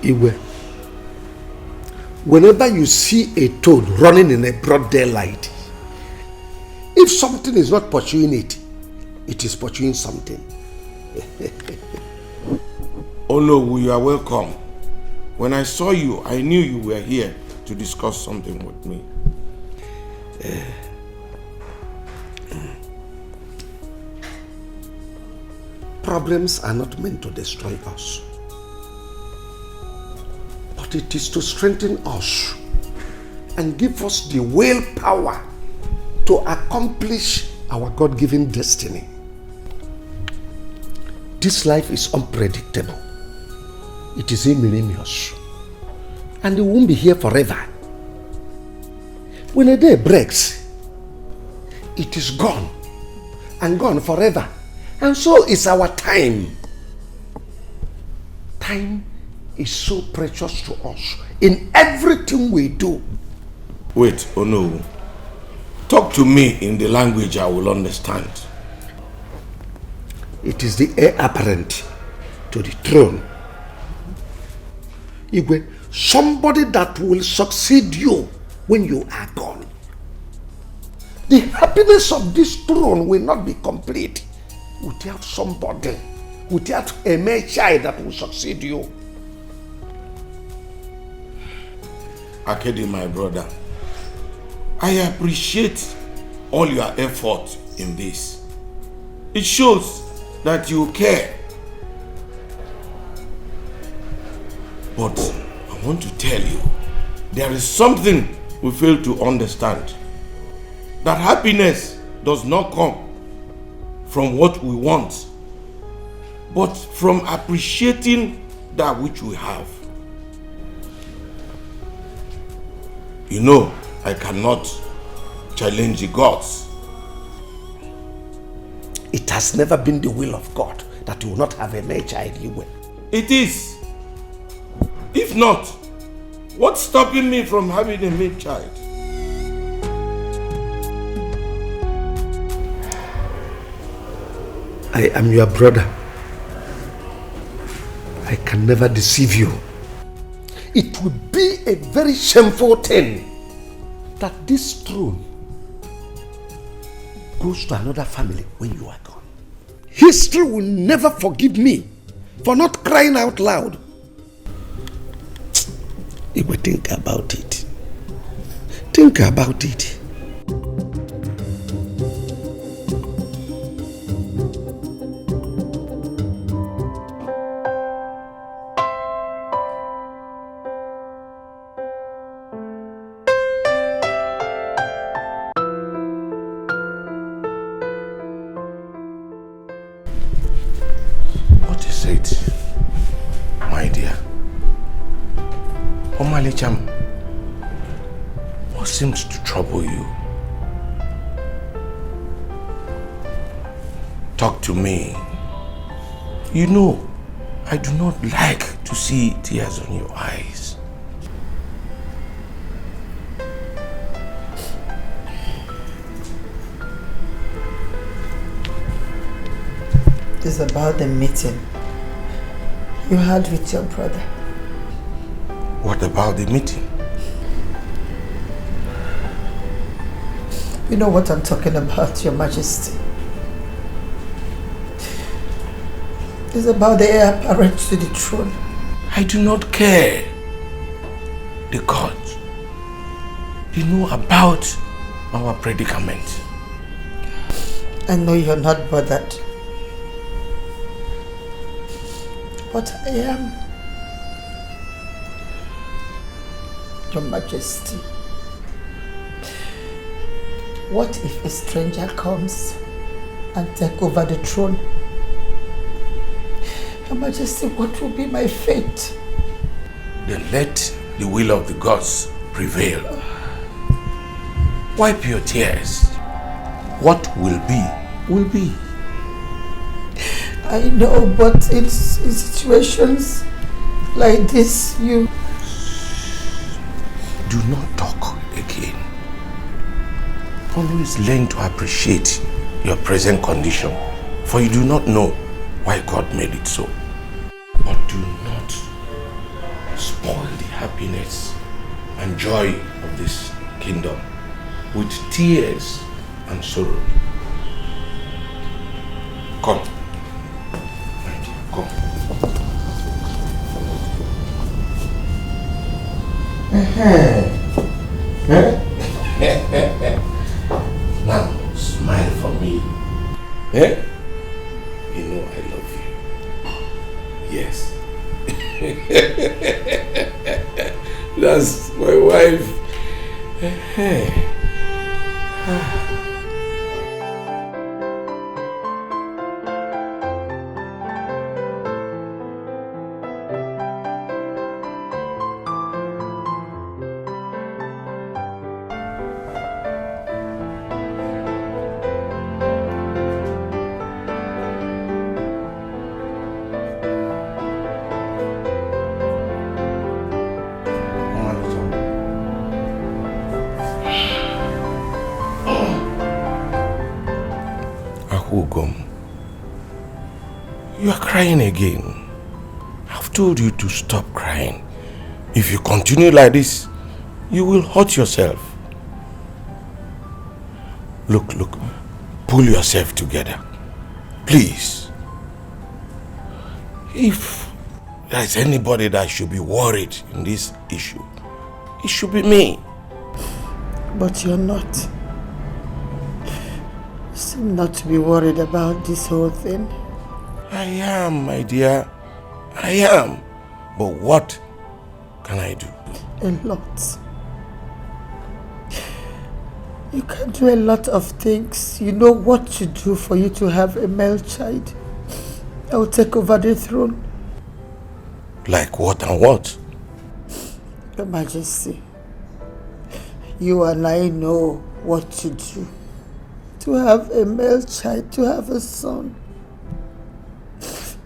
Iwe, whenever you see a toad running in a broad daylight, if something is not pursuing it, it is pursuing something. Oh no, you are welcome. When I saw you, I knew you were here to discuss something with me. Problems are not meant to destroy us, but it is to strengthen us and give us the willpower to accomplish our God-given destiny. This life is unpredictable. It is ignominious, and it won't be here forever. When a day breaks, it is gone, and gone forever. And so is our time. Time is so precious to us in everything we do. Wait, oh no. Talk to me in the language I will understand. It is the heir apparent to the throne. Igwe, somebody that will succeed you when you are gone. The happiness of this throne will not be complete without somebody, without a male child that will succeed you. Akedi, my brother, I appreciate all your effort in this. It shows that you care. But I want to tell you, there is something we fail to understand. That happiness does not come from what we want, but from appreciating that which we have. You know, I cannot challenge the gods. It has never been the will of God that you will not have a male child. It is. If not, what's stopping me from having a male child? I am your brother. I can never deceive you. It would be a very shameful thing that this throne goes to another family when you are gone. History will never forgive me for not crying out loud. If we think about it, think about it. What seems to trouble you? Talk to me. You know, I do not like to see tears on your eyes. It's about the meeting you had with your brother. What about the meeting? You know what I'm talking about, Your Majesty. It's about the heir apparent to the throne. I do not care. The gods, they know about our predicament. I know you're not bothered. But I am. Your Majesty. What if a stranger comes and take over the throne? Your Majesty, what will be my fate? Then let the will of the gods prevail. Wipe your tears. What will be, will be. I know, but in situations like this, you... Do not talk again. Always learn to appreciate your present condition, for you do not know why God made it so. But do not spoil the happiness and joy of this kingdom with tears and sorrow. Come. My dear, come. Now, smile for me. Eh? You know I love you. Yes. That's my wife. You are crying again. I've told you to stop crying. If you continue like this, you will hurt yourself. Look, pull yourself together. Please. If there's anybody that should be worried in this issue, it should be me. But you're not. You seem not to be worried about this whole thing. I am, my dear. I am. But what can I do? A lot. You can do a lot of things. You know what to do for you to have a male child. I will take over the throne. Like what and what? Your Majesty, you and I know what to do. To have a male child, to have a son.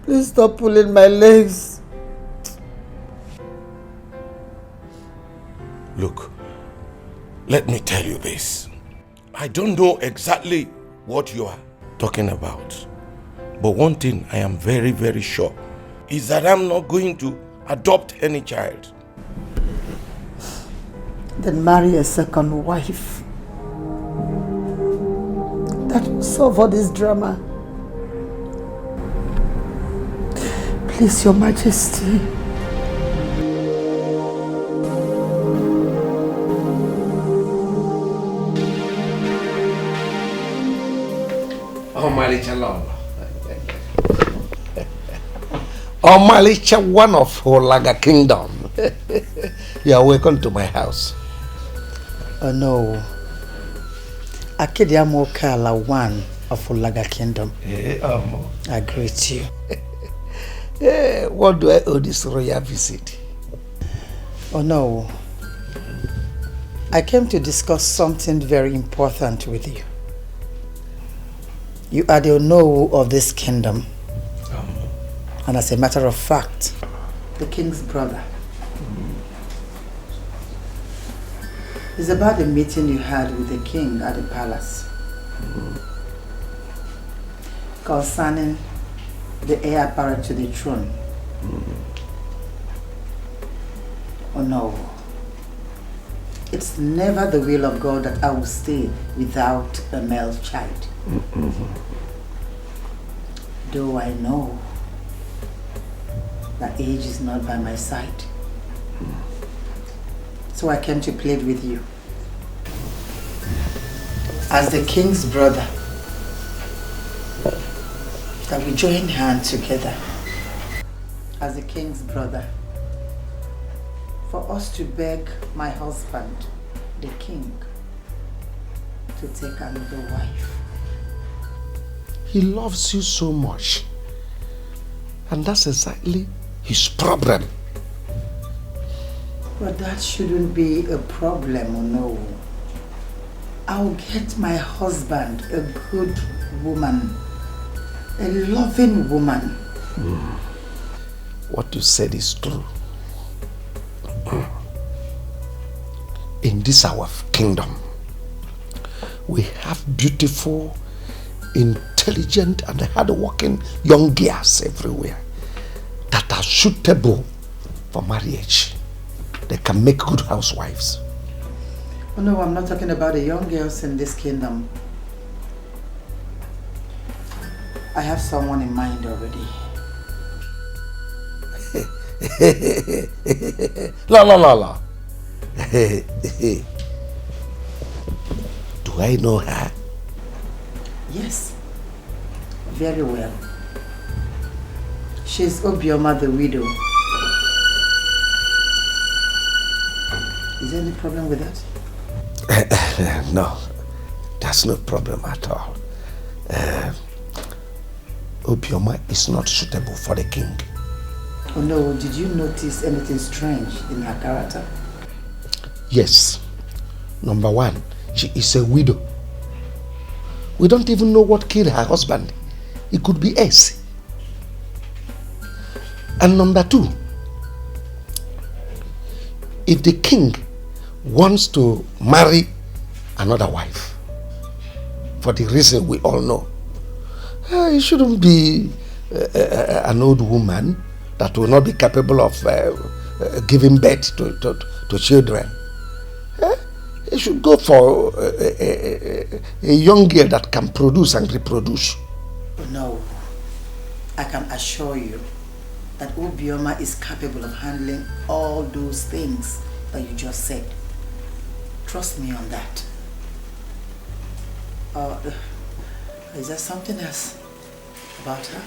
Please stop pulling my legs. Look, let me tell you this. I don't know exactly what you are talking about. But one thing I am very, very sure is that I'm not going to adopt any child. Then marry a second wife. That will solve all this drama. Please, Your Majesty. Omalicha Lolo. Omalicha, one of Holaga Kingdom. You are welcome to my house. Oh no. Akediamo Kala, one of Holaga Kingdom. I greet you. What do I owe this royal visit? Oh no. I came to discuss something very important with you. You are the Onowu of this kingdom. And as a matter of fact, the king's brother. It's about the meeting you had with the king at the palace. Concerning the heir apparent to the throne. Oh no. It's never the will of God that I will stay without a male child. Though I know that age is not by my side. So I came to plead with you. As the king's brother, that we join hands together. As the king's brother, for us to beg my husband, the king, to take another wife. He loves you so much. And that's exactly his problem. But that shouldn't be a problem, or no. I'll get my husband a good woman, a loving woman. What you said is true. In this our kingdom, we have beautiful, intelligent and hard-working young girls everywhere that are suitable for marriage. they can make good housewives. Oh no, I'm not talking about the young girls in this kingdom. I have someone in mind already. La. Do I know her? Yes, very well. She's Obioma the widow. Is there any problem with that? No, there's no problem at all. Obioma is not suitable for the king. Oh no, did you notice anything strange in her character? Yes. Number one, she is a widow. We don't even know what killed her husband. It could be us. And number two, if the king wants to marry another wife, for the reason we all know, it shouldn't be an old woman that will not be capable of giving birth to children. It should go for a young girl that can produce and reproduce. No, I can assure you that Obioma is capable of handling all those things that you just said. Trust me on that. Is there something else about her?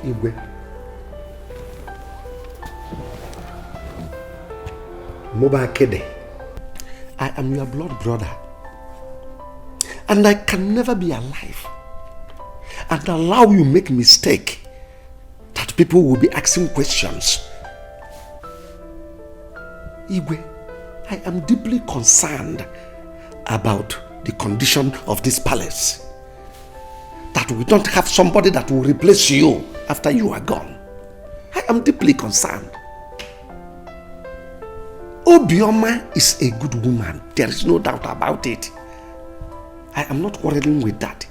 Igwe. Mobakede. I am your blood brother. And I can never be alive and allow you make mistake that people will be asking questions. Igwe, I am deeply concerned about the condition of this palace. That we don't have somebody that will replace you after you are gone. I am deeply concerned. Obioma is a good woman. There is no doubt about it. I am not quarreling with that.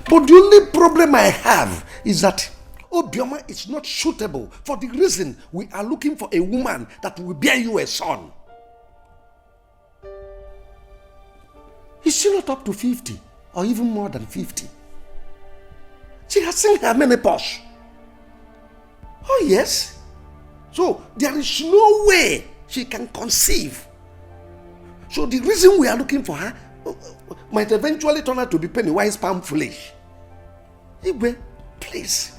But the only problem I have is that Obioma is not suitable for the reason we are looking for a woman that will bear you a son. Is she not up to 50 or even more than 50? She has seen her menopause. Oh yes. So there is no way she can conceive. So the reason we are looking for her might eventually turn out to be penny-wise, pound-foolish. Igwe, please.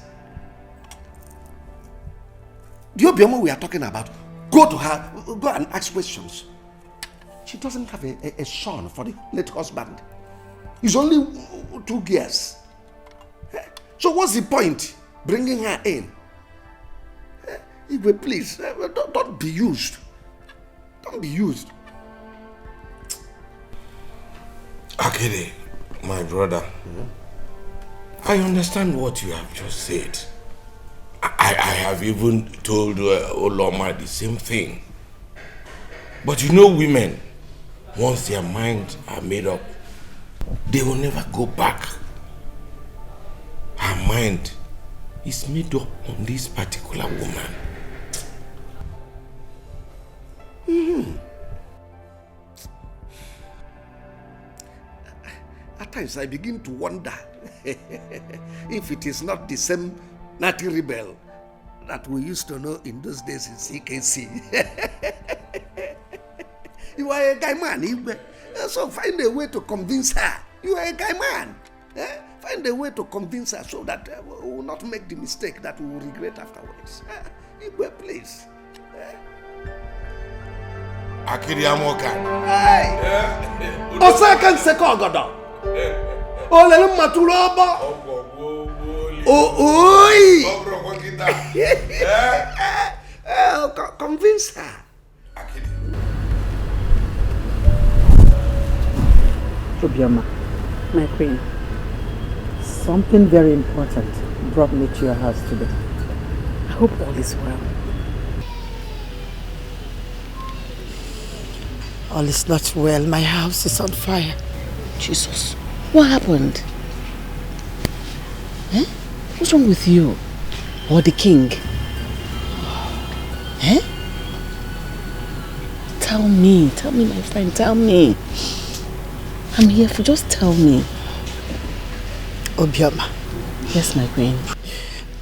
The Obioma we are talking about, go to her, go and ask questions. She doesn't have a son for the late husband. It's only 2 years. So what's the point bringing her in? Igwe, please, don't be used. Don't be used. Akede, my brother, I understand what you have just said. I have even told Oloma the same thing. But you know women, once their minds are made up, they will never go back. Her mind is made up on this particular woman. At times I begin to wonder if it is not the same Natty rebel that we used to know in those days in CKC. You are a guy man, so find a way to convince her. You are a guy man. Find a way to convince her so that we will not make the mistake that we will regret afterwards. Please. Akiri Amoka. Hey! Osakan Sekogodo. Olele Matuloba. Oi! Convince her. Obioma, my queen, something very important brought me to your house today. I hope all is well. All is not well. My house is on fire. Jesus, what happened? Eh? What's wrong with you? Or the king? Eh? Tell me, my friend, tell me. I'm here for, just tell me. Obioma. Yes, my queen.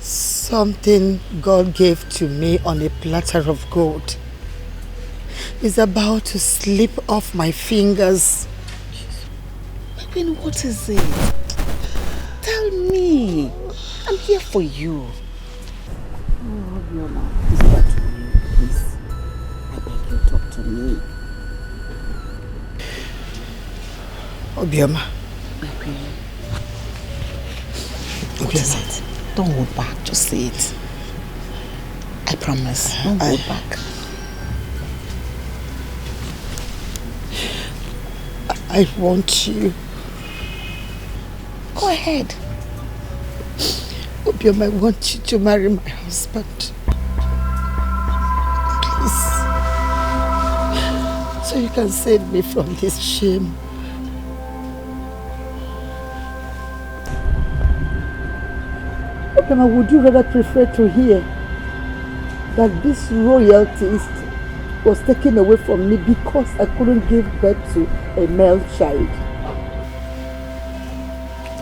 Something God gave to me on a platter of gold is about to slip off my fingers. My queen, what is it? Tell me. I'm here for you. Oh, Obioma, listen to me, please. I beg you, talk to me. Obioma. My queen. What is it? Don't hold back, just say it. I promise, don't hold back. I want you. Go ahead. Obioma, I want you to marry my husband. Please. So you can save me from this shame. Obioma, would you rather prefer to hear that this royalty was taken away from me because I couldn't give birth to a male child?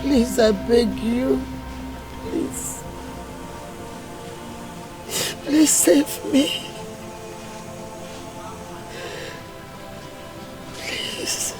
Please, I beg you. Please. Please save me. Please.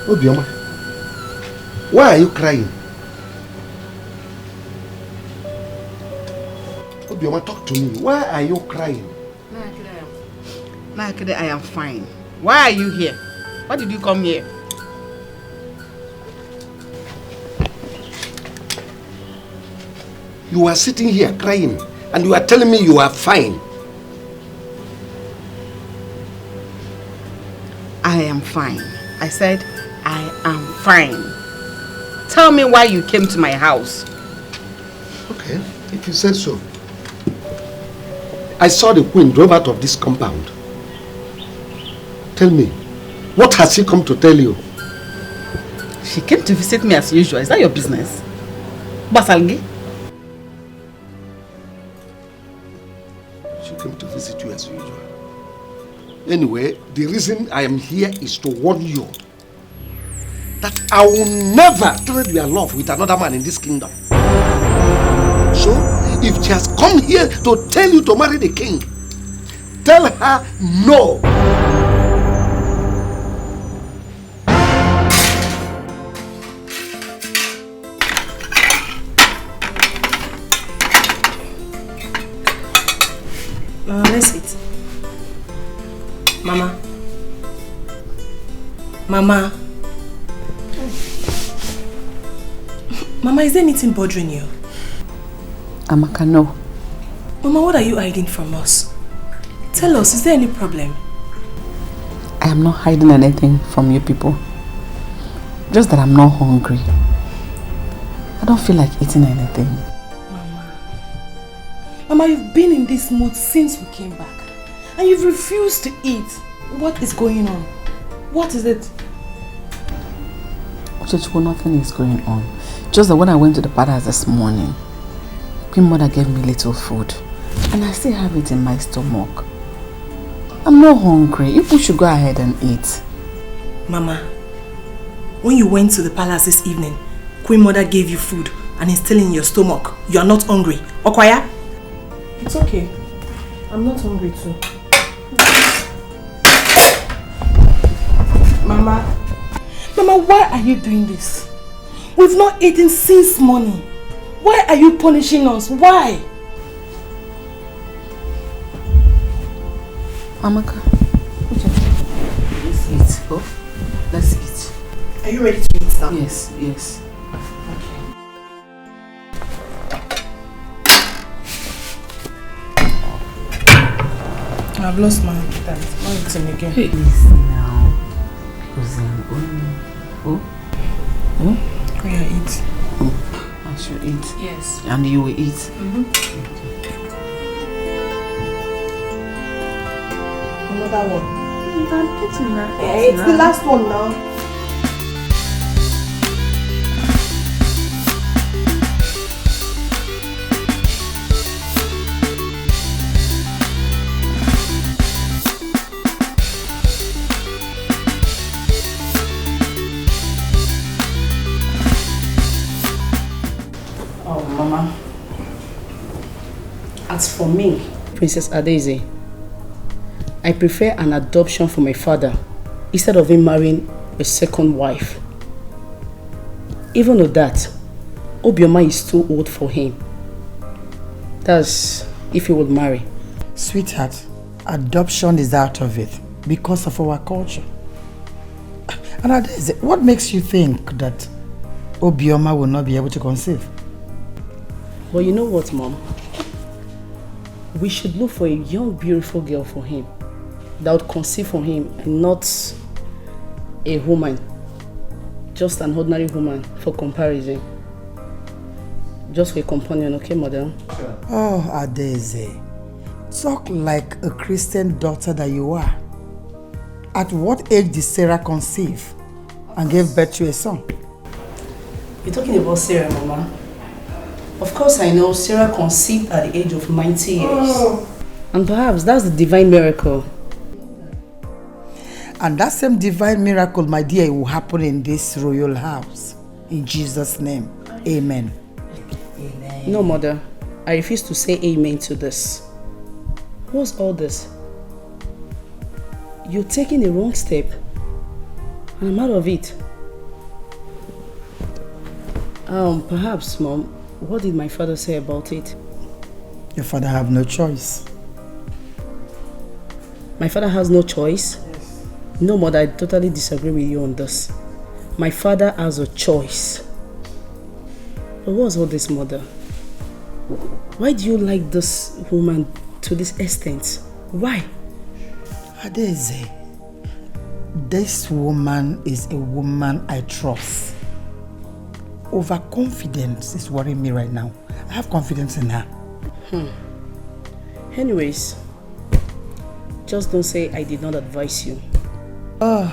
Obioma, why are you crying? Obioma, talk to me. Why are you crying? Nakede, I am fine. Why are you here? Why did you come here? You are sitting here crying and you are telling me you are fine. I am fine. I said I am fine. Tell me why you came to my house. Okay, if you said so. I saw the queen drove out of this compound. Tell me, what has she come to tell you? She came to visit me as usual. Is that your business? Basalgi? She came to visit you as usual. Anyway, the reason I am here is to warn you that I will never trade your love with another man in this kingdom. So, if she has come here to tell you to marry the king, tell her no. Let's eat. Mama. Mama. Mama, is there anything bothering you? Amaka, no. Mama, what are you hiding from us? Tell us, is there any problem? I am not hiding anything from you people. Just that I'm not hungry. I don't feel like eating anything. Mama, you've been in this mood since we came back. And you've refused to eat. What is going on? What is it? Chichiku, nothing is going on. Just that when I went to the palace this morning, Queen Mother gave me little food. And I still have it in my stomach. I'm not hungry. You people should go ahead and eat. Mama, when you went to the palace this evening, Queen Mother gave you food and it's still in your stomach. You are not hungry. Okwaya? It's okay. I'm not hungry too. Mama, why are you doing this? We've not eaten since morning. Why are you punishing us? Why? Amaka, let's eat. Oh, let's eat. Are you ready to eat now? Yes, yes. Okay. I've lost my appetite. Not eating again. Please now. Oh, Yeah, eat. I should eat. Yes. And you will eat. Another one. I'm eating now. Hey, it's the last one now. Oh, Mama. As for me, Princess Adaeze, I prefer an adoption for my father instead of him marrying a second wife. Even though that, Obioma is too old for him. That's if he would marry. Sweetheart, adoption is out of it because of our culture. And Adaeze, what makes you think that Obioma will not be able to conceive? But you know what, Mom? We should look for a young, beautiful girl for him that would conceive for him and not a woman, just an ordinary woman for comparison. Just for a companion, okay, Mother? Oh, Adaeze, talk like a Christian daughter that you are. At what age did Sarah conceive and gave birth to a son? You're talking about Sarah, Mama. Of course I know Sarah conceived at the age of 90 years. Oh. And perhaps that's the divine miracle. And that same divine miracle, my dear, will happen in this royal house. In Jesus' name, amen. Amen. No, Mother. I refuse to say amen to this. What's all this? You're taking the wrong step. And I'm out of it. Perhaps, Mom, what did my father say about it? Your father have no choice. My father has no choice? Yes. No, Mother, I totally disagree with you on this. My father has a choice. But what's all this, Mother? Why do you like this woman to this extent? Why? Adaeze, this woman is a woman I trust. Overconfidence is worrying me right now. I have confidence in her. Anyways, just don't say I did not advise you. Oh,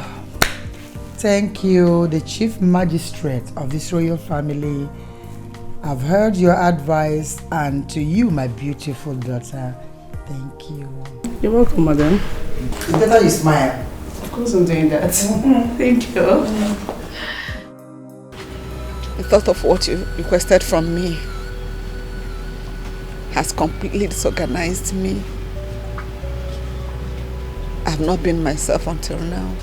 thank you, the chief magistrate of this royal family. I've heard your advice, and to you, my beautiful daughter, thank you. You're welcome, Madam. It's better you smile. Of course I'm doing that. Thank you. The thought of what you requested from me has completely disorganized me. I have not been myself until now.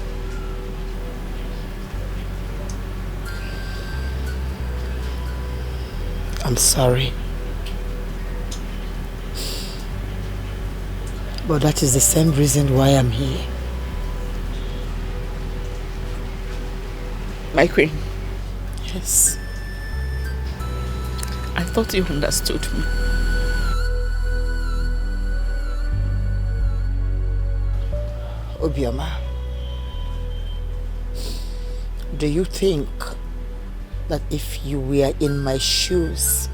I'm sorry. But that is the same reason why I'm here. My queen. Yes. I thought you understood me. Obioma, do you think that if you were in my shoes,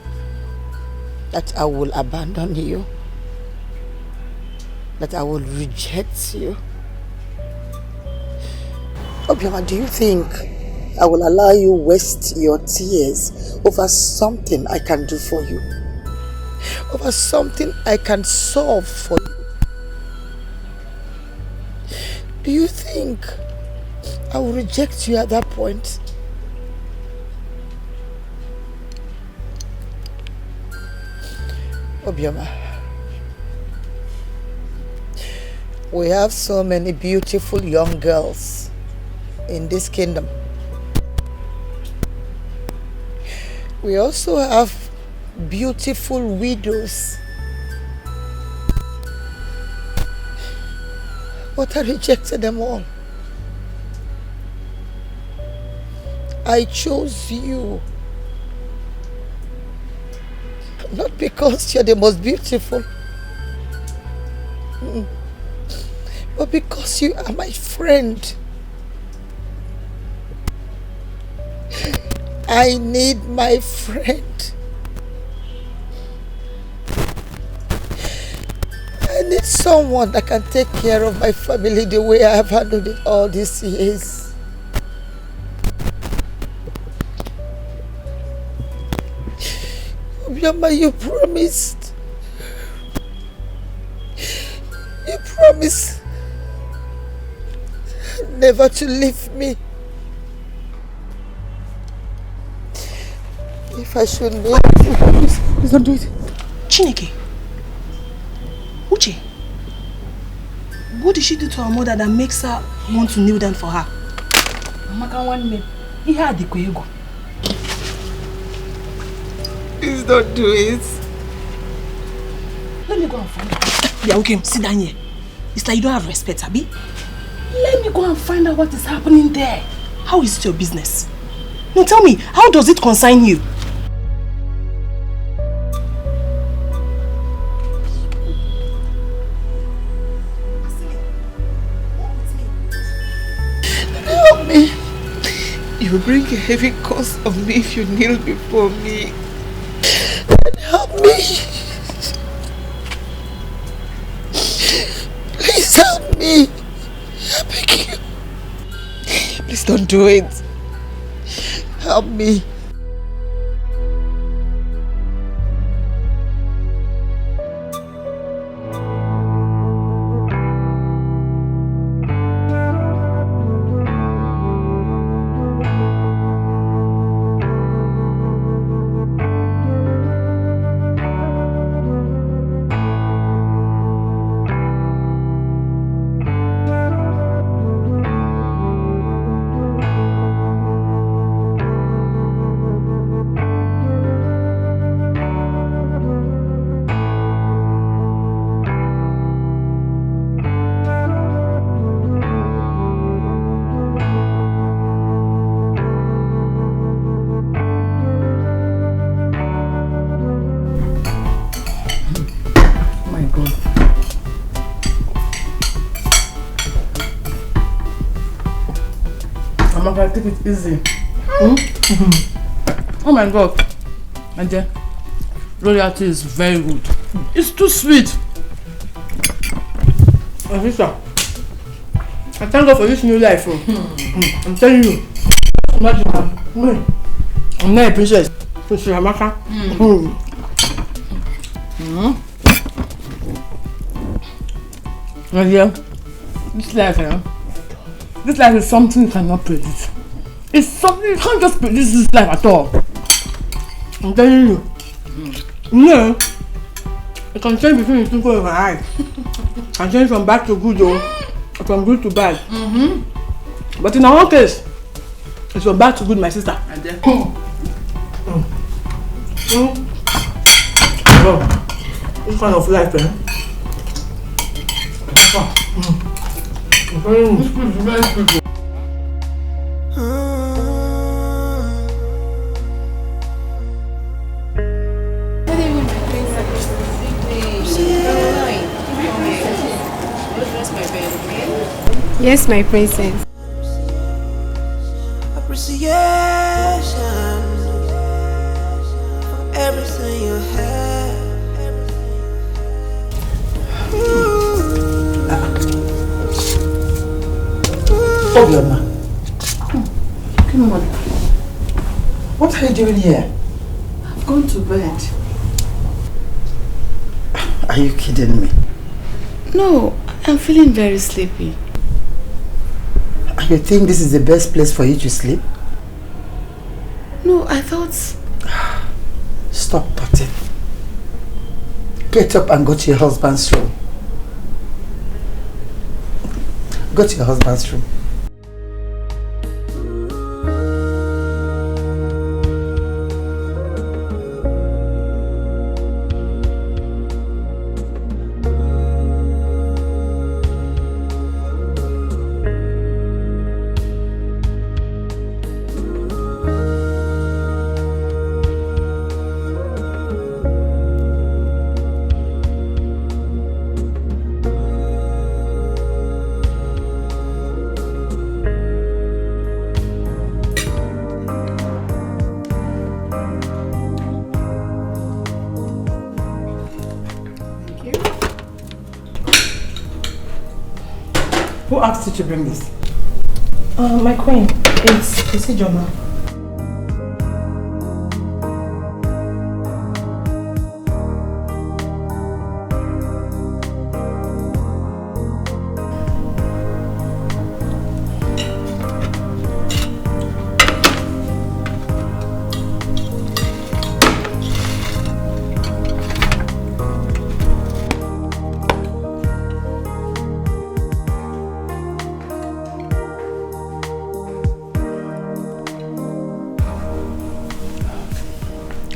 that I will abandon you? That I will reject you? Obioma, do you think I will allow you waste your tears over something I can do for you? Over something I can solve for you? Do you think I will reject you at that point? Obioma, we have so many beautiful young girls in this kingdom. We also have beautiful widows. But I rejected them all. I chose you. Not because you're the most beautiful. but because you are my friend. I need my friend. I need someone that can take care of my family the way I have handled it all these years. Obioma, you promised. You promised never to leave me. If I should leave you, please don't do it. Chineke. Uche. What did she do to her mother that makes her want to kneel down for her? Please don't do it. Let me go and find out. Yeah, okay, sit down here. It's like you don't have respect, Abi. Let me go and find out what is happening there. How is it your business? No, tell me, how does it concern you? Help me. You will bring a heavy cost on me if you kneel before me. Help me. Please help me. I beg you. Please don't do it. Help me. Take it easy. Oh my God. And then loyalty is very good. It's too sweet. Sister, I thank God for this new life. I'm telling you. Imagine I'm not a princess. Princess Amaka. And yeah, this life is something you cannot predict. It's something you can't just predict this life at all. I'm telling you. No, it can change between the twinkle of an eye. It can change from bad to good or from good to bad. But in our case, it's from bad to good, my sister. Oh, this kind of life, eh? Yes, my princess. Appreciation for everything you have. Obioma. What are you doing here? I've gone to bed. Are you kidding me? No, I'm feeling very sleepy. You think this is the best place for you to sleep? No, I thought... Stop potting. Get up and go to your husband's room. Go to your husband's room. Who asked you to bring this? My queen, it's Ijoma.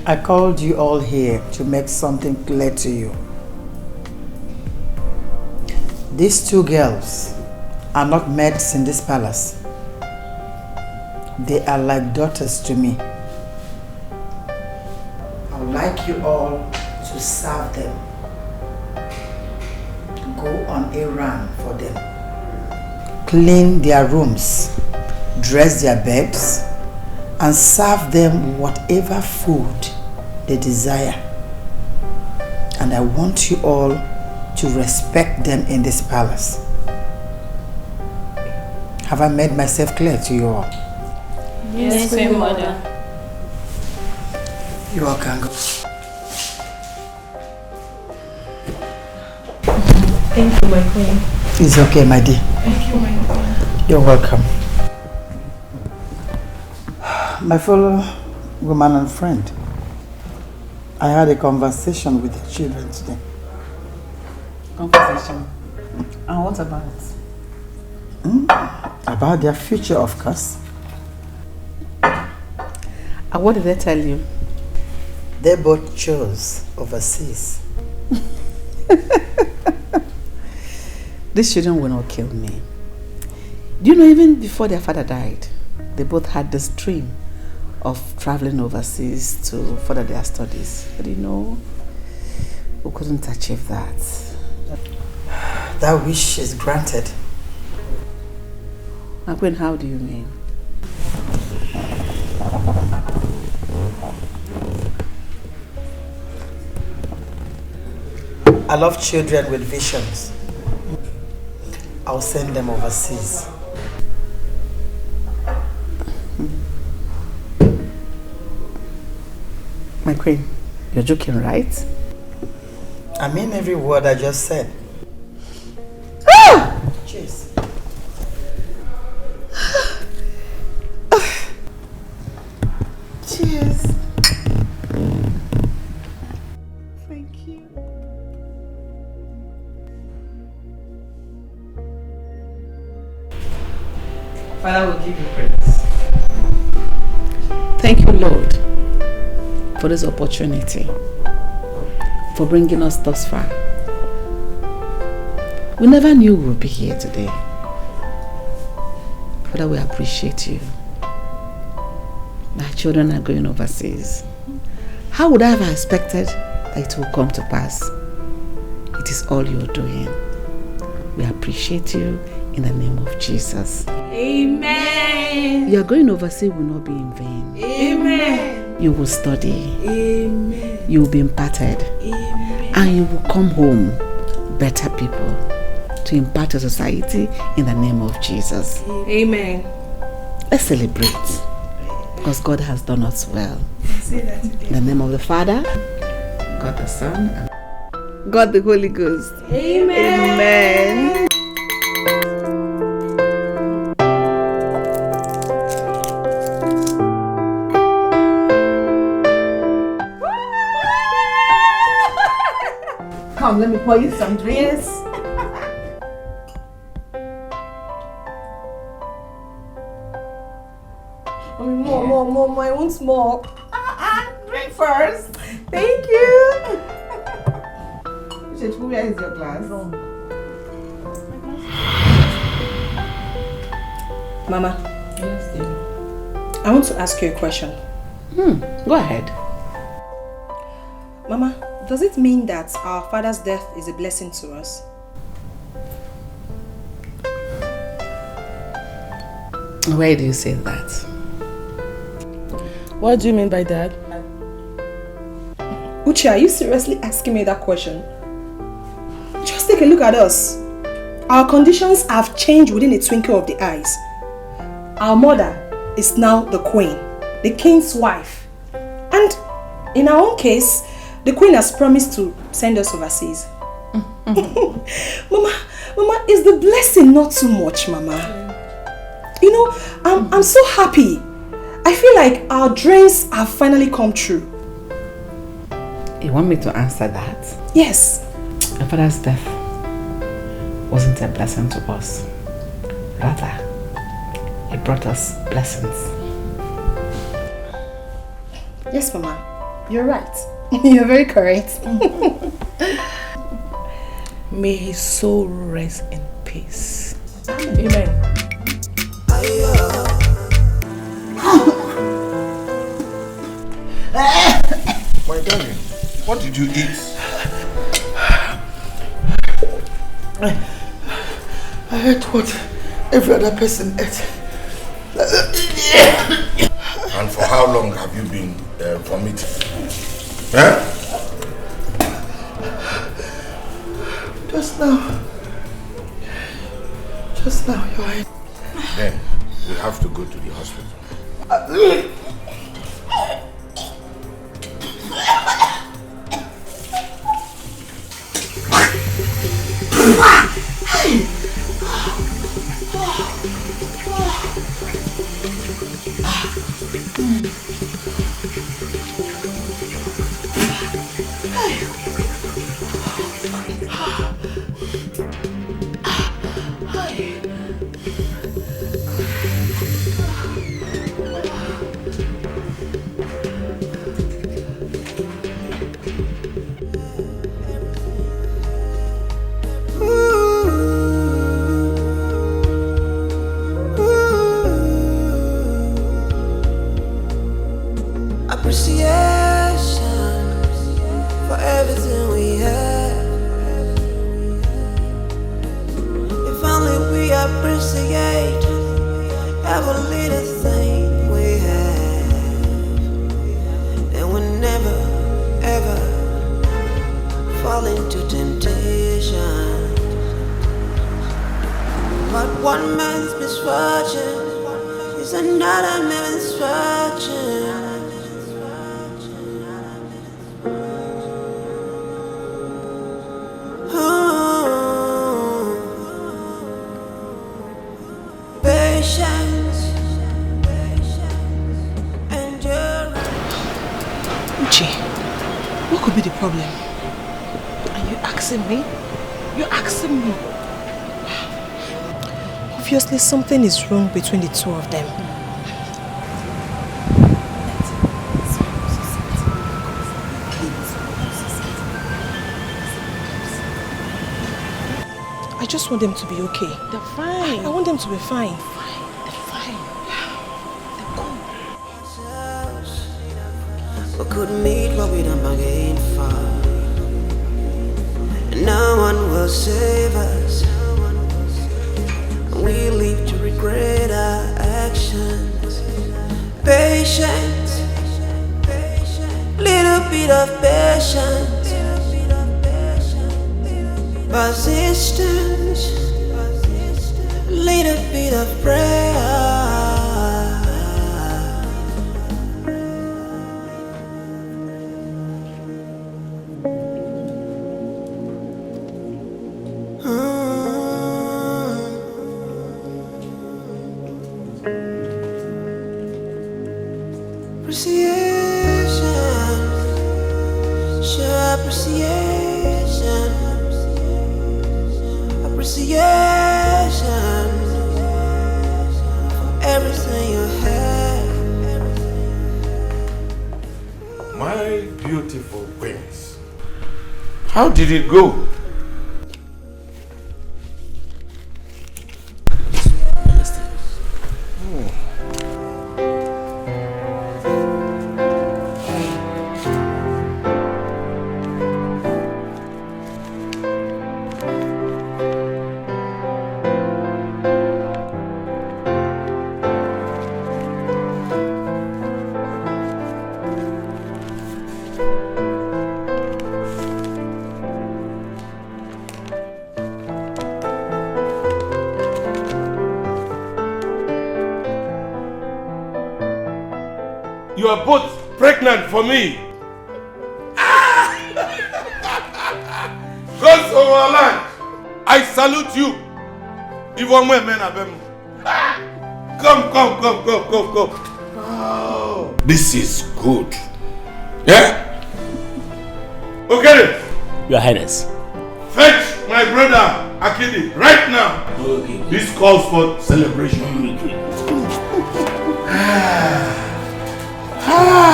I called you all here to make something clear to you. These two girls are not maids in this palace. They are like daughters to me. I would like you all to serve them. Go on a run for them. Clean their rooms, dress their beds, and serve them whatever food they desire. And I want you all to respect them in this palace. Have I made myself clear to you all? Yes, Queen Mother. You all can go. Thank you, my queen. It's okay, my dear. Thank you, my queen. You're welcome. My fellow woman and friend, I had a conversation with the children today. Conversation? And what about it? About their future, of course. And what did they tell you? They both chose overseas. These children will not kill me. Do you know, even before their father died, they both had this dream of traveling overseas to further their studies. But you know, we couldn't achieve that. That wish is granted. Queen, how do you mean? I love children with visions. I'll send them overseas. My queen, you're joking, right? I mean every word I just said. Cheers. Cheers. Thank you. Father will give you praise. Thank you, Lord, for this opportunity, for bringing us thus far. We never knew we would be here today. Father, we appreciate you. My children are going overseas. How would I have expected that it will come to pass? It is all you're doing. We appreciate you in the name of Jesus. Amen. Your going overseas will not be in vain. Amen. You will study. Amen. You will be imparted. Amen. And you will come home better people to impart to society in the name of Jesus. Amen. Let's celebrate because God has done us well. In the name of the Father, God the Son, and God the Holy Ghost. Amen. Amen. Come, let me pour you some drinks. More, I want more. Drink first. Thank you. Where is your glass? Mama. Yes, dear. I want to ask you a question. Go ahead. Mama, does it mean that our father's death is a blessing to us? Why do you say that? What do you mean by that? Uche, are you seriously asking me that question? Just take a look at us. Our conditions have changed within a twinkle of the eyes. Our mother is now the queen, the king's wife. And in our own case, the queen has promised to send us overseas. Mama, is the blessing not too much, Mama? You know, I'm so happy. I feel like our dreams have finally come true. You want me to answer that? Yes. My father's death wasn't a blessing to us. Rather, it brought us blessings. Yes, Mama. You're right. You're very correct. May his soul rest in peace. Amen. My darling, what did you eat? I ate what every other person ate. And for how long have you been vomiting? Huh? Just now, you're right. Then we have to go to the hospital. What could be the problem? Are you asking me? You're asking me? Obviously something is wrong between the two of them. I just want them to be okay. They're fine. I want them to be fine. We could meet what we don't bargain for, and no one will save us. We live to regret our actions. Patience, little bit of patience, persistence, little bit of prayer. How did it go? You are both pregnant for me. Gods of our land, I salute you. Even when men are them. Come. Oh, this is good. Yeah? Okay. Your Highness. Fetch my brother Akidi right now. Okay. This calls for celebration.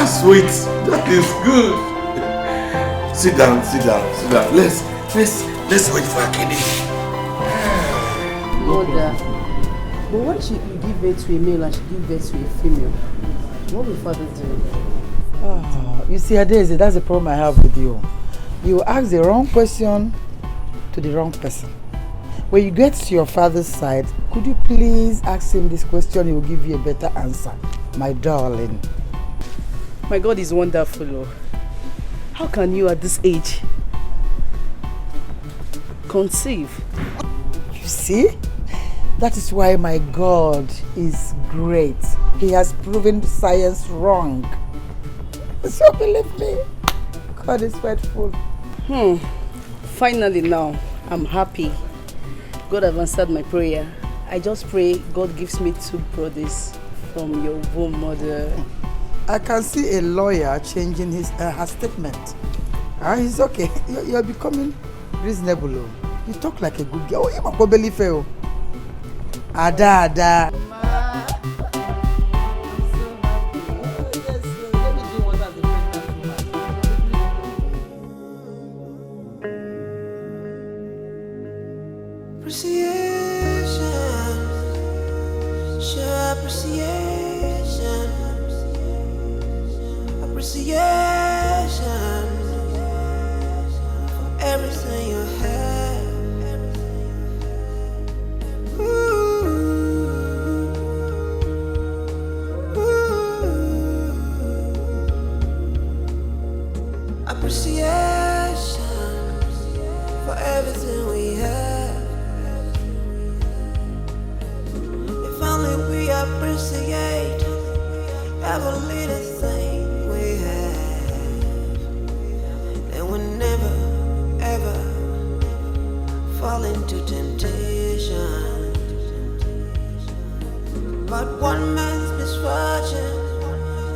Sweet. That is good. Sit down. Let's wait for Akidi. Mother, but what if you give birth to a male and she give birth to a female? What will father do? You see, Adeze, that's the problem I have with you. You ask the wrong question to the wrong person. When you get to your father's side, could you please ask him this question? He will give you a better answer, my darling. My God is wonderful. Oh. How can you at this age conceive? You see? That is why my God is great. He has proven science wrong. So believe me, God is faithful. Finally now, I'm happy. God has answered my prayer. I just pray God gives me 2 brothers from your womb, Mother. I can see a lawyer changing her statement. He's okay. You're becoming reasonable. You talk like a good girl. You might believe it. Ada. Appreciation for everything you have. Appreciation for everything we have. If only we appreciate every little thing we have, then we'll never ever fall into temptation. But one man's misfortune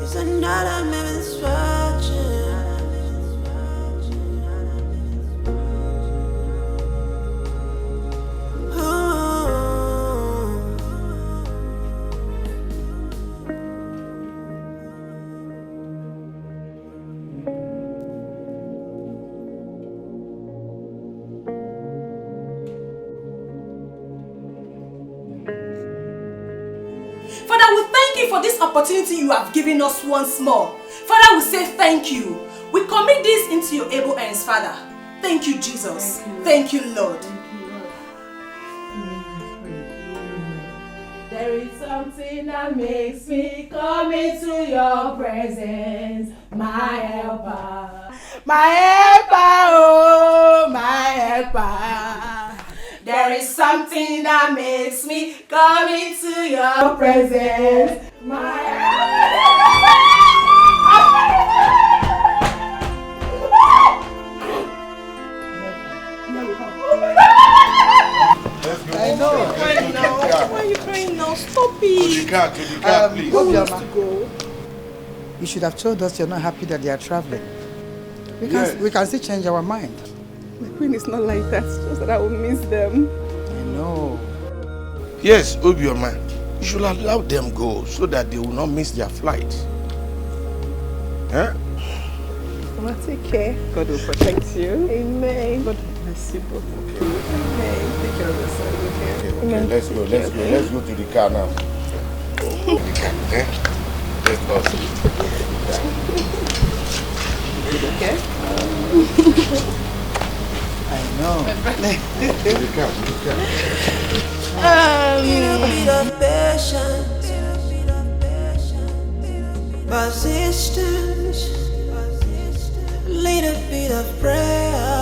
is another man's misfortune. For this opportunity you have given us once more. Father, we say thank you. We commit this into your able hands, Father. Thank you, Jesus. Thank you, Lord. There is something that makes me come into your presence, my helper. My helper, oh, my helper. There is something that makes me come into your presence, my I know. Why are you crying now? Stop it. To the car, please. Go. You should have told us you're not happy that they are traveling. We can still change our mind. My queen is not like that. It's just that I will miss them. I know. Yes, Obioma, you should allow them go so that they will not miss their flight. Huh? Mama, take care. God will protect you. Amen. God bless you both. Okay. Amen. Take care of yourself, okay? Okay, let's go to the car now. Eh? Let's go. Okay? I know. Little bit of patience, persistence, little bit of prayer.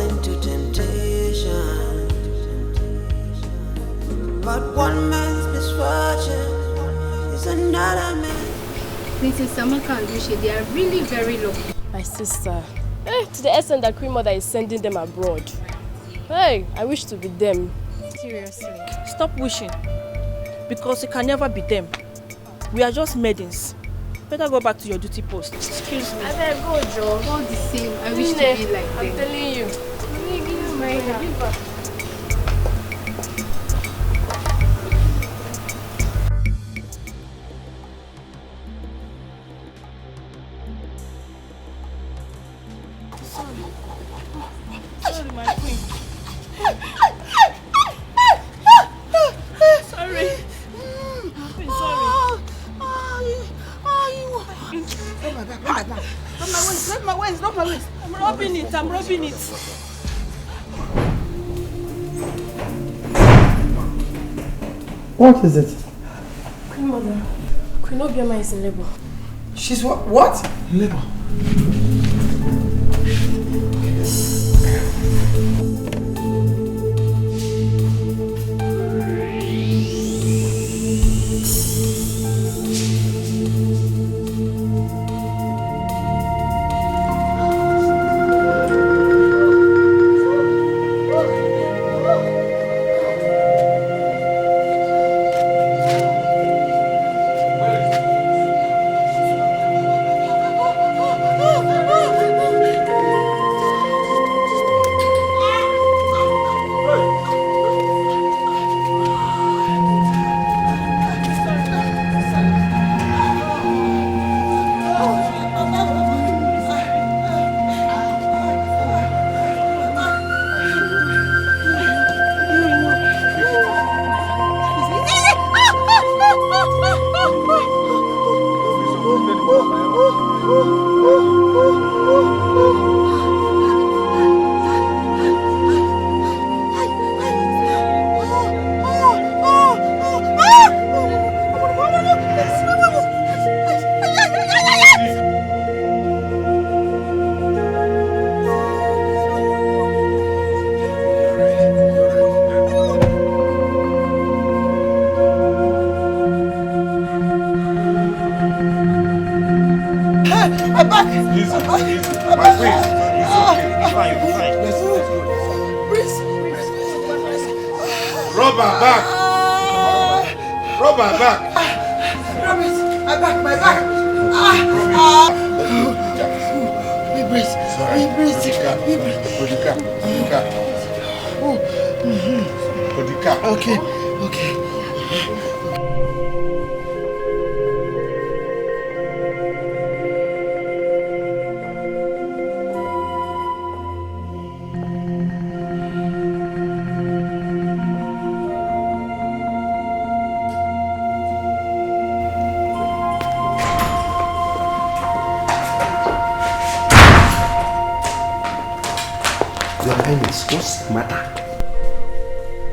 into temptation. But one man's misfortune is another man's. Mrs. Samaka and Lucia, they are really very lucky. My sister. To the extent that Queen Mother is sending them abroad. Hey, I wish to be them. Seriously. Stop wishing. Because you can never be them. We are just maidens. Better go back to your duty post. Excuse me. I better go, Joe. All the same, I wish to be like them. I'm telling you. Let me give you my hand. Sorry, my queen. Sorry. Queen, sorry. Not my waist. I'm rubbing it. What is it? Queen Mother, Queen Obioma is in labor. She's what? Labor. What's the matter?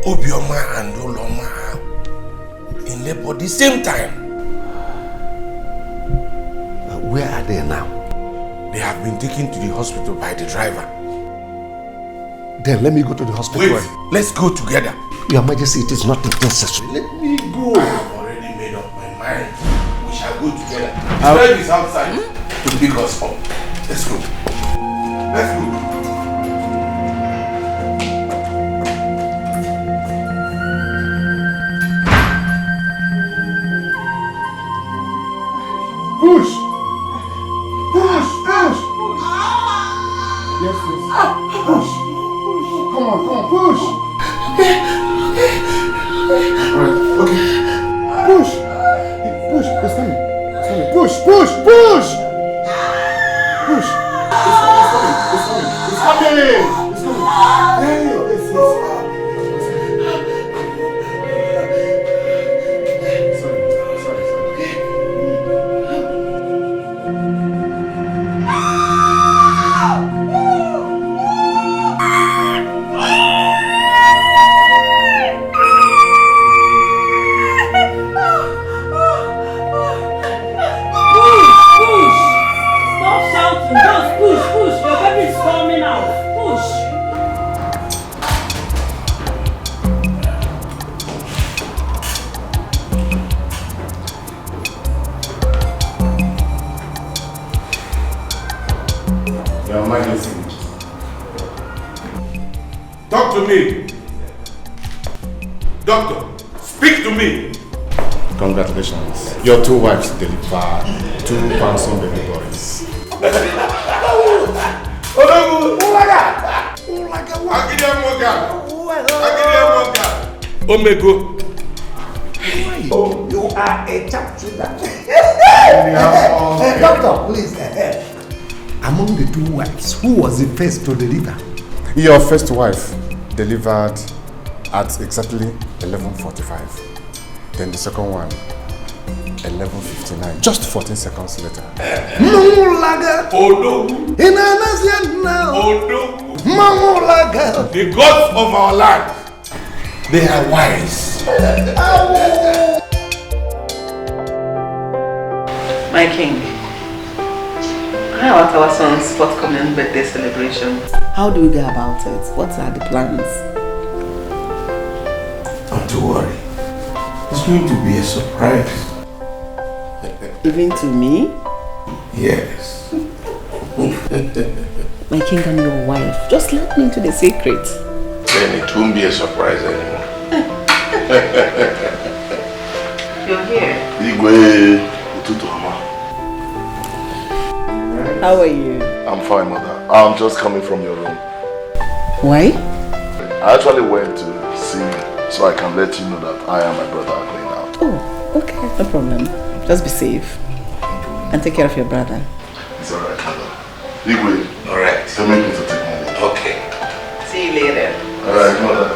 Obioma and Oloma are in labor the same time. Where are they now? They have been taken to the hospital by the driver. Then let me go to the hospital. Wait, let's go together. Your Majesty, it is not necessary. Let me go. I have already made up my mind. We shall go together. Drive is outside to pick us up. Let's go. Let's go. Push! Push! Push! Yes, yes. Push! Come on, push! Alright, okay. Push! Push! It's coming. It's coming. Push! Push! Push! Push! It's coming. It's coming. It's coming. Hey, it's Talk to me. Doctor, speak to me. Congratulations. Your 2 wives delivered 2 handsome baby boys. Omego. Oh, you are a chap Doctor, please. Among the 2 wives, who was the first to deliver? Your first wife delivered at exactly 11:45. Then the second one, 11:59. Just 14 seconds later. The gods of our land, they are wise. My king, how about our son's forthcoming birthday celebration? How do we go about it? What are the plans? Not to worry. It's going to be a surprise. Even to me? Yes. My king and your wife, just let me into the secret. Then it won't be a surprise anymore. You're here. Igwe, Ututoma. How are you? I'm fine, mother. I'm just coming from your room. Why? I actually went to see you so I can let you know that I and my brother are going out. Oh, okay, no problem. Just be safe. And take care of your brother. It's alright, mother. Igwe. Alright. Tell me to take my leave. Okay. See you later. Alright, mother.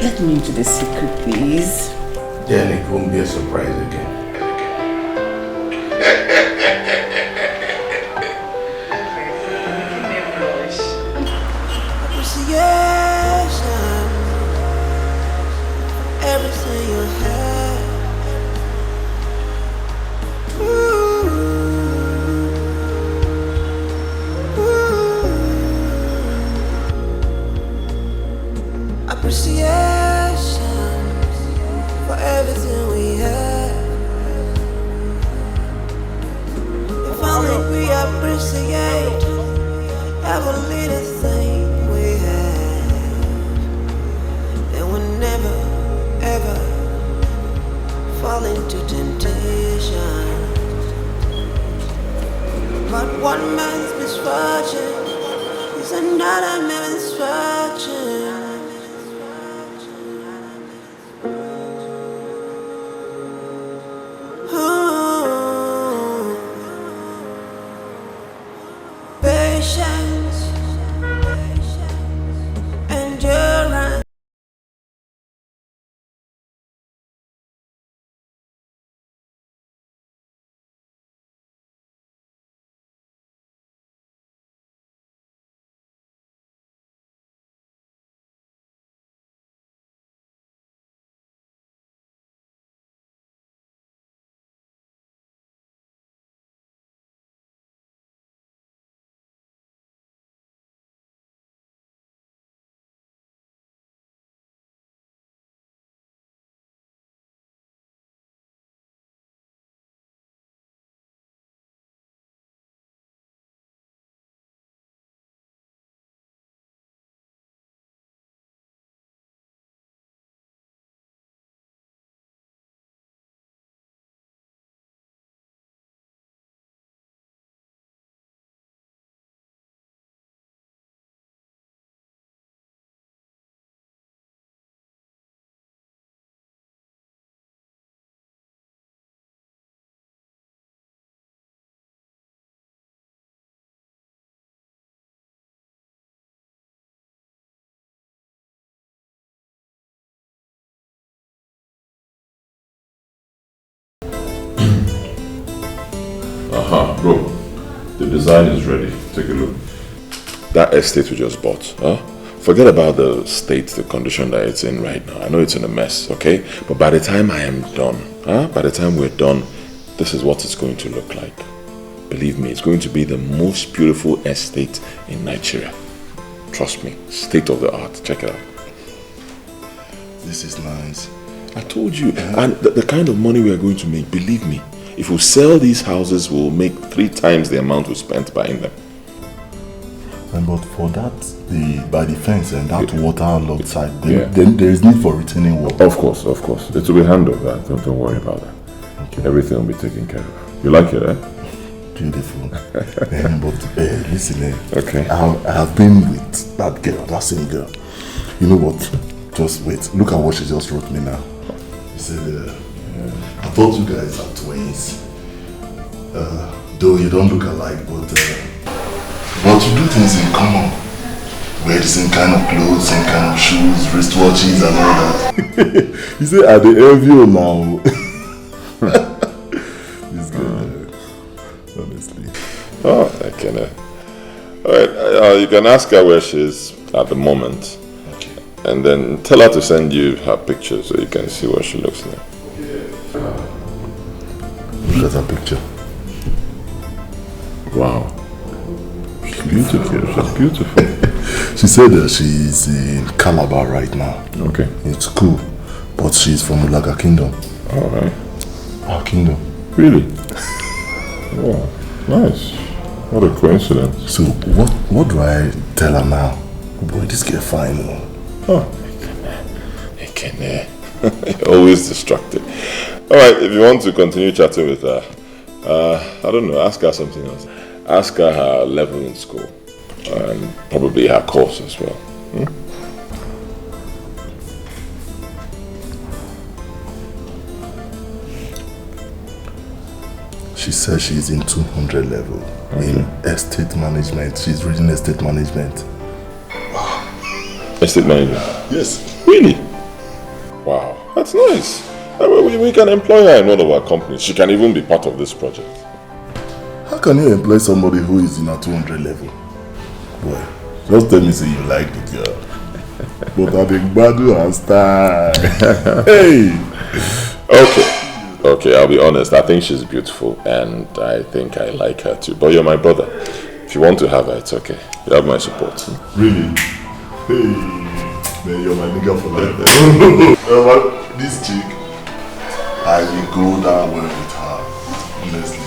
Let me into the secret, please. Then it won't be a surprise again. Everything you have. Appreciation for everything we have. If only we appreciate every little thing we have, then we'll never ever fall into temptation. But one man's misfortune is another man's misfortune. Patience, endurance. Bro, the design is ready. Take a look. That estate we just bought, forget about the state, the condition that it's in right now. I know it's in a mess, okay? But by the time I am done, by the time we're done, this is what it's going to look like. Believe me, it's going to be the most beautiful estate in Nigeria. Trust me, state of the art. Check it out. This is nice. I told you, and the kind of money we are going to make, believe me, if we sell these houses, we'll make 3 times the amount we spent buying them. But for that, by the fence and that waterlogged side, then there is need for retaining wall. Of course. It will be handled. Don't worry about that. Okay. Everything will be taken care of. You like it, eh? Beautiful. But listen, okay. I have been with that girl, that same girl. You know what? Just wait. Look at what she just wrote me now. She said, I thought you guys are twins. Though you don't look alike, but you do things in common. Wear the same kind of clothes, same kind of shoes, wristwatches and all that. You say, I dey envy you now. This girl, honestly. Oh, I can. Alright, you can ask her where she is at the moment. Okay. And then tell her to send you her picture so you can see what she looks like. Look at her picture. Wow. She's beautiful. She's beautiful. She said that she's in Calabar right now. Okay. It's cool. But she's from Ulaga Kingdom. Alright. Our kingdom. Really? Oh, nice. What a coincidence. So what do I tell her now? Oh boy, this girl fine. Oh. Always distracted. Alright, if you want to continue chatting with her, I don't know, ask her something else. Ask her level in school. And probably her course as well. She says she's in 200 level in estate management. She's reading estate management. Estate management? Yes. Really? Wow, that's nice. We can employ her in one of our companies. She can even be part of this project. How can you employ somebody who is in a 200 level? Boy, just tell me say you like the girl. But I think Badu and style. Hey! Okay, I'll be honest. I think she's beautiful and I think I like her too. But you're my brother. If you want to have her, it's okay. You have my support. Really? Hey, man, you're my nigga for life. This chick, I will go down well with her, honestly.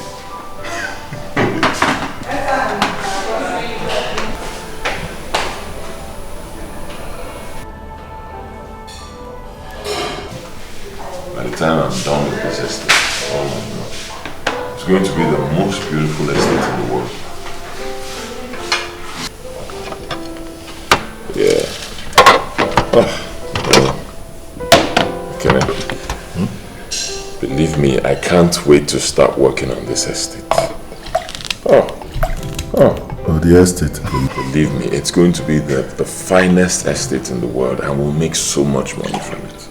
By the time I'm done with this estate, oh my God, it's going to be the most beautiful estate in the world. Yeah. Believe me, I can't wait to start working on this estate. Oh, the estate. Believe me, it's going to be the finest estate in the world and we'll make so much money from it.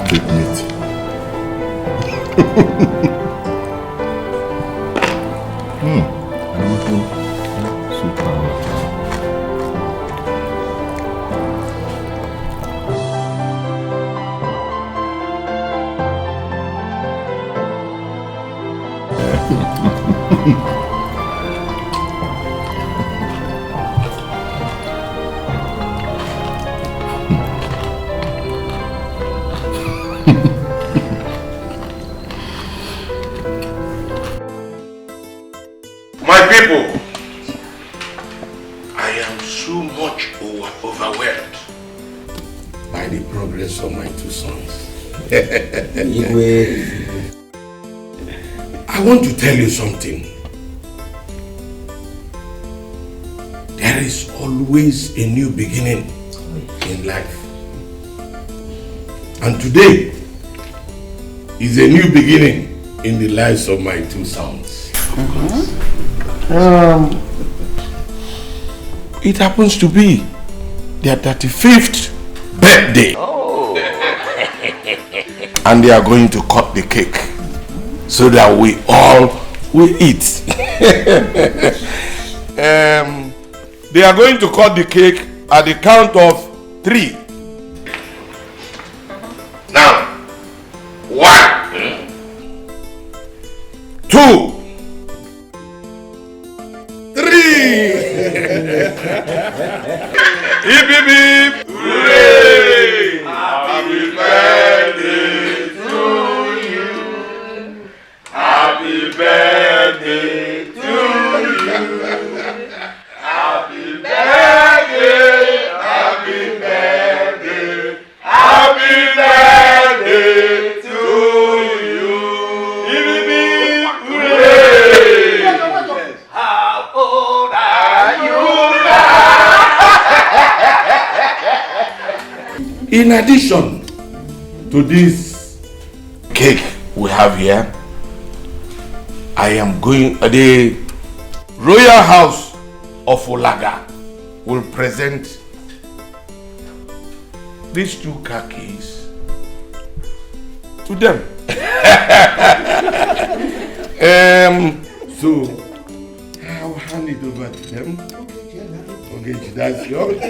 Take meat. I want to tell you something. There is always a new beginning in life. And today is a new beginning in the lives of my two sons. It happens to be their 35th birthday. Oh. And they are going to cut the cake so that we all will eat. They are going to cut the cake at the count of 3. Now, 1, 2, 3. Hip hip hip! Hooray! Happy birthday to you. Happy birthday to you. Happy birthday! Happy birthday! Happy birthday to you. Hip hip hip! Hooray! How old are you now? In addition to this cake we have here, I am going, the Royal House of Olaga will present these 2 car keys to them. So I'll hand it over to them. Okay, that's yours.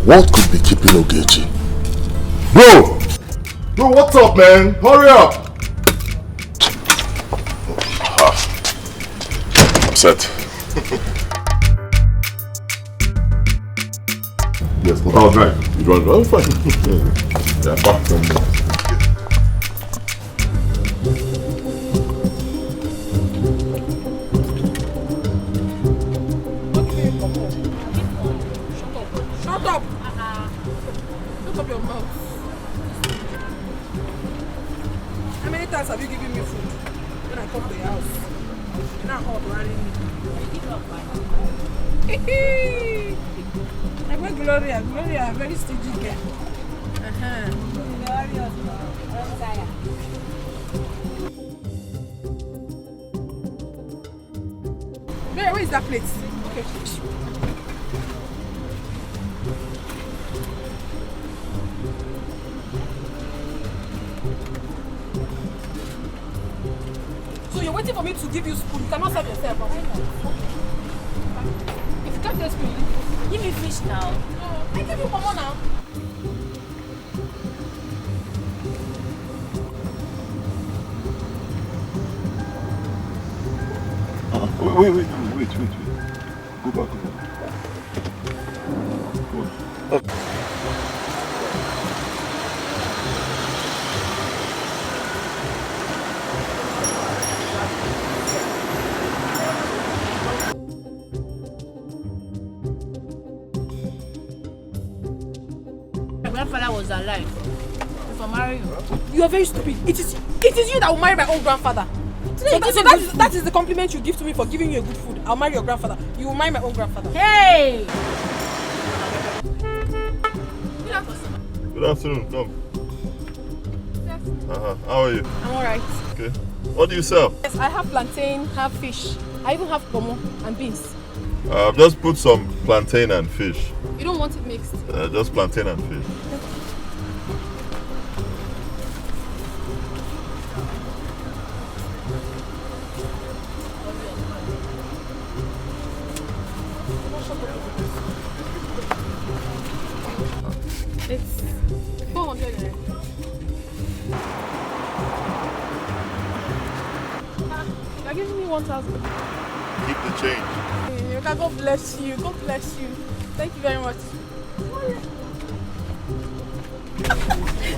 What could be keeping Ogechi? Bro! Bro, what's up, man? Hurry up! I'm set. Yes, but I was right. You don't know? Fine. Yeah, back from me. Shut up! Shut up your mouth. How many times have you given me food when I come to your house? You're not hot running me. I went Gloria. Gloria, very stingy girl. Where is that plate? Okay. So you're waiting for me to give you spoon? You cannot serve yourself. If you can't get spoon, give me fish now. I give you mama now. Wait. Go back. My grandfather was alive. If I marry you. You are very stupid. It is you that will marry my own grandfather. So that is the compliment you give to me for giving you a good food. I'll marry your grandfather. You will marry my own grandfather. Hey! Good afternoon. Come. How are you? I'm alright. Okay. What do you sell? Yes, I have plantain, have fish. I even have pomo and beans. I've just put some plantain and fish. You don't want it mixed? Just plantain and fish. It's 400. You're giving me 1,000. Keep the change. God bless you. God bless you. Thank you very much.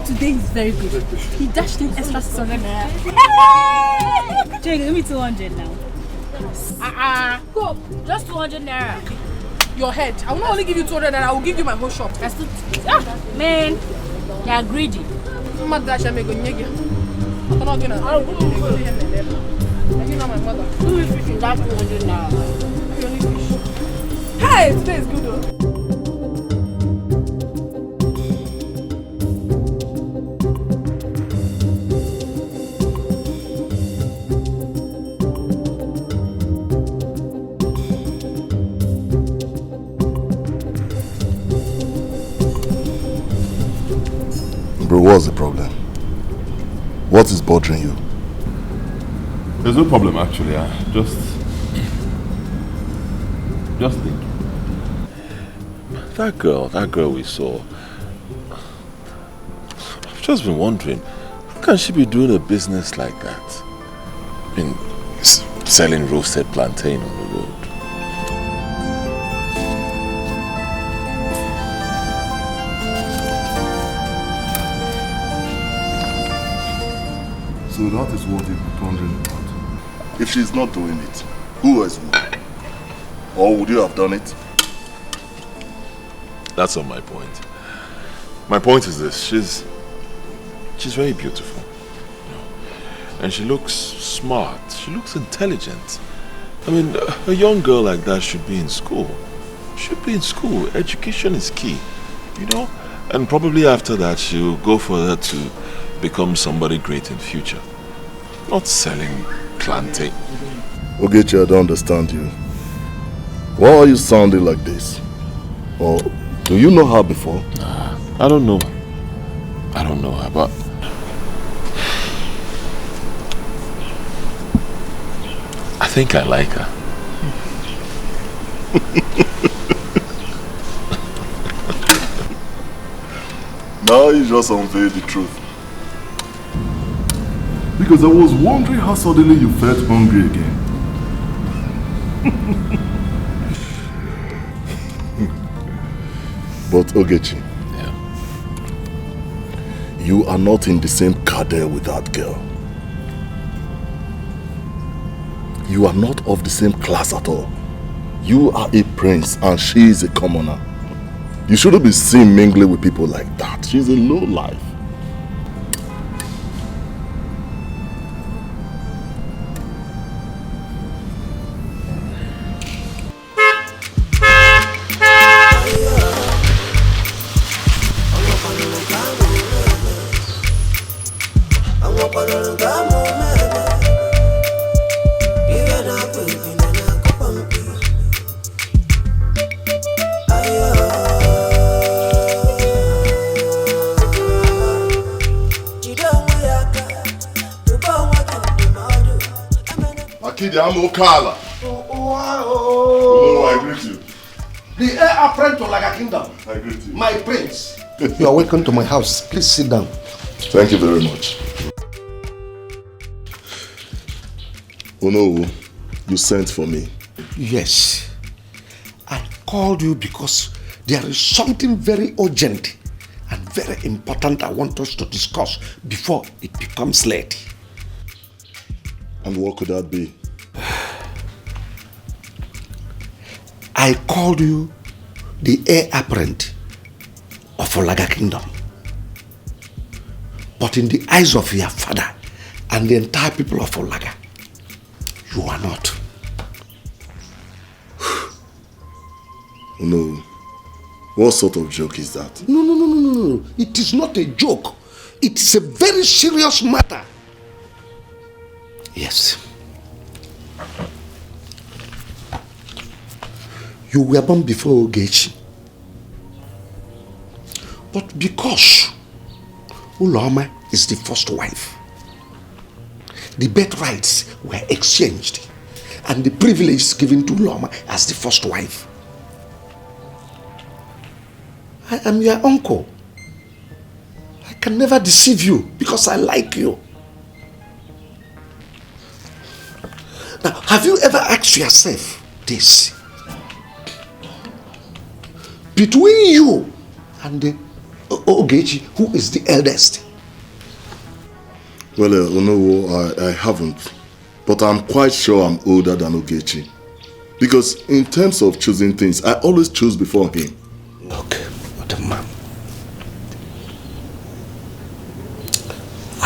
Today is very good. He dashed in extra 600 naira. Jay, give me 200 now. Go. Just 200 naira. Your head. I will not only give you 200 naira, I will give you my whole shop. That's too... man. They are greedy. You know my mother. Who is fishing that 200 naira? Hey, today is good though. Bro, what's the problem? What is bothering you? There's no problem actually. Just think. That girl we saw. I've just been wondering, how can she be doing a business like that? I mean, selling roasted plantain on the road. So that is what you're wondering about. If she's not doing it, who else would? Or would you have done it? That's not my point. My point is this: she's very beautiful, and she looks smart. She looks intelligent. I mean, a young girl like that should be in school. Should be in school. Education is key, And probably after that, she'll go further to become somebody great in future. Not selling plantain. Ogechi, I don't understand you. Why are you sounding like this? Or do you know her before? I don't know. I don't know her, but I think I like her. Now you just unveil the truth. Because I was wondering how suddenly you felt hungry again. But Ogechi, you are not in the same cadre with that girl. You are not of the same class at all. You are a prince and she is a commoner. You shouldn't be seen mingling with people like that. She's a low life. Kala. Oh, I greet you. The heir apparent to like a kingdom. I greet you. My prince. You are welcome to my house. Please sit down. Thank you very much. Oh no, you sent for me. Yes. I called you because there is something very urgent and very important I want us to discuss before it becomes late. And what could that be? I called you the heir apparent of Olaga Kingdom. But in the eyes of your father and the entire people of Olaga, you are not. No. What sort of joke is that? No. It is not a joke. It is a very serious matter. Yes. You were born before Ogechi. But because Uloma is the first wife, the birthrights were exchanged and the privilege given to Uloma as the first wife. I am your uncle. I can never deceive you because I like you. Now, have you ever asked yourself this? Between you and the Ogechi, who is the eldest? Well, no, I haven't. But I'm quite sure I'm older than Ogechi. Because in terms of choosing things, I always choose before him. Look, what a man.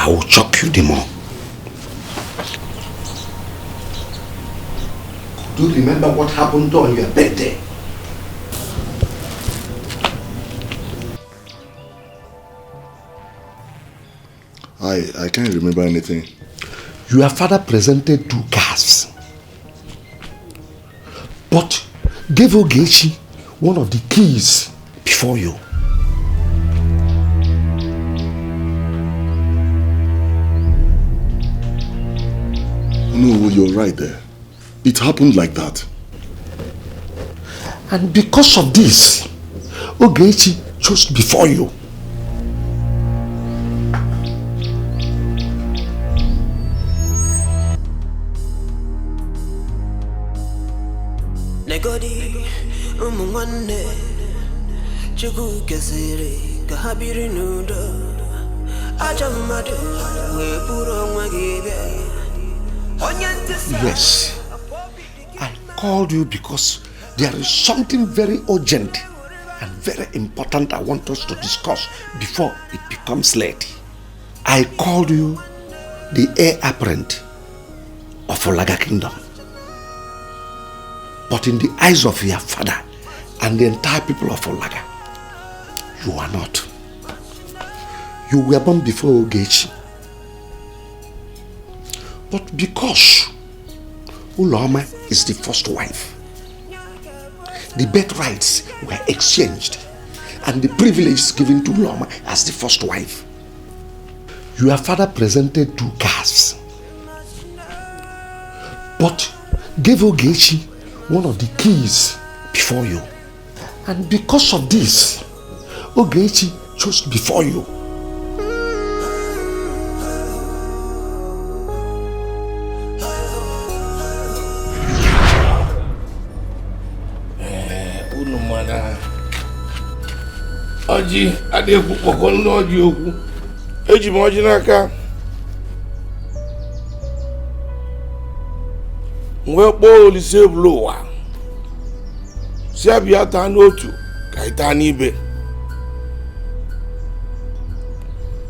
I will choke you the more. Do you remember what happened on your birthday? I can't remember anything. Your father presented 2 cars, but gave Ogechi one of the keys before you. No, you're right there. It happened like that. And because of this, Ogechi chose before you. Negodi umwane chugu kesere kahabiri nudo ajamadu we puro mwagebe. Yes, I called you because there is something very urgent and very important I want us to discuss before it becomes late. I called you the heir apparent of Olaga Kingdom. But in the eyes of your father and the entire people of Olaga, you are not. You were born before Ogechi. But because Uloma is the first wife, the birthrights were exchanged and the privileges given to Uloma as the first wife. Your father presented 2 cars, but gave Ogechi one of the keys before you. And because of this, Ogechi chose before you. Oji adekwu kpọkọ n'ọjị okwu. Eji m ọjị n'aka. Mgbe kpọọ Unsuitable ụwa. Si abịa taa n'otu ka ị taa n'ibe.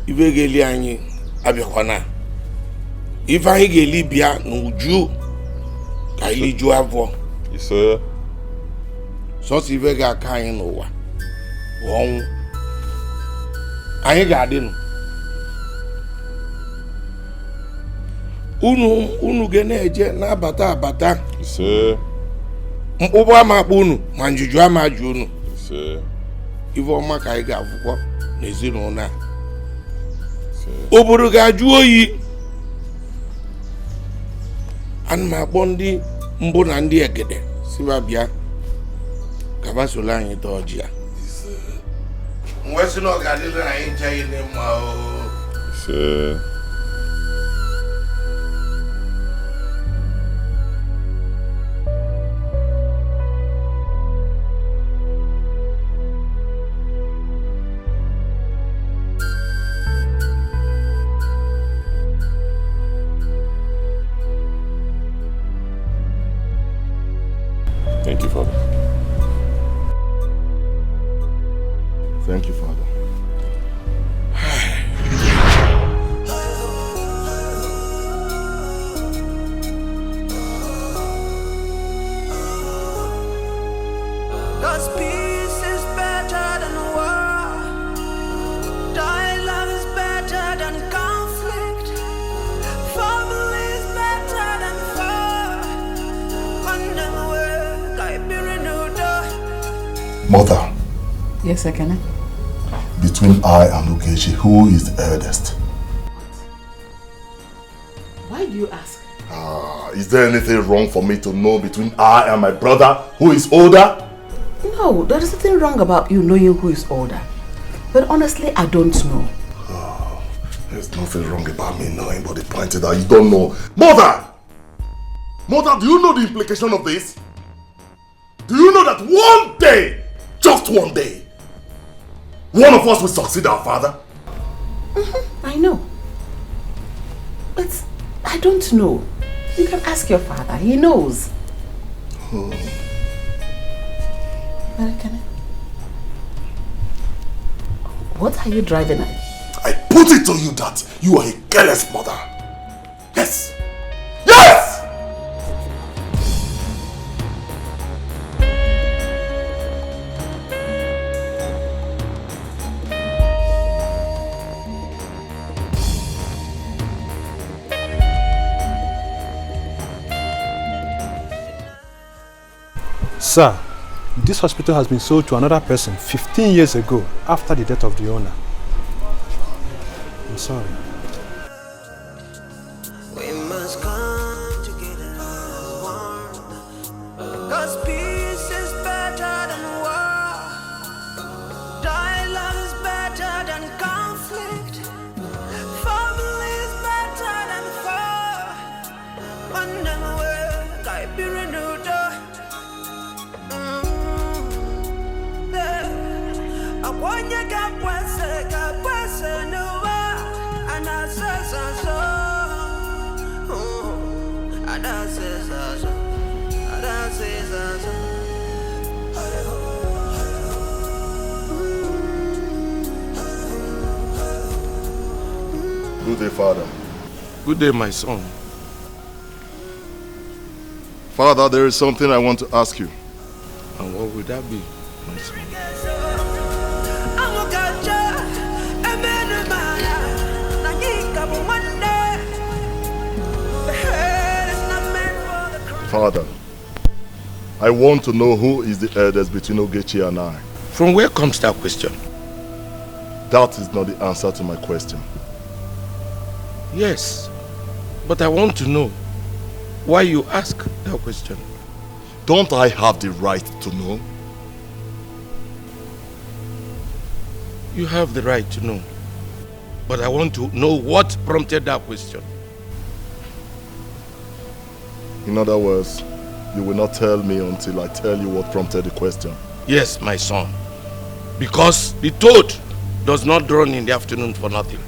Ibe ga-eli anyị abịakwana. Ife anyị ga-eli bịa n'uju ka anyị juo afọ. Ise. Sọsọ ife ga-aka anyị n'ụwa. Ọnwụ. Anyị ga-adịnụ. Unu ga na-eje na-abata abata. Ise. Mkpụbụ ama akpụ unu ma njuju ama ajụ unu. Ise. Ife ọma ka anyị ga-afụkọ n'ezinụlọ a. Obodo ga-ajụ oyi. Ana m akpọ ndị mbụ na ndị egede siba bịa ka ba soro anyị taa ọjị a. Mwesi no gadile na inja ine mwa. Ise. Thank you, Father. Thank you, Father. Cause peace is better than war. Dialogue is better than conflict. Family is better than war. Mother. Yes, I can. Between I and Ogechi, who is the eldest? Why do you ask? Is there anything wrong for me to know between I and my brother, who is older? No, there is nothing wrong about you knowing who is older. But honestly, I don't know. There's nothing wrong about me knowing, but the point is that you don't know. Mother! Mother, do you know the implication of this? Do you know that one day, just one day, one of us will succeed our father? I know. But I don't know. You can ask your father. He knows. What are you driving at? I put put it to you that you are a careless mother. Yes! Yes! Sir, this hospital has been sold to another person 15 years ago after the death of the owner. I'm sorry. We must come together as one. 'Cause peace is better than war. Dialogue is better than conflict. Family is better than war. One never will, I be renewed. Good day, Father. Good day, my son. Father, there is something I want to ask you. And what would that be, my son? Father, I want to know who is the eldest between Ogechi and I. From where comes that question? That is not the answer to my question. Yes, but I want to know why you ask that question. Don't I have the right to know? You have the right to know, but I want to know what prompted that question. In other words, you will not tell me until I tell you what prompted the question. Yes, my son, because the toad does not drone in the afternoon for nothing.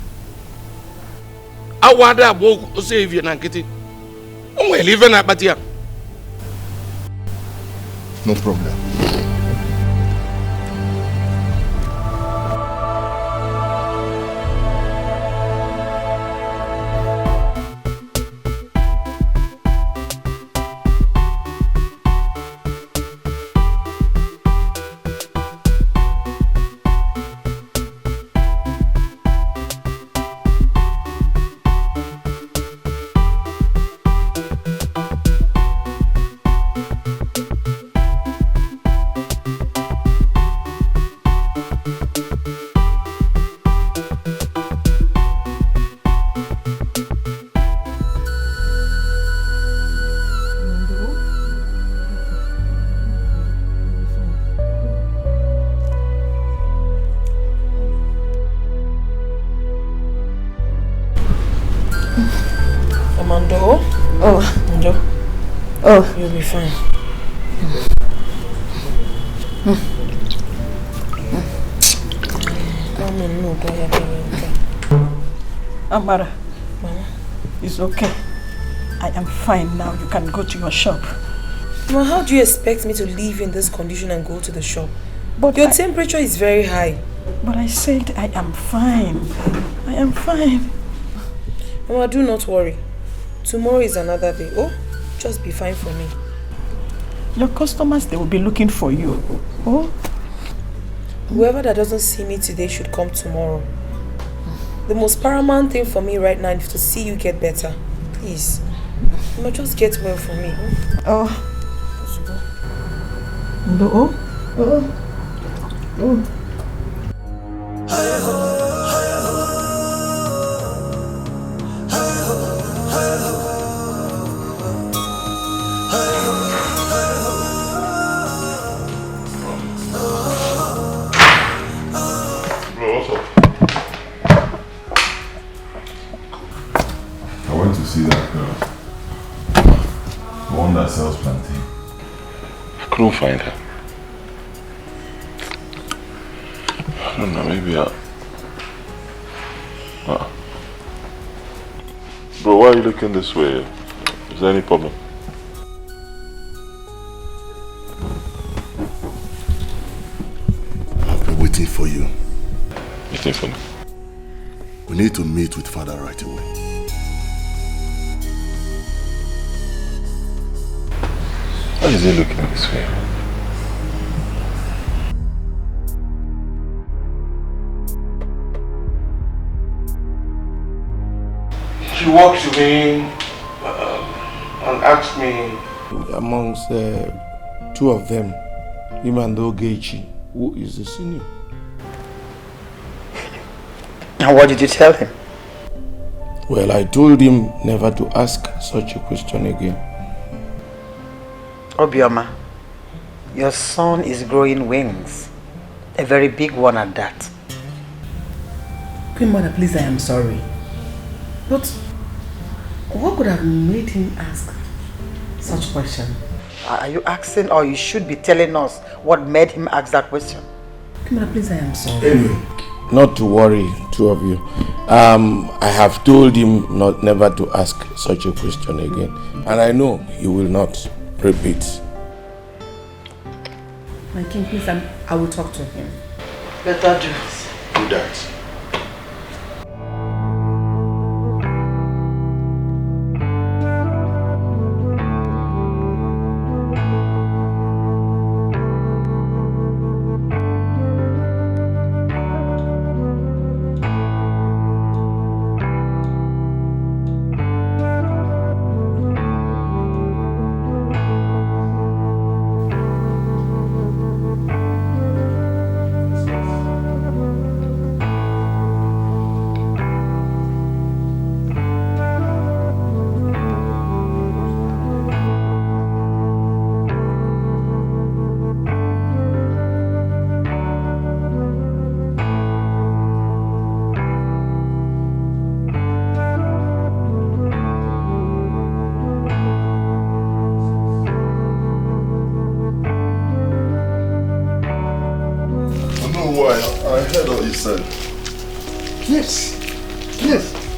Awada bo say if you na kiti. O we live na batia. No problem. Oh, you'll be fine. Amara, Mama, it's okay. I am fine now. You can go to your shop. Mama, how do you expect me to leave in this condition and go to the shop? But your temperature is very high. But I said I am fine. I am fine. Mama, do not worry. Tomorrow is another day. Oh, just be fine for me. Your customers, they will be looking for you. Oh? Whoever that doesn't see me today should come tomorrow. The most paramount thing for me right now is to see you get better. Please. Mama, just get well for me. Oh. No. Oh. Oh. See that girl? The one that sells plantain. I couldn't find her. I don't know, maybe Bro, why are you looking this way? Is there any problem? I've been waiting for you. Waiting for me? We need to meet with Father right away. Why is he looking this way? She walked to me and asked me, amongst two of them, him and Ogechi, who is the senior. And what did you tell him? Well, I told him never to ask such a question again. Obioma, your son is growing wings. A very big one at that. Queen Mother, please, I am sorry. But what could have made him ask such question? Are you asking, or you should be telling us what made him ask that question? Queen Mother, please, I am sorry. Anyway, not to worry, two of you. I have told him never to ask such a question again. And I know he will not repeat. My king, please, I will talk to him. Better do. Do that.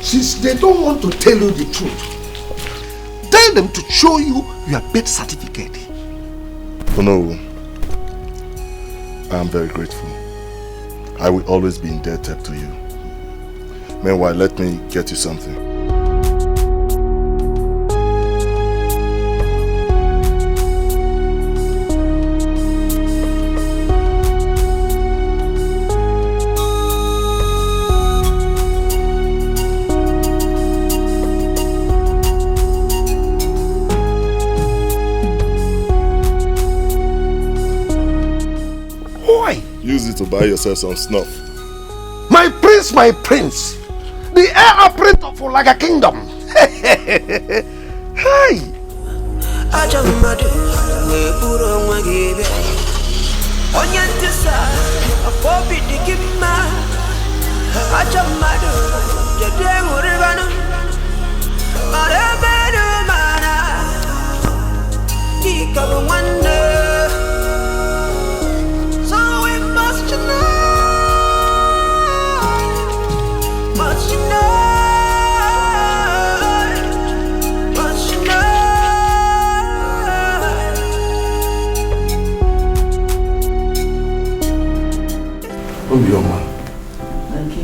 Since they don't want to tell you the truth, tell them to show you your birth certificate. Oh no, I am very grateful. I will always be indebted to you. Meanwhile, let me get you something. Use it to buy yourself some snuff. My prince, the heir apparent for like a kingdom. Hey!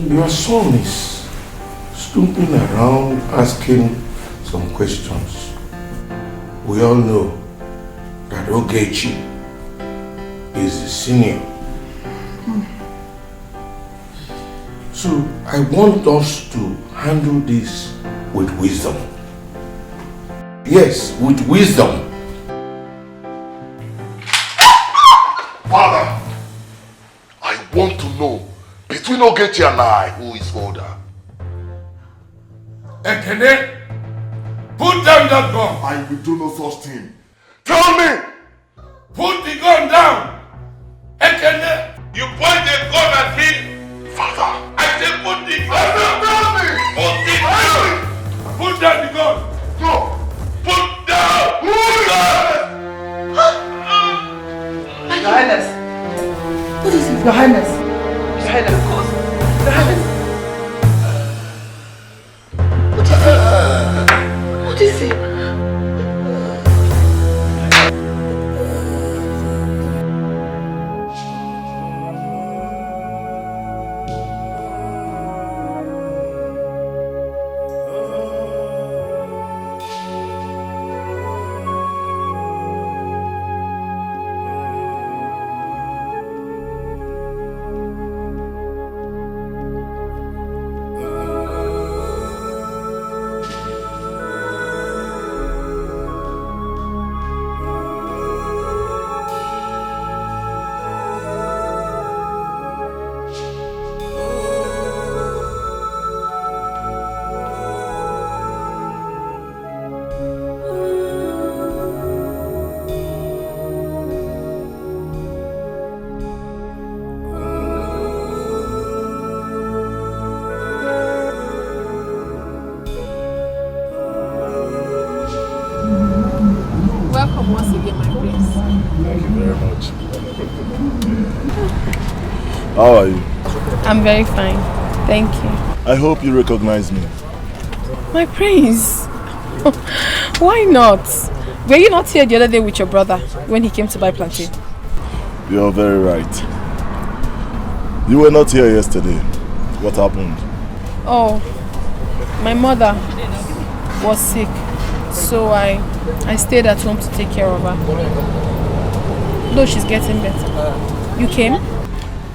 Your son is stooping around asking some questions. We all know that Ogechi is the senior. So I want us to handle this with wisdom. Yes, with wisdom. Father, I want to know, between Ogechi and I, who is older? Ekene, put down that gun. I will do no such thing. Tell me! Put the gun down. Ekene, you point the gun at me. Father! I say put the gun down. Tell me! Put it down. Put down the gun. No! Put down the gun. Your Highness. What is it? Your Highness. Your Highness, of course. Your Highness. What is it? Welcome once again, my prince. Thank you very much. How are you? I'm very fine. Thank you. I hope you recognize me. My prince. Why not? Were you not here the other day with your brother when he came to buy plantain? You're very right. You were not here yesterday. What happened? Oh, my mother was sick, so I stayed at home to take care of her. Though she's getting better. You came?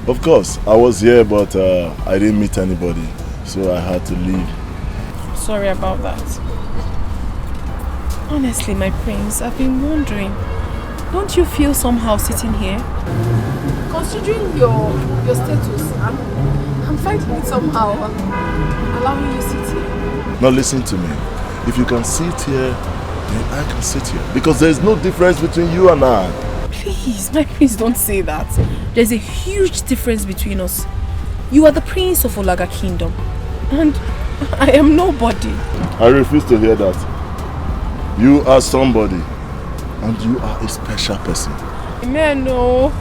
Of course, I was here, but I didn't meet anybody, so I had to leave. Sorry about that. Honestly, my prince, I've been wondering, don't you feel somehow sitting here? Considering your status, I'm finding it somehow allowing you to sit here. Now listen to me. If you can sit here, then I can sit here. Because there is no difference between you and I. Please, my prince, don't say that. There's a huge difference between us. You are the prince of Olaga Kingdom, and I am nobody. I refuse to hear that. You are somebody, and you are a special person. Man, no.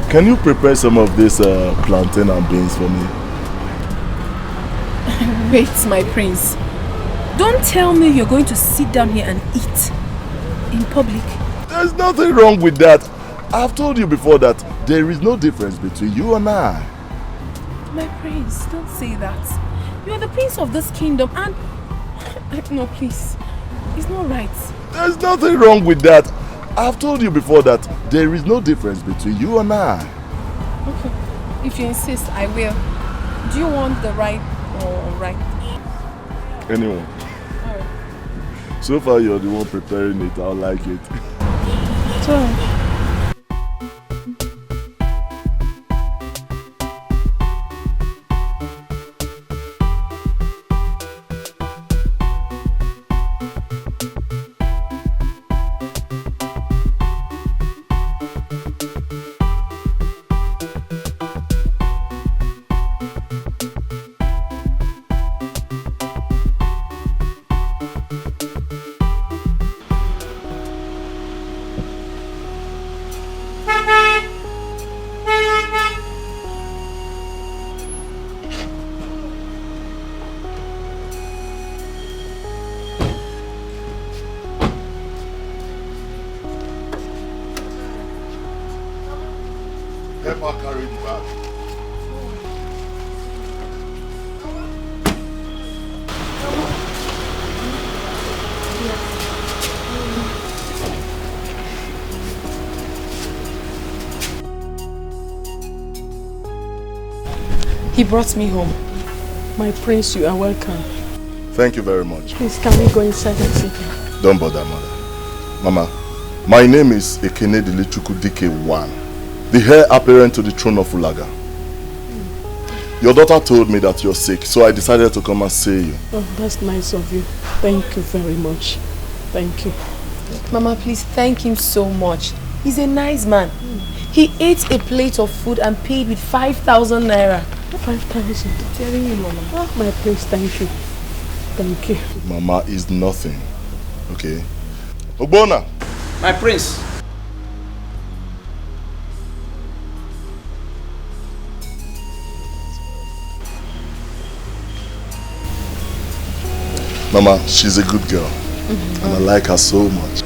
Can you prepare some of this plantain and beans for me? Wait, my prince. Don't tell me you're going to sit down here and eat in public. There's nothing wrong with that. I've told you before that there is no difference between you and I. My prince, don't say that. You are the prince of this kingdom and... No, please. It's not right. There's nothing wrong with that. I've told you before that there is no difference between you and I. Okay. If you insist, I will. Do you want the right or right? Anyone. So far you're the one preparing it. I'll like it. Sure. Help her carry the bag. He brought me home. My prince, you are welcome. Thank you very much. Please, can we go inside and sit down? Don't bother, mother. Mama, my name is Ekene Dilichuku Dike1, the heir apparent to the throne of Ulaga. Your daughter told me that you're sick, so I decided to come and see you. Oh, that's nice of you. Thank you very much. Thank you. Mama, please thank him so much. He's a nice man. He ate a plate of food and paid with 5,000 naira. 5,000? Telling you, Mama. Oh, my prince, thank you. Thank you. Mama is nothing, okay? Ogbona! My prince. Mama, she's a good girl. And I like her so much.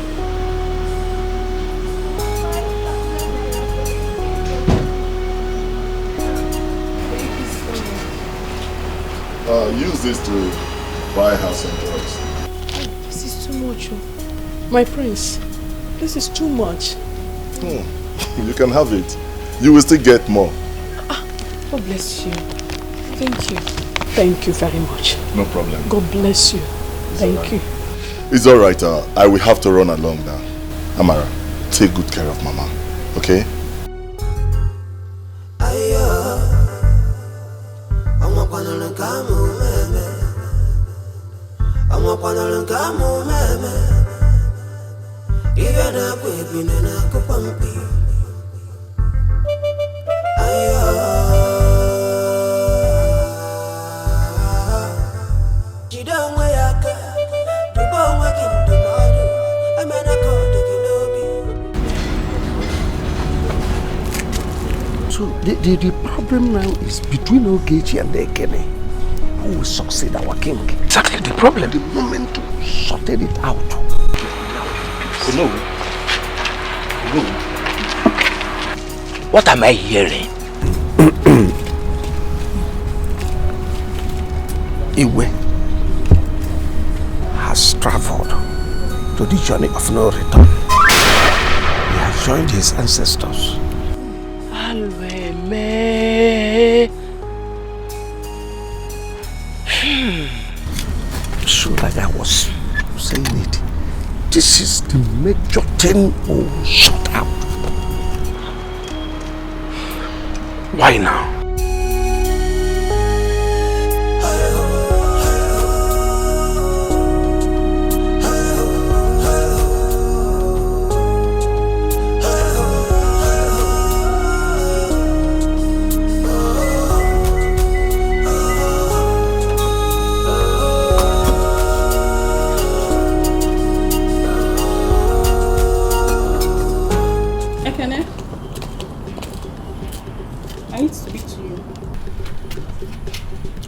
Use this to buy her some drugs. This is too much. My prince, this is too much. Oh, you can have it. You will still get more. God bless you. Thank you. Thank you very much. No problem. God bless you. Thank you. It's alright. I will have to run along now. Amara, take good care of Mama. Okay? She don't wear So the problem now is between Ogechi and Ekene. Who will succeed our king? Exactly the problem. The moment to sorted it out. No. What am I hearing? Iwe has traveled to the journey of no return. He has joined his ancestors. So like I was saying it, this is the major thing we'll sort out. Why now? I need to speak to you.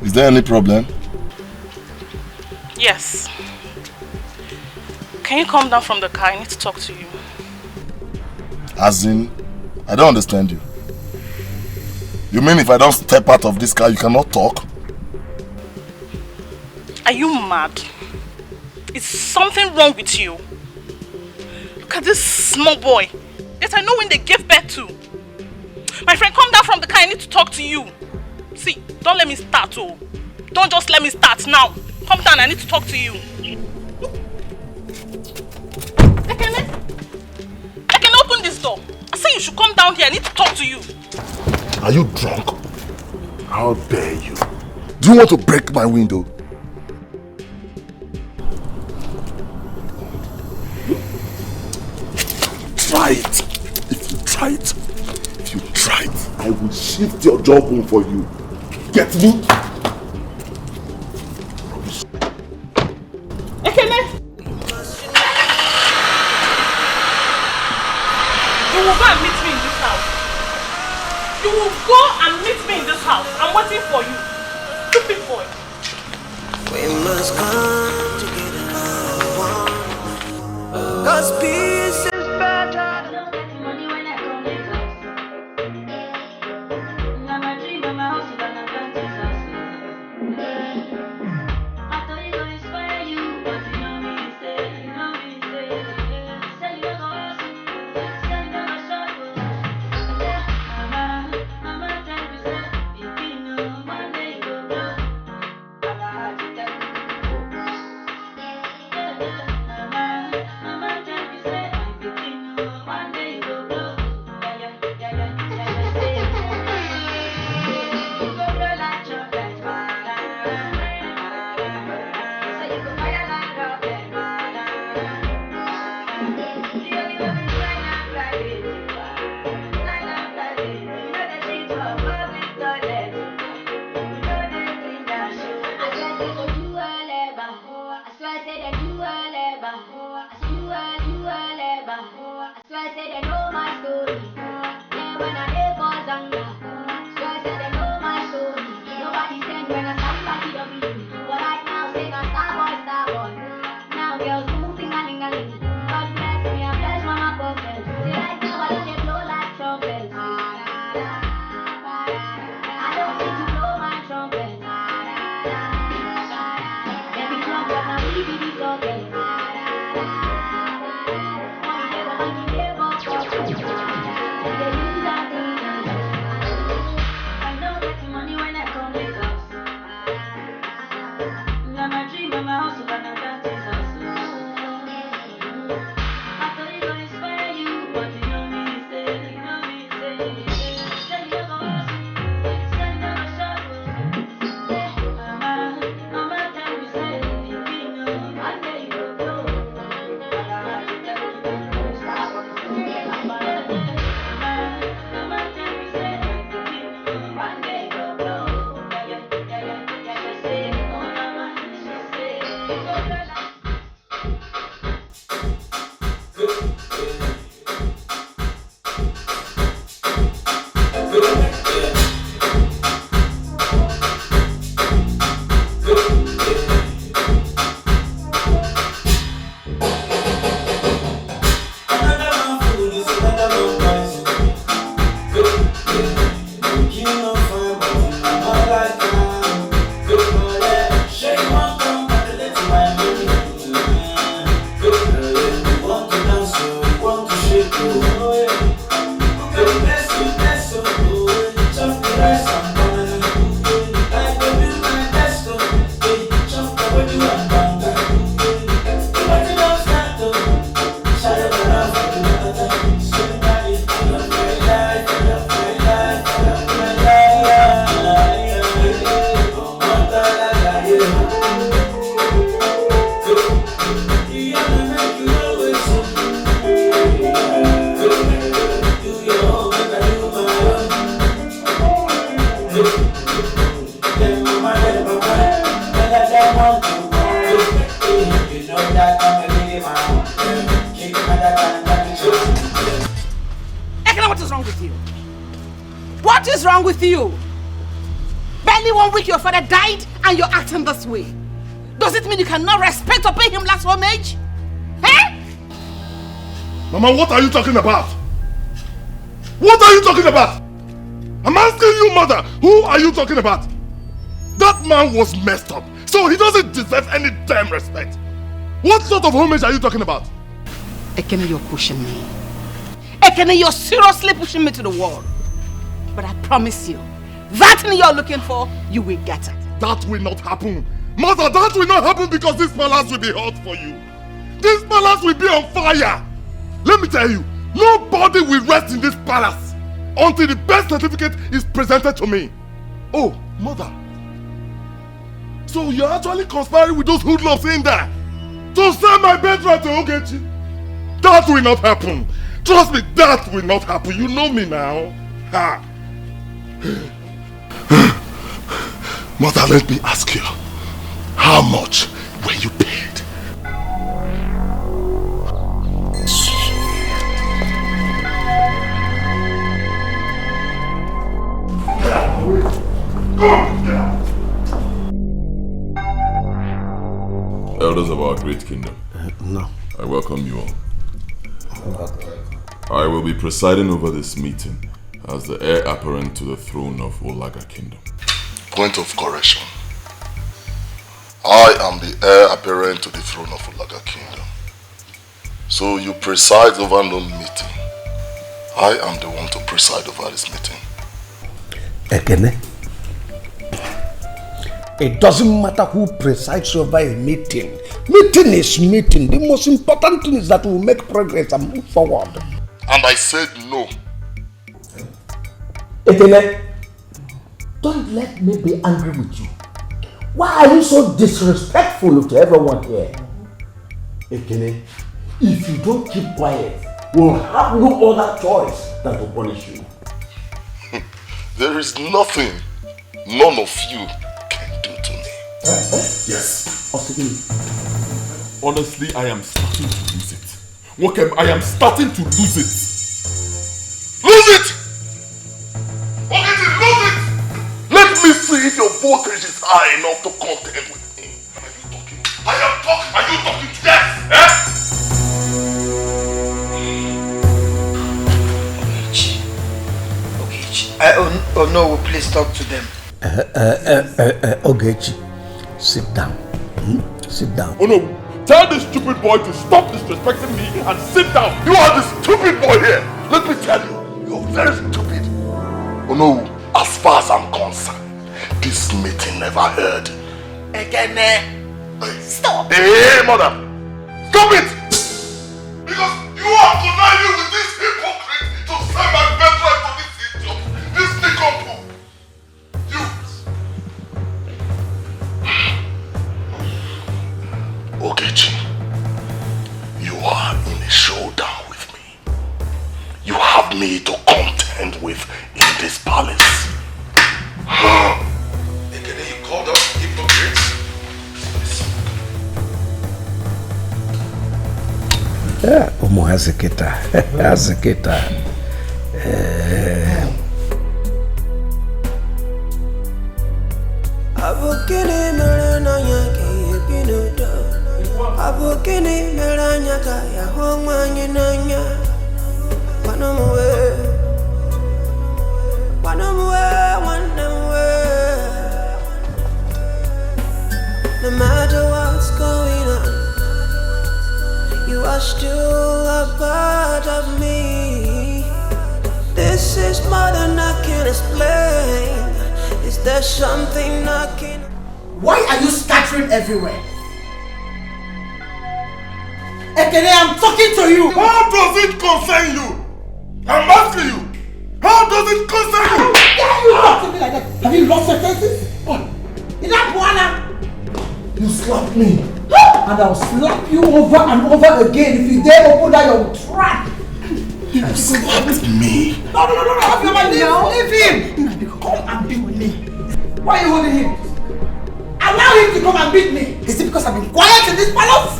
Is there any problem? Yes. Can you come down from the car? I need to talk to you. As in, I don't understand you. You mean if I don't step out of this car, you cannot talk? Are you mad? Is something wrong with you? Look at this small boy. Yes, I know when they gave birth to. My friend, come down from the car. I need to talk to you. See, don't let me start, oh. Don't just let me start now. Come down, I need to talk to you. I can open this door. I say you should come down here. I need to talk to you. Are you drunk? How dare you? Do you want to break my window? Try it. If you try it, I will shift your jawbone for you. Get me? You will go and meet me in this house. You will go and meet me in this house. I'm waiting for you. Stupid boy. We must come together as one. 'Cause peace is better. with you? What is wrong with you? Barely 1 week your father died and you're acting this way. Does it mean you cannot respect or pay him last homage? Eh? Mama, what are you talking about? What are you talking about? I'm asking you, mother, who are you talking about? That man was messed up, so he doesn't deserve any damn respect. What sort of homage are you talking about? Ekene, you're pushing me. Ekene, you're seriously pushing me to the wall. But I promise you, that thing you're looking for, you will get it. That will not happen. Mother, that will not happen because this palace will be hot for you. This palace will be on fire. Let me tell you, nobody will rest in this palace until the birth certificate is presented to me. Oh, mother. So you're actually conspiring with those hoodlums in there to sell my birthright to Ogechi? That will not happen. Trust me, that will not happen. You know me now. Ha. Mother, let me ask you, how much were you paid? Elders of our great kingdom, no. I welcome you all. I will be presiding over this meeting as the heir apparent to the throne of Olaga Kingdom. Point of correction. I am the heir apparent to the throne of Olaga Kingdom. So you preside over no meeting. I am the one to preside over this meeting. Ekene, it doesn't matter who presides over a meeting. Meeting is meeting. The most important thing is that we make progress and move forward. And I said no. Ekene, don't let me be angry with you. Why are you so disrespectful to everyone here? Ekene, if you don't keep quiet, we'll have no other choice than to punish you. There is nothing none of you can do to me. Yes. Honestly, I am starting to lose it. Wokem, I am starting to lose it. Lose it! Okay, lose it! Let me see if your voltage is high enough to contend with me. Are you talking? I am talking. Are you talking to yes? Eh? Oh no, please talk to them. Ogechi, sit down. Sit down. Oh no, tell this stupid boy to stop disrespecting me and sit down. You are the stupid boy here. Let me tell you, you're very stupid. Oh no, as far as I'm concerned, this meeting never heard. Ekene, stop. Hey, mother, stop it! Because you are conniving with this hypocrite to sell my birthright to this idiot, this nincompoop. Ogechi, you are in a showdown with me. You have me to contend with in this palace. Ekene, you called us hypocrites? Yeah, Omo Hazeketa. Hazeketa. Abukini merana yake pinudo. Abukini meranya kaya hongwa nyinanya. Wanamuwe, wanamuwe. No matter what's going on, you are still a part of me. This is more than I can explain. Is there something I can... Why are you scattering everywhere? Ekene, I'm talking to you! How does it concern you? I'm asking you! How does it concern you? How dare you talk to me like that? Have you lost your senses? What? Is that Buana? You slapped me. And I'll slap you over and over again if you dare open that your trap! You slapped me? No, leave him! Come and beat me. Why are you holding him? Allow him to come and beat me. Is it because I've been quiet in this palace?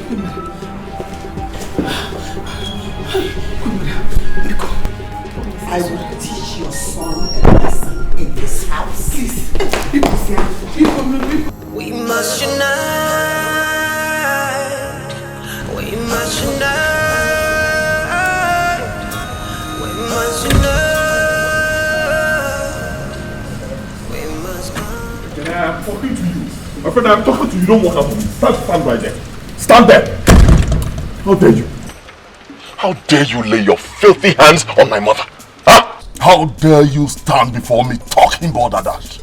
I will teach your son a lesson in this house. Please. We must unite. We must unite. We must unite. We must unite. I'm talking to you. My friend, I'm talking to you. Don't walk out. Stand right there. Stand there. How dare you? How dare you lay your filthy hands on my mother? Huh? How dare you stand before me talking balderdash?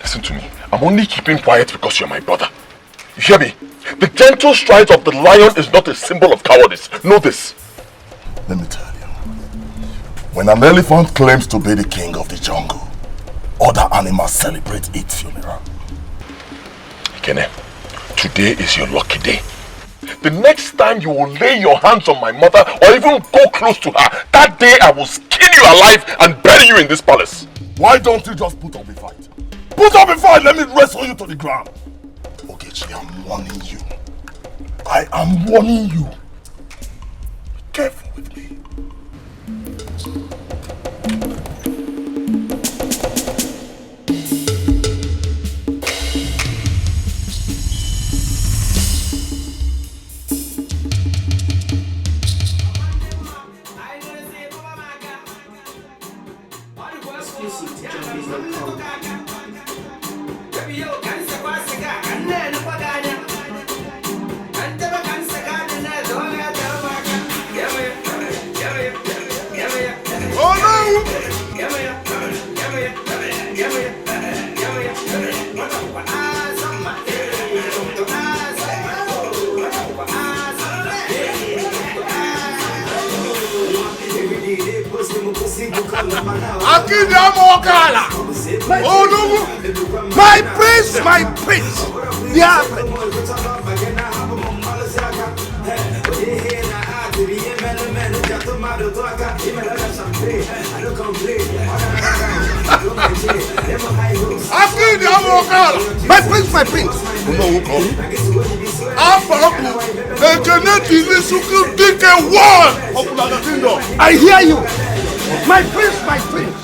Listen to me. I'm only keeping quiet because you're my brother. You hear me? The gentle strides of the lion is not a symbol of cowardice. Know this. Let me tell you. When an elephant claims to be the king of the jungle, other animals celebrate its funeral. Kene, today is your lucky day. The next time you will lay your hands on my mother or even go close to her, that day I will skin you alive and bury you in this palace. Why don't you just put up a fight? Put up a fight, let me wrestle you to the ground. Ogechi, I'm warning you. I am warning you. Be careful with me. My prince, my prince. The averted. My prince, my prince. I hear you. My prince, my prince.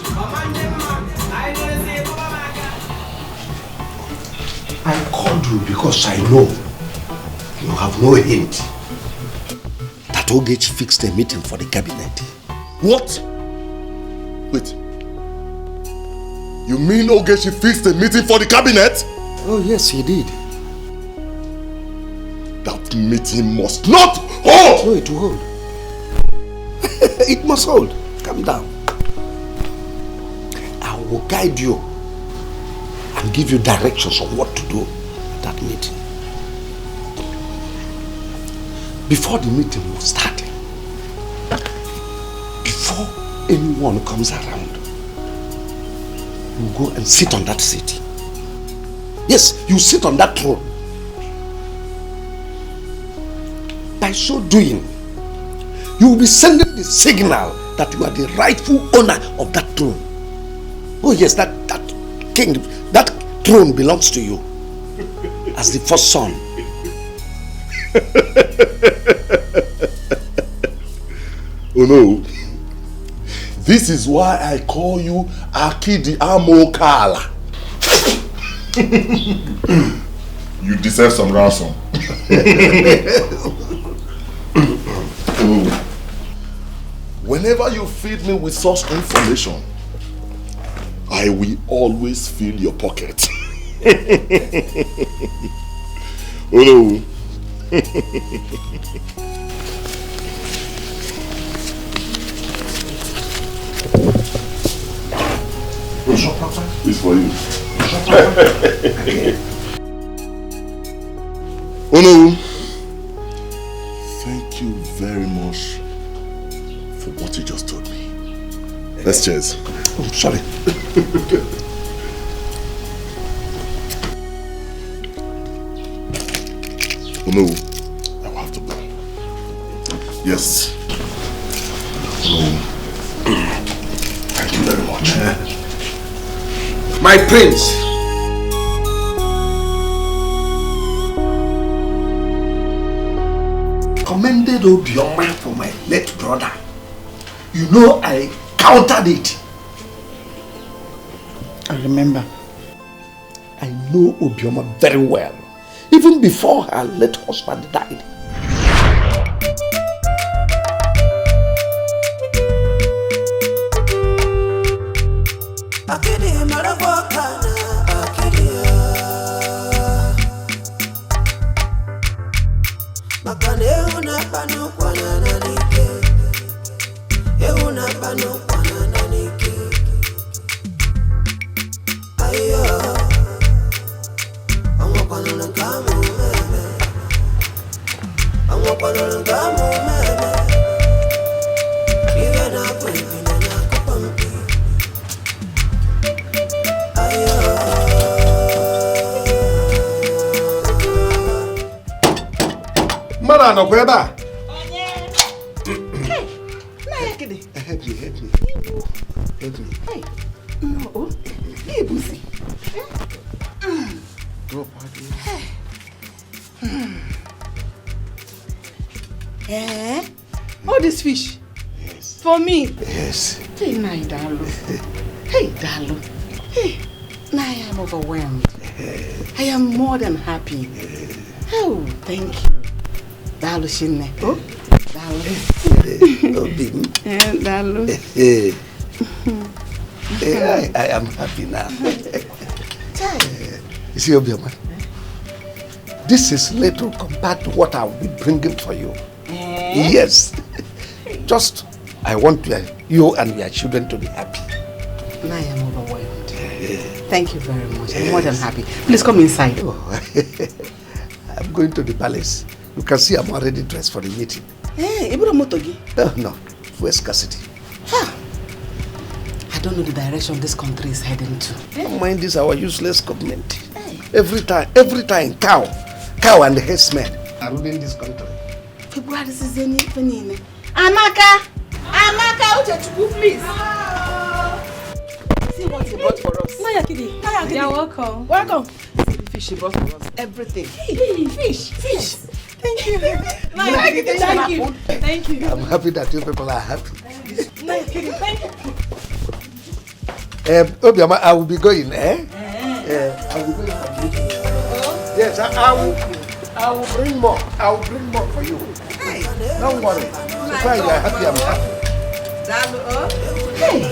I called you because I know you have no hint that Ogechi fixed a meeting for the cabinet. What? Wait. You mean Ogechi fixed a meeting for the cabinet? Oh yes, he did. That meeting must not hold! No, it will hold. It must hold. Calm down. I will guide you and give you directions on what to do at that meeting. Before the meeting will start, before anyone comes around, you go and sit on that seat. Yes, you sit on that throne. By so doing, you will be sending the signal that you are the rightful owner of that throne. Oh yes, that king, that throne belongs to you as the first son. Oh no. This is why I call you Akidi Amokala. You deserve some ransom. Whenever you feed me with such information, I will always fill your pocket. Oh no. It's for you. Oh no. Thank you very much for what you just told me. Let's cheers. Oh, sorry. Oh no, I will have to go. Yes. Oh no. Thank you very much. My prince. recommended Obioma for my late brother. You know I countered it. I remember. I know Obioma very well. Even before her late husband died. No, where that? Hey, help me. Help me. Hey, no, hey, Busi. Drop all this fish? Yes. For me? Yes. Hey, Nai, Dalu. Hey, Dalu. Hey, Nai, I'm overwhelmed. I am more than happy. Oh, thank you. Dalu Shinne. Oh, Dalu. Dalu. I am happy now. You see, Obioma, this is little compared to what I will be bringing for you. Yes. Just, I want you and your children to be happy. I am overwhelmed. Thank you very much. I'm more than happy. Please come inside. Oh. I'm going to the palace. You can see I'm already dressed for the meeting. Hey, Motogi. No, for scarcity. I don't know the direction this country is heading to. Don't mind this, our useless government. Every time, cow and the headsmen are ruling this country. February is any Amaka, please. See what he brought for us. Naya Kidi. You're welcome. Welcome. See the fish he brought for us. Everything. Hey, fish. Thank you. Thank you. I'm happy that you people are happy. Naya Kidi, thank you. Obioma, I will be going, I will be going for you. Yes, I will bring more. I will bring more for you. Hey, don't worry. So far you are happy, I'm happy. Hey.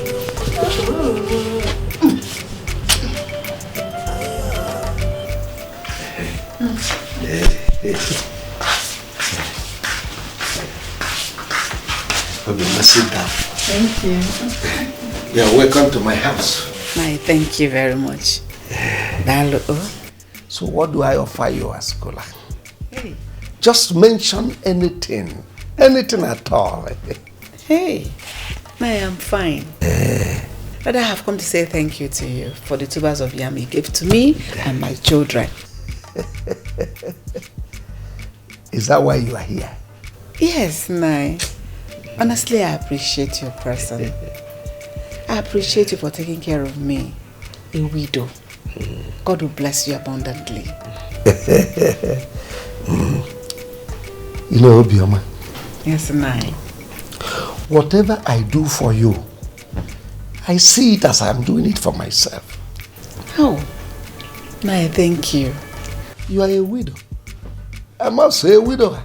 Obioma, sit down. Thank you. You are welcome to my house. Thank you very much. So what do I offer you as Kola? Hey. Just mention anything at all. Hey, I am fine. But I have come to say thank you to you for the tubers of yam you gave to me and my children. Is that why you are here? Yes, Nai. Honestly, I appreciate your person. I appreciate you for taking care of me, a widow. God will bless you abundantly. You know, Obioma. Yes, Nai. Whatever I do for you, I see it as I'm doing it for myself. Oh, Nai, thank you. You are a widow. I'm also a widower.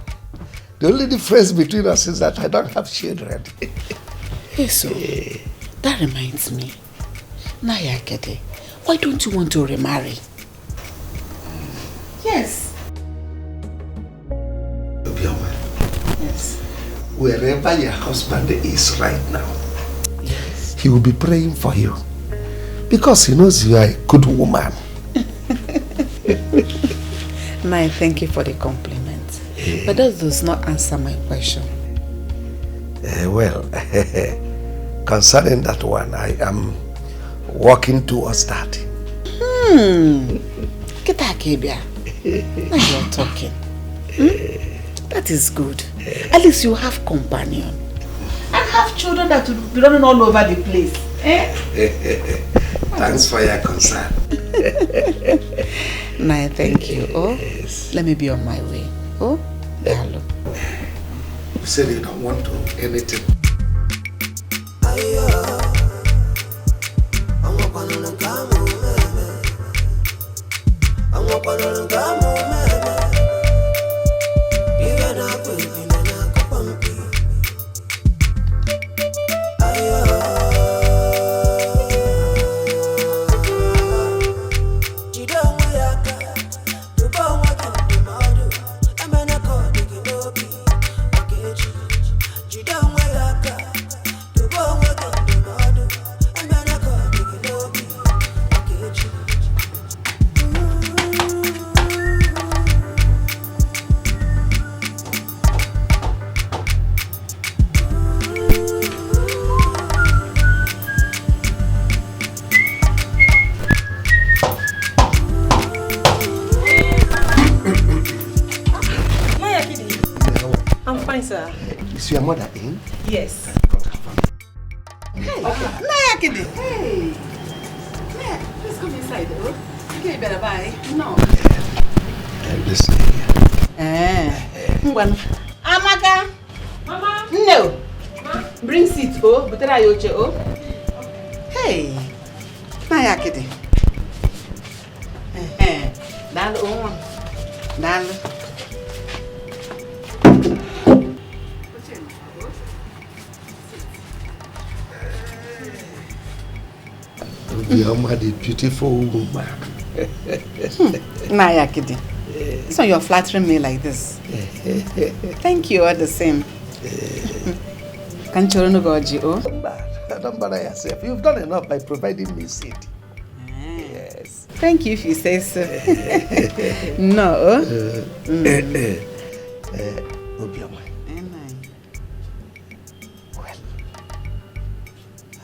The only difference between us is that I don't have children. Hey, so, that reminds me. Naya Kede, why don't you want to remarry? Yes. Obioma. Yes. Wherever your husband is right now, yes, he will be praying for you. Because he knows you are a good woman. Naya, thank you for the compliment. But that does not answer my question. Well, concerning that one, I am working towards that. Get that, Kebia. Now you're talking. That is good. At least you have companion. And have children that will be running all over the place. Thanks for your concern. Naya, thank you. Oh, yes. Let me be on my way. Oh, hello. You said you don't want to anything. Sir. Is your mother in? Yes. Hey, Naya Kidi. Hey. Naya, please come inside, oh. Okay, you better buy. No. Listen here. Amaka. Mama. No. Ma? Bring seat, oh. Butera yoche, oh. Hey. Naya Kidi. Dalo, oh. Dalo. You are the beautiful woman. Naya Kidi. So you're flattering me like this. Thank you all the same. Can't you know Goji? Oh? Don't bother yourself. You've done enough by providing me seat. Yes. Thank you if you say so. No. Obioma. Well,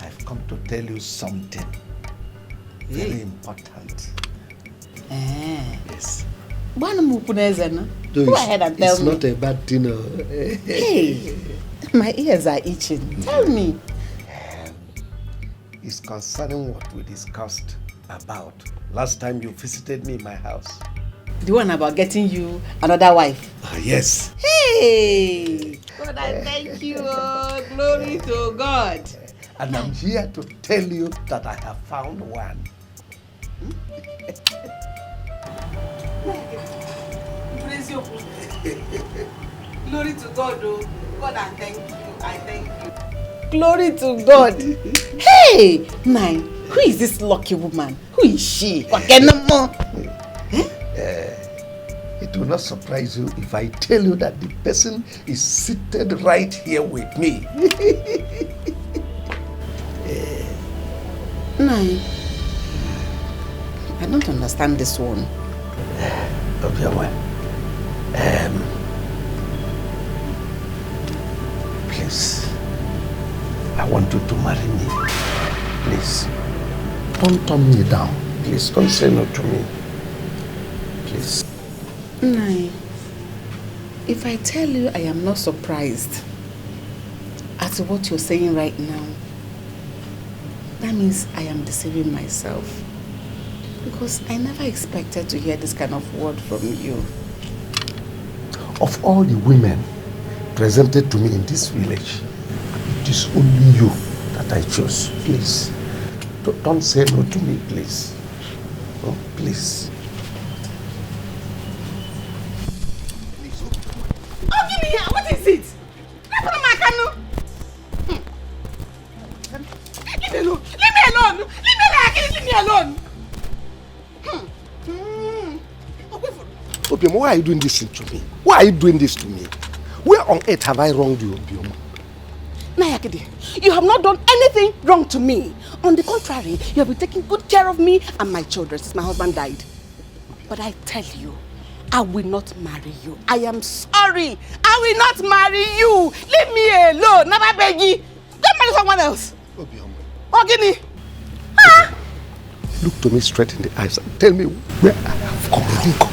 I've come to tell you something very important. Yes. Go ahead and tell me. It's not a bad thing. Hey, my ears are itching. Tell me. It's concerning what we discussed about last time you visited me in my house. The one about getting you another wife? Yes. Hey! God, I thank you. Glory to God. And I'm here to tell you that I have found one. Glory to God, oh. God, I thank you. I thank you. Glory to God. Hey! Nine, who is this lucky woman? Who is she? It will not surprise you if I tell you that the person is seated right here with me. Nine, I don't understand this one. Please, I want you to marry me. Please, don't turn me down. Please, don't say no to me. Please. Nine, if I tell you I am not surprised at what you're saying right now, that means I am deceiving myself. Because I never expected to hear this kind of word from you. Of all the women presented to me in this village, it is only you that I chose. Please, don't say no to me, please. Oh, please. Oh, give me here. What is it? Leave me alone. Leave me alone. Leave me alone. Obioma, why are you doing this to me? Why are you doing this to me? Where on earth have I wronged you, Obioma? Nayakide, you have not done anything wrong to me. On the contrary, you have been taking good care of me and my children since my husband died. But I tell you, I will not marry you. I am sorry. I will not marry you. Leave me alone. Never beg you. Go marry someone else. Obioma. Ogini. Look to me straight in the eyes and tell me where I have gone wrong.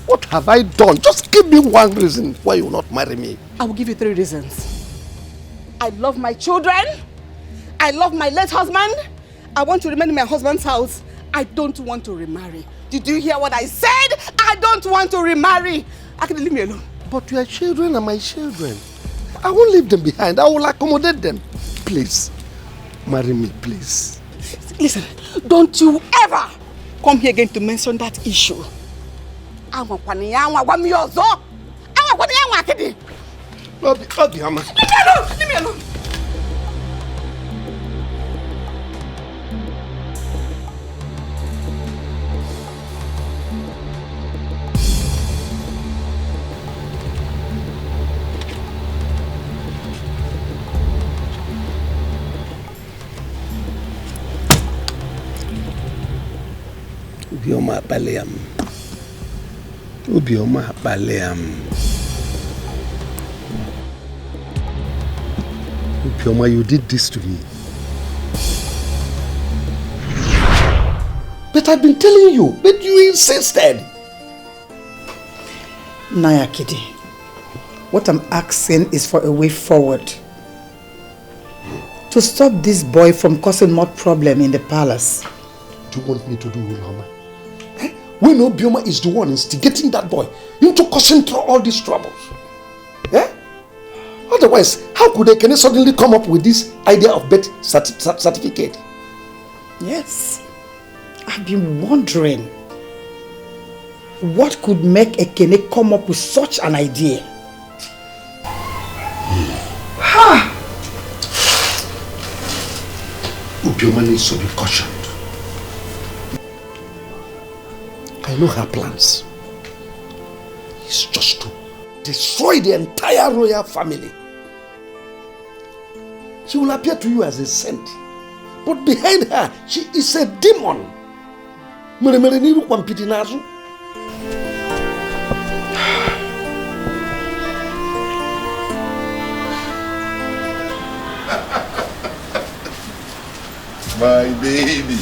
What have I done? Just give me one reason why you will not marry me. I will give you 3 reasons. I love my children. I love my late husband. I want to remain in my husband's house. I don't want to remarry. Did you hear what I said? I don't want to remarry. Actually, leave me alone. But your children are my children. I won't leave them behind. I will accommodate them. Please, marry me, please. Listen, don't you ever come here again to mention that issue. Obioma. Leave me alone. Obioma Baleam. Obioma Baleam. Obioma, you did this to me. But I've been telling you, but you insisted. Naya Kidi, what I'm asking is for a way forward. To stop this boy from causing more problem in the palace. What do you want me to do, Mama? When Obioma is the one instigating that boy into causing all these troubles. Eh? Otherwise, how could they suddenly come up with this idea of birth certificate? Yes. I've been wondering what could make Ekene come up with such an idea. Obioma needs to be cautioned. I know her plans. It's just to destroy the entire royal family. She will appear to you as a saint, but behind her, she is a demon. My baby.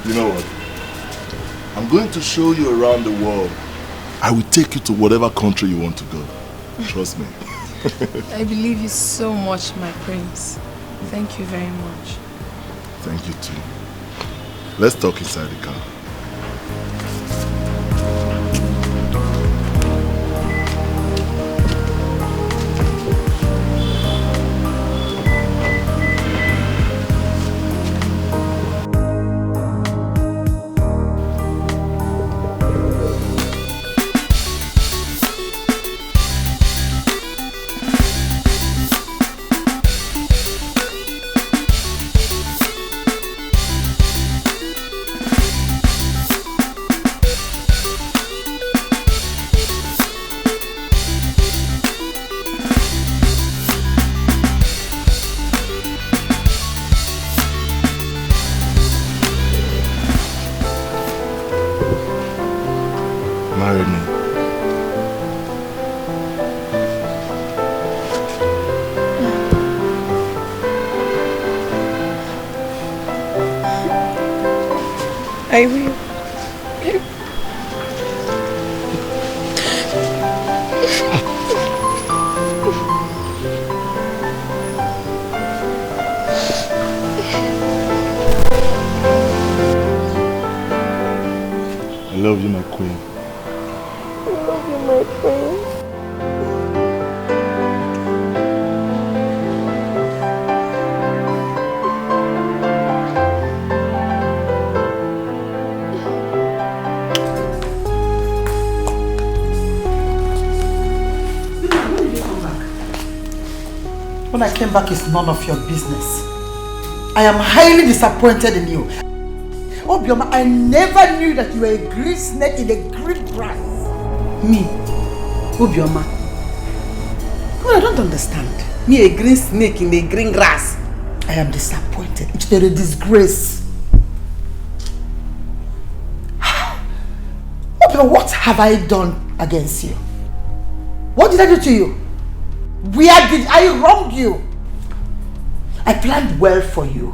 You know what? I'm going to show you around the world. I will take you to whatever country you want to go. Trust me. I believe you so much, my prince. Thank you very much. Thank you too. Let's talk inside the car. Marry me. I will. I love you, my queen. I love you, my prince. When I came back, it's none of your business. I am highly disappointed in you. Obioma, I never knew that you were a green snake in a green grass. Me, Obioma. Well, I don't understand. Me, a green snake in a green grass. I am disappointed. It's a disgrace. Obioma, what have I done against you? What did I do to you? Where did I wrong you? I planned well for you.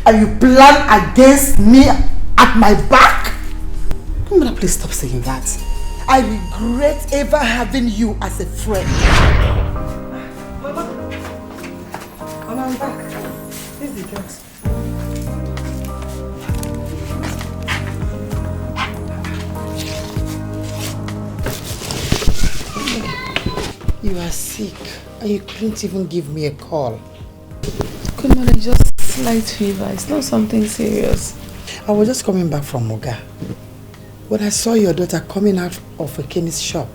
And you plan against me at my back? Mama, please stop saying that. I regret ever having you as a friend. Mama, I'm back. Here's the drugs. You are sick and you couldn't even give me a call. Queen Mother, just slight fever. It's not something serious. I was just coming back from Moga when I saw your daughter coming out of a chemist shop.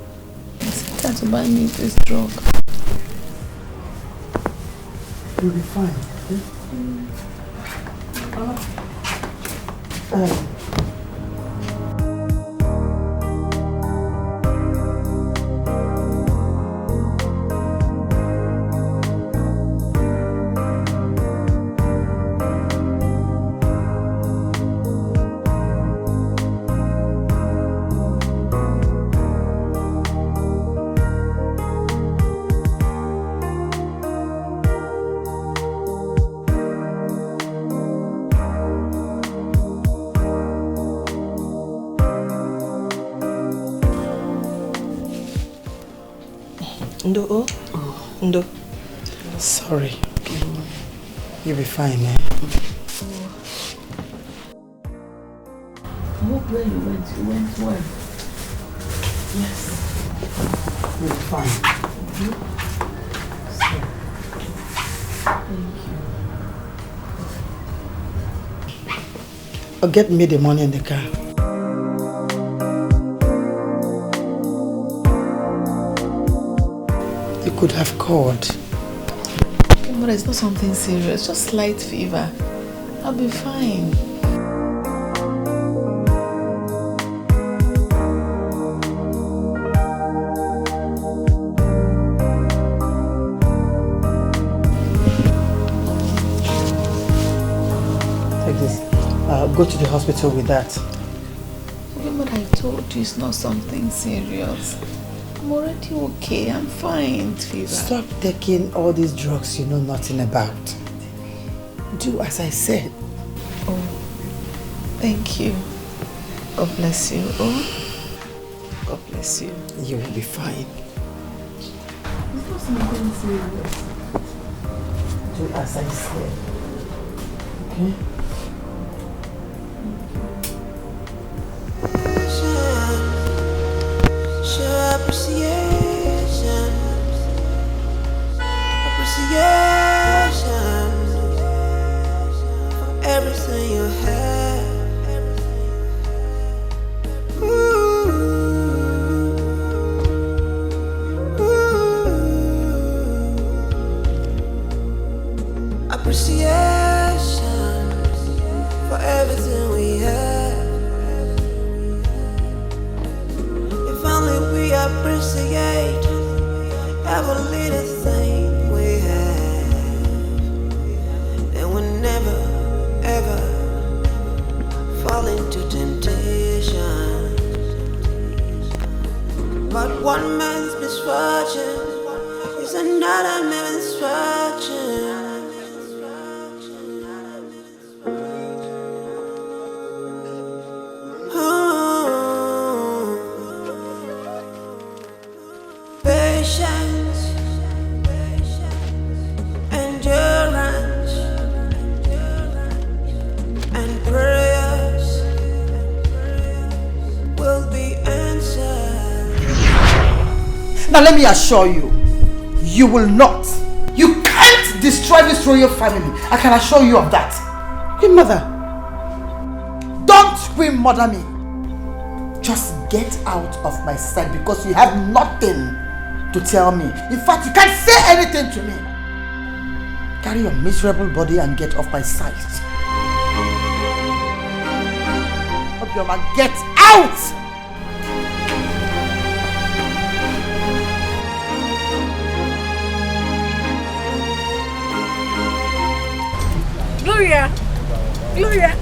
I said her to buy me this drug. You'll be fine. Ndo, Ndo. Sorry. You'll be fine, eh? I hope where you went well. Yes. You'll be fine. Thank you. Or get me the money in the car. You could have called. But it's not something serious, just slight fever. I'll be fine. Take this. Go to the hospital with that. But I told you it's not something serious. I'm already okay. I'm fine, fever. Stop taking all these drugs you know nothing about. Do as I said. Oh, thank you. God bless you. Oh, God bless you. You will be fine. It's not something serious. Do as I said. Okay? Appreciation for everything you have. Appreciation for everything we have. If only we appreciate every little thing we have, then we'll never, ever fall into temptation. But one man's misfortune is another man's misfortune. Patience, endurance, and prayers will be answered. Now let me assure you, you will not. You can't destroy this royal family. I can assure you of that. Queen Mother, don't Queen Mother me. Just get out of my sight because you have nothing to tell me. In fact, you can't say anything to me. Carry your miserable body and get off my sight. Obioma, get out! Gloria! Gloria!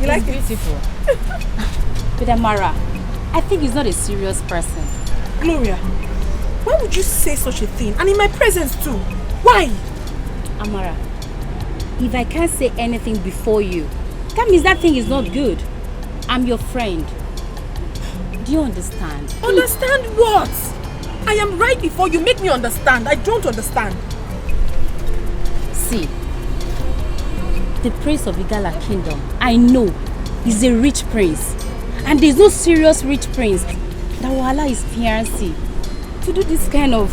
You like it? Beautiful. But Amara, I think he's not a serious person. Gloria, why would you say such a thing? And in my presence too. Why? Amara, if I can't say anything before you, that means that thing is not good. I'm your friend. Do you understand? Understand what? I am right before you. Make me understand. I don't understand. See, the prince of Igala kingdom, I know, is a rich prince. And there's no serious rich prince that will allow his fiancée to do this kind of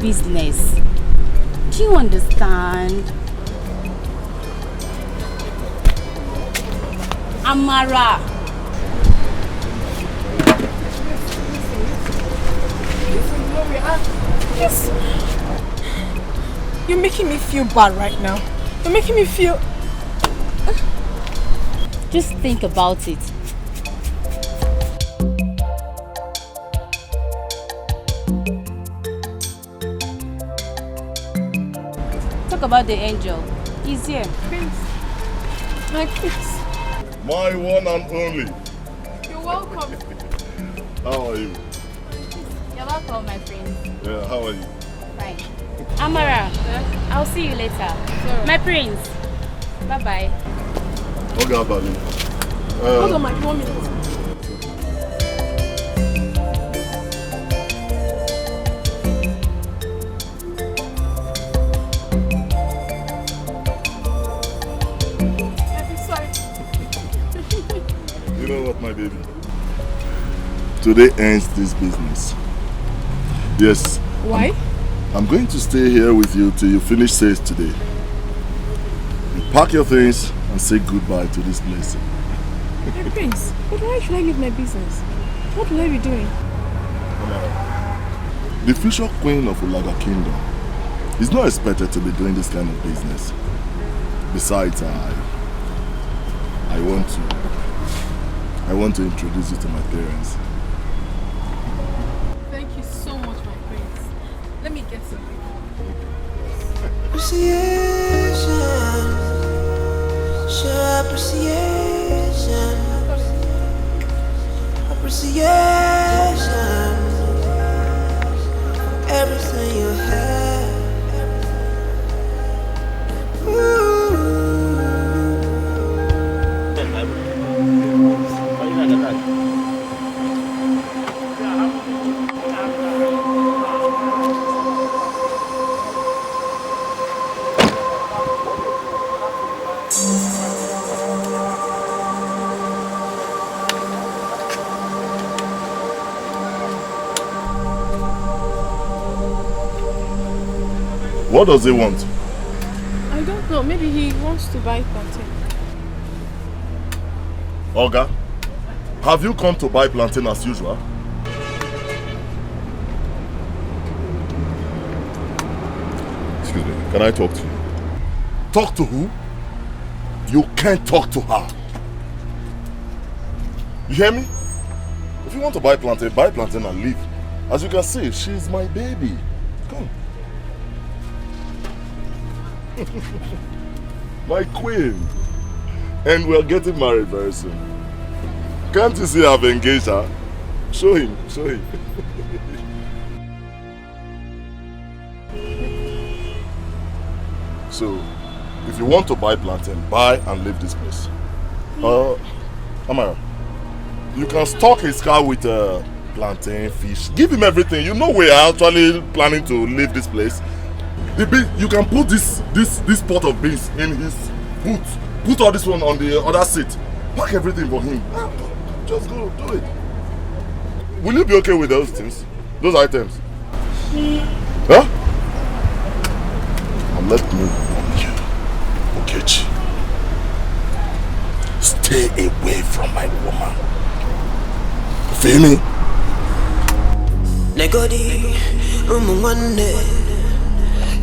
business. Do you understand? Amara. Yes. You're making me feel bad right now. You're making me feel... Just think about it. Talk about the angel. He's here. Prince. My prince. My one and only. You're welcome. How are you? You're welcome, my friend. Yeah, how are you? Fine. Amara, I'll see you later. Sure. My prince. Bye-bye. Okay, Bali. Hold on, Mike. 1 minute. You know what, my baby? Today ends this business. Yes. Why? I'm going to stay here with you till you finish sales today. You pack your things and say goodbye to this place. Hey, Prince, but why should I leave my business? What will I be doing? The future queen of Ulaga Kingdom is not expected to be doing this kind of business. Besides, I want to introduce you to my parents. Thank you so much, my prince. Let me get something. Appreciation, show appreciation, appreciation, everything you have. Ooh. What does he want? I don't know. Maybe he wants to buy plantain. Olga, have you come to buy plantain as usual? Excuse me, can I talk to you? Talk to who? You can't talk to her. You hear me? If you want to buy plantain and leave. As you can see, she's my baby. Come. My queen. And we're getting married very soon. Can't you see I've engaged her? Show him, show him. So, if you want to buy plantain, buy and leave this place. Amara, you can stock his car with plantain, fish. Give him everything. You know we are actually planning to leave this place. The bean, you can put this pot of beans in his boot. Put all this one on the other seat. Pack everything for him. Just go do it. Will you be okay with those things? Those items? Huh? And let me warn you, Okechi. Stay away from my woman. Feel me? Negodi, umumane,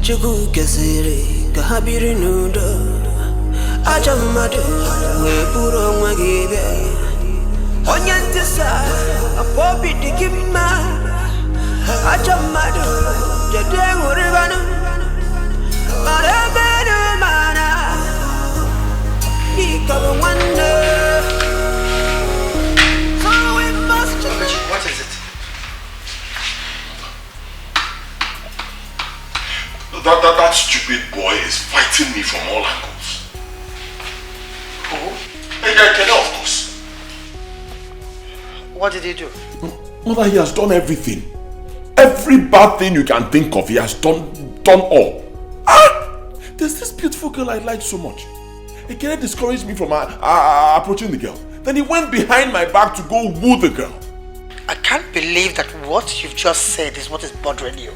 chugu kesiri, kahabiri nudo. Ajamadu, we puro magibe. Onyantisa, a poppy dikima. Ajamadu, jade uribanu. Marabenu mana, ikabu wande. So we must change. What is it? That stupid boy is fighting me from all angles. Who? Ekene, of course. What did he do? Mother, he has done everything. Every bad thing you can think of, he has done all. There's this beautiful girl I like so much. Ekene discouraged me from approaching the girl. Then he went behind my back to go woo the girl. can't believe that what you've just said is what is bothering you.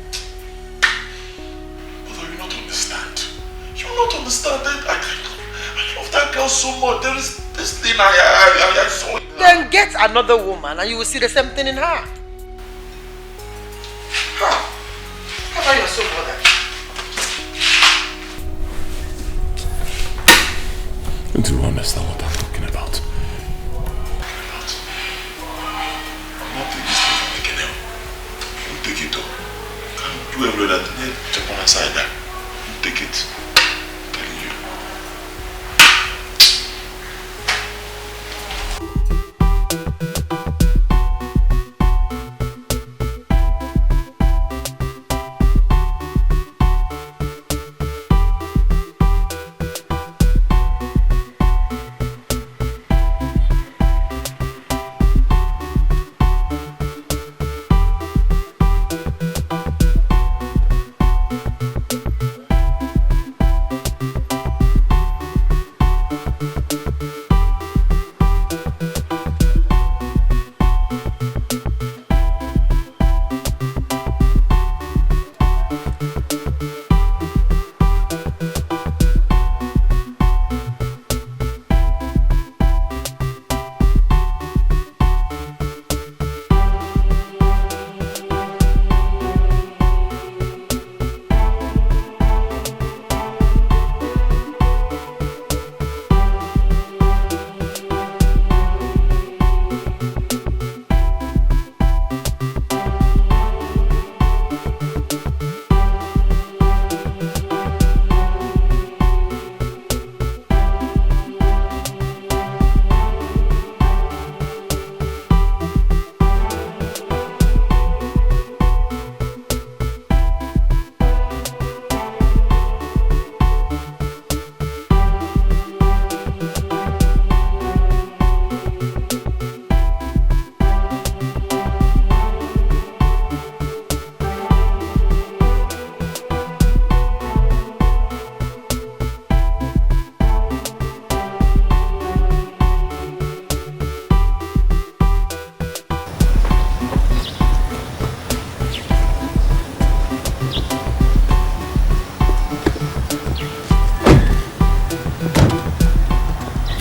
Mother, you not understand. You not understand that I love that girl so much. There is this thing I saw. Then get another woman and you will see the same thing in her. How are you so bothered? Don't you understand what I'm talking about? I'm not taking this thing from making help. Don't take it though. Can't do every other thing. Jump on aside there. Don't take it. I'm telling you.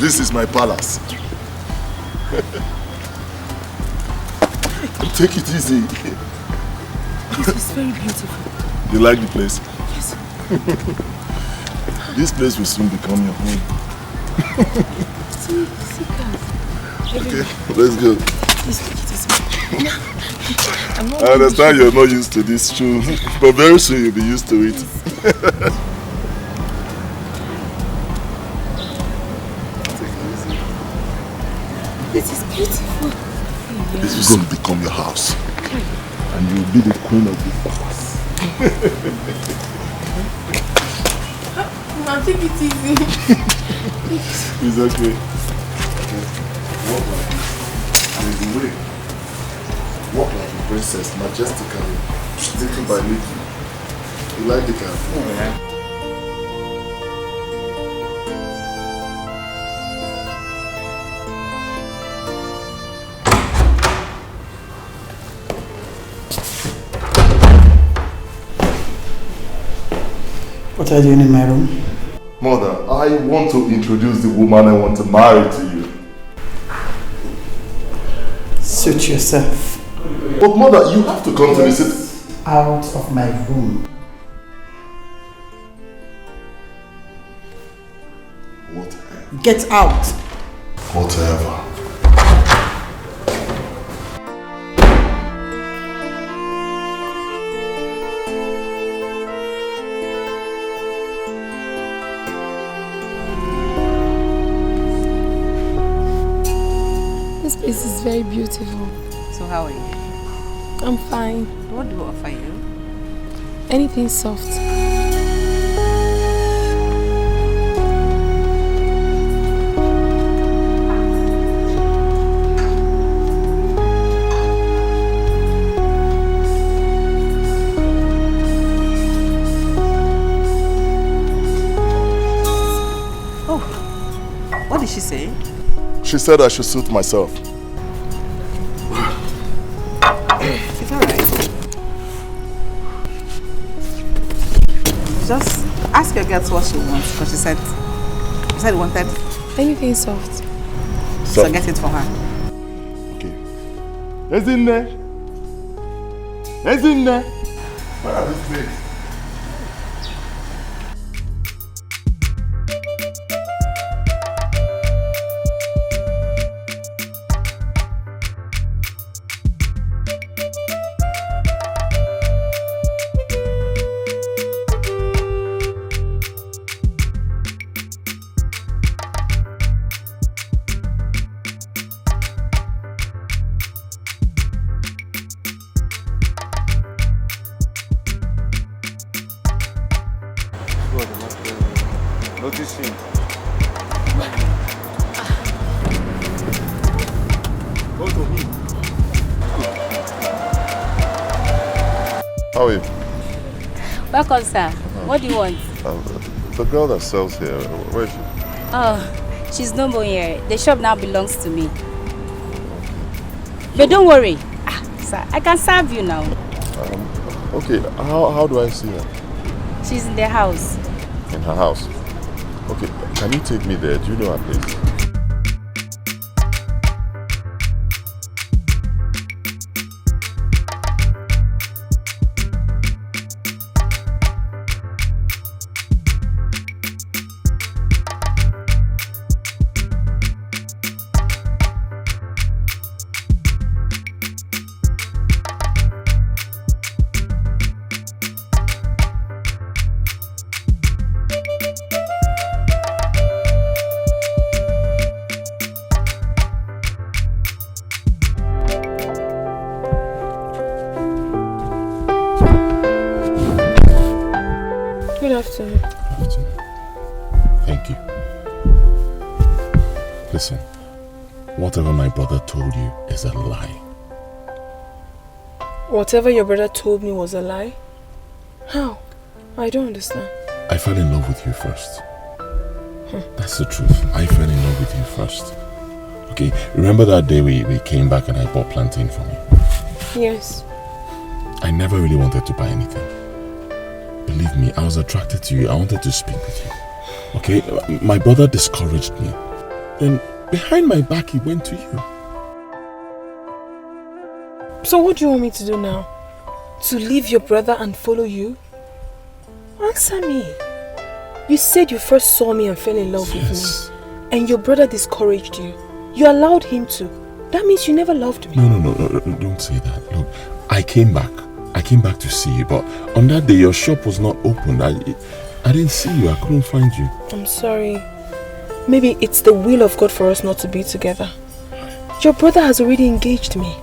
This is my palace. Take it easy. This is very beautiful. You like the place? Yes. This place will soon become your home. See cars. Okay, let's go. I I'm understand you're not used to this too, but very soon you'll be used to it. This is beautiful. This is going to become your house. And you'll be the queen of this palace. Now take it easy. It's okay. Walk like the way. Walk like a princess, majestically, little by little. You like the car? Oh, yeah. What are you doing in my room? Mother, I want to introduce the woman I want to marry to you. Suit yourself. But mother, you have to come to visit. Out of my room. Whatever. Get out. Whatever. This place is very beautiful. So how are you? I'm fine. What do I offer you? Anything soft. Oh, what did she say? She said I should suit myself. Just ask your girl what she wants, because she said you wanted anything soft. So get it for her. Okay. Isn't there? Isn't there? Where are these things? Noticing. Go to him. How are you? Welcome, sir. What do you want? The girl that sells here, where is she? Oh, she's no more here. The shop now belongs to me. But don't worry. Sir, I can serve you now. Okay, how do I see her? She's in the house. In her house? Okay, can you take me there? Do you know her place? Good afternoon. Thank you. Listen, whatever my brother told you is a lie. Whatever your brother told me was a lie? How? I don't understand. I fell in love with you first. That's the truth. I fell in love with you first. Okay, remember that day we came back and I bought plantain for me? Yes. I never really wanted to buy anything. Believe me, I was attracted to you. I wanted to speak with you. Okay, my brother discouraged me. Then behind my back he went to you. So what do you want me to do now? To leave your brother and follow you? Answer me. You said you first saw me and fell in love with me. And your brother discouraged you. You allowed him to. That means you never loved me. No, don't say that. Look, I came back to see you, but on that day your shop was not open. I didn't see you. I couldn't find you. I'm sorry. Maybe it's the will of God for us not to be together. Your brother has already engaged me.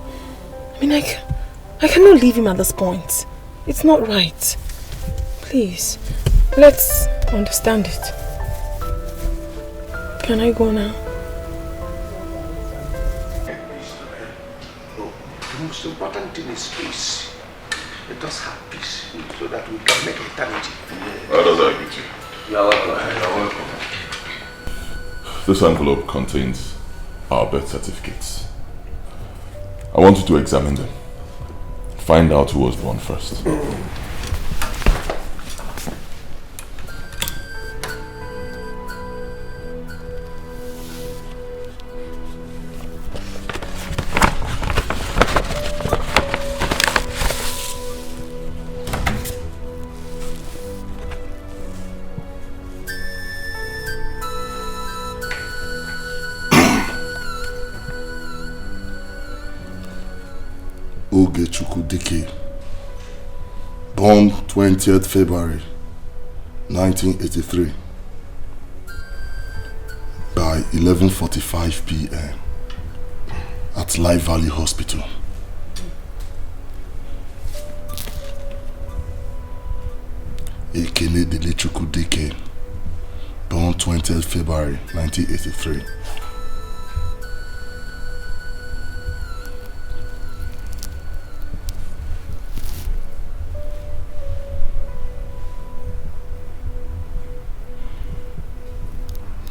I mean, I cannot leave him at this point. It's not right. Please, let's understand it. Can I go now? The most important thing is peace. Let us have peace so that we can make eternity. How does that agree to you? You're welcome. You're welcome. This envelope contains our birth certificates. I want you to examine them. Find out who was born first. Dike, born 20th February 1983 by 11:45 p.m. at Life Valley Hospital. Ekene Delechukwu Dike, born 20th February 1983.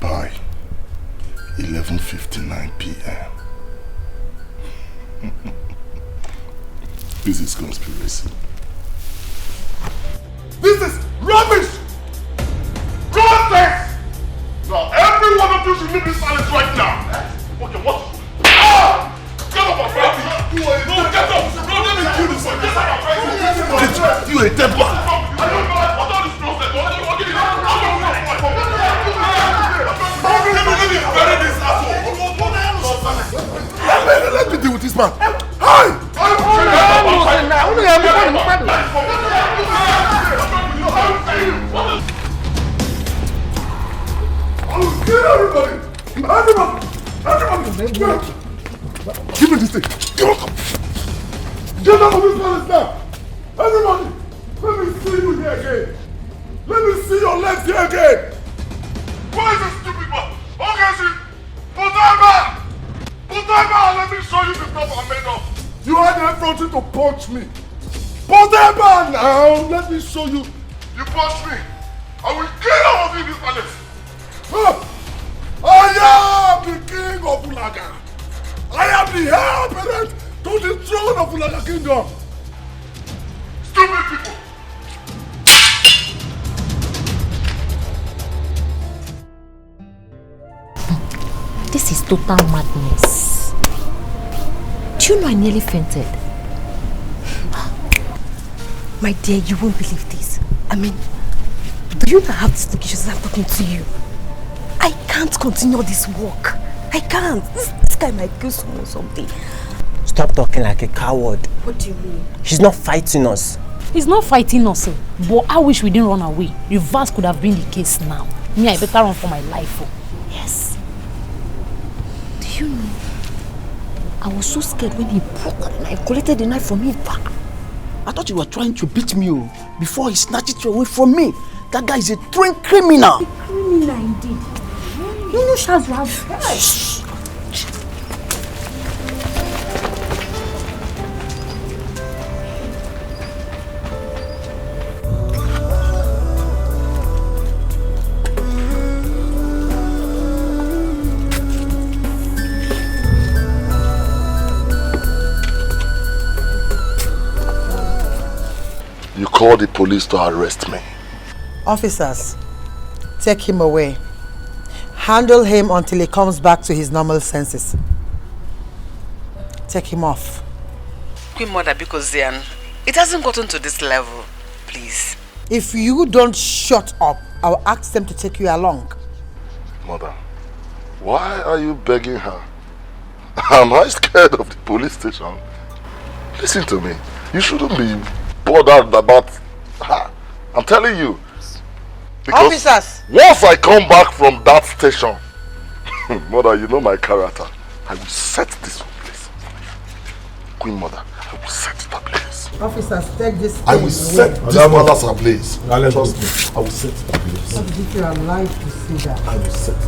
By 11:59 p.m. This is conspiracy. This is rubbish! deal with this man. Hey! I will kill everybody! Everybody! Give me this thing! Get out of this palace now! Everybody! Let me see you here again! Let me see your legs here again! Why is this stupid man? Okay, see? Put that back! Put that back! Let me show you the stuff I'm made of! You had the effrontery to punch me! Put that back now! Let me show you! You punched me! I will kill all of you in this palace! I am the king of Ulaga! I am the heir apparent to the throne of Ulaga Kingdom! Stupid people! This is total madness. Do you know I nearly fainted? My dear, you won't believe this. I mean, do you not have this location as I'm talking to you? I can't continue this work. I can't. This guy might kill someone or something. Stop talking like a coward. What do you mean? He's not fighting us. He's not fighting us, but I wish we didn't run away. Reverse could have been the case now. Me, I better run for my life. Yes. Do you know? I was so scared when he broke out and I collected the knife from him. I thought you were trying to beat me before he snatched it away from me. That guy is a trained criminal. A criminal indeed. You know, Shaz, you have Shh. You called the police to arrest me. Officers, take him away. Handle him until he comes back to his normal senses. Take him off. Queen Mother, because it hasn't gotten to this level, please. If you don't shut up, I'll ask them to take you along. Mother, why are you begging her? Am I scared of the police station? Listen to me. You shouldn't be bothered about her. I'm telling you. Because officers! Once I come back from that station, Mother, you know my character. I will set this place. Queen Mother, I will set it ablaze. Officers, take this. I will set this palace ablaze. Trust me. I will set it ablaze. What if you're alive to see that? I will set it.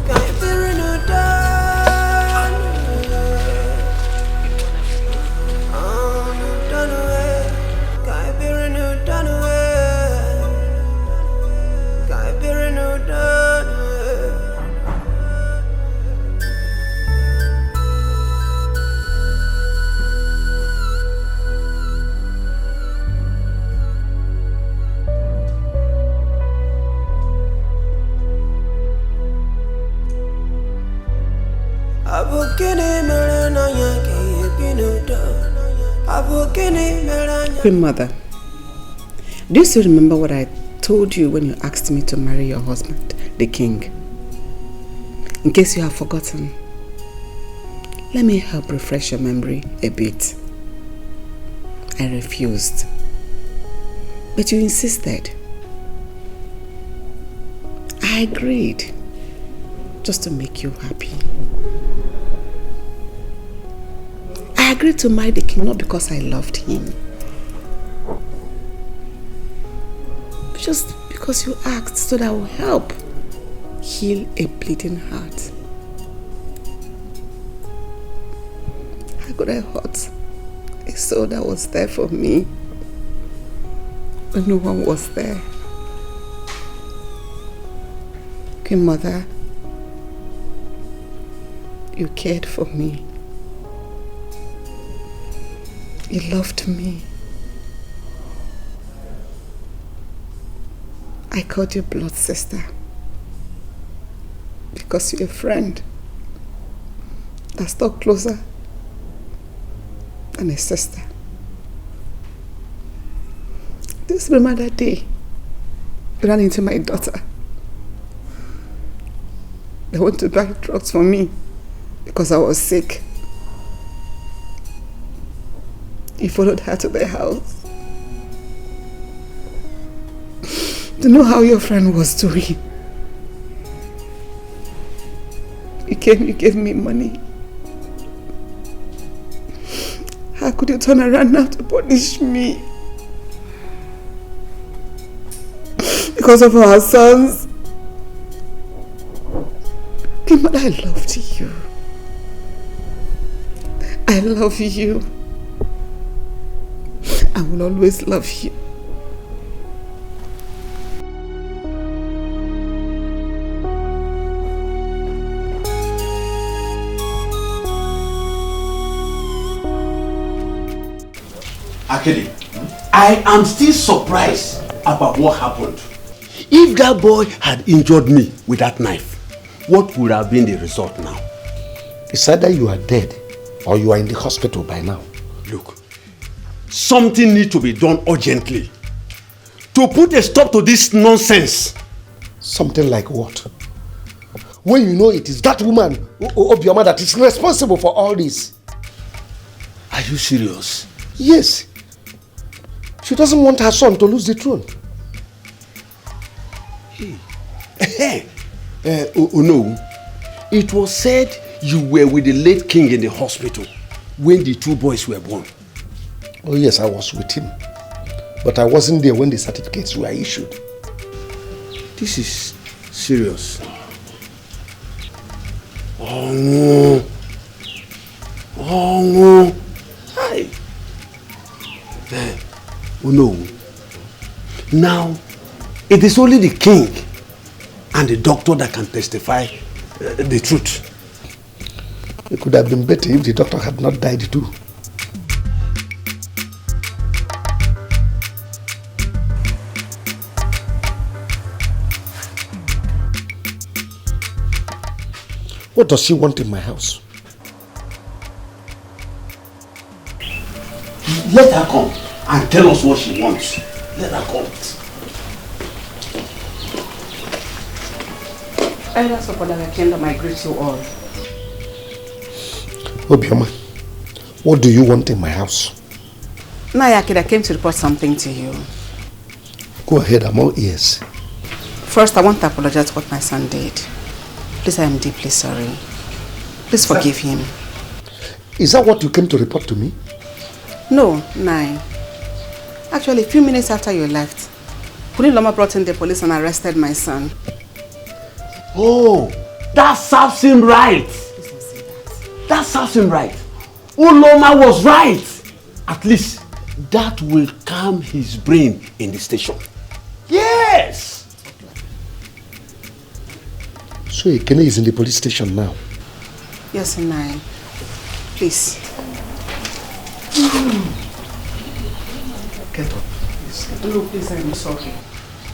Queen Mother, do you still remember what I told you when you asked me to marry your husband, the king? In case you have forgotten, let me help refresh your memory a bit. I refused, but you insisted. I agreed, just to make you happy. I agreed to marry the king not because I loved him, but just because you asked so that I will help heal a bleeding heart. How could I hurt a soul that was there for me when no one was there? Queen Mother, you cared for me. You loved me. I called you blood sister because you're a friend that's stuck closer than a sister. This remember that day you ran into my daughter. They went to buy drugs for me because I was sick. You followed her to the house to know how your friend was doing. You came, you gave me money. How could you turn around now to punish me? Because of our sons? But I loved you. I love you. I will always love you. Akeli, I am still surprised about what happened. If that boy had injured me with that knife, what would have been the result now? It's either you are dead or you are in the hospital by now. Look, something needs to be done urgently to put a stop to this nonsense. Something like what? When you know it is that woman, Obioma, that is responsible for all this. Are you serious? Yes. She doesn't want her son to lose the throne. Hey. No. It was said you were with the late king in the hospital when the two boys were born. Oh yes, I was with him. But I wasn't there when the certificates were issued. This is serious. Oh no. Oh no. Hi. Oh no. Now, it is only the king and the doctor that can testify the truth. It could have been better if the doctor had not died too. What does she want in my house? Let her come and tell us what she wants. Let her come. Elders of Other Kingdom, I greet you all. Obioma, what do you want in my house? Nayakid, I came to report something to you. Go ahead, I'm all ears. First, I want to apologize for what my son did. Please, I am deeply sorry. Please forgive him. Is that what you came to report to me? No, Nai. Actually, a few minutes after you left, Kuni Loma brought in the police and arrested my son. Oh, that serves him right. That serves him right. Uloma was right. At least that will calm his brain in the station. Yes. So Ekene is in the police station now? Yes, Nai. Please. Get up. No, please, I'm sorry.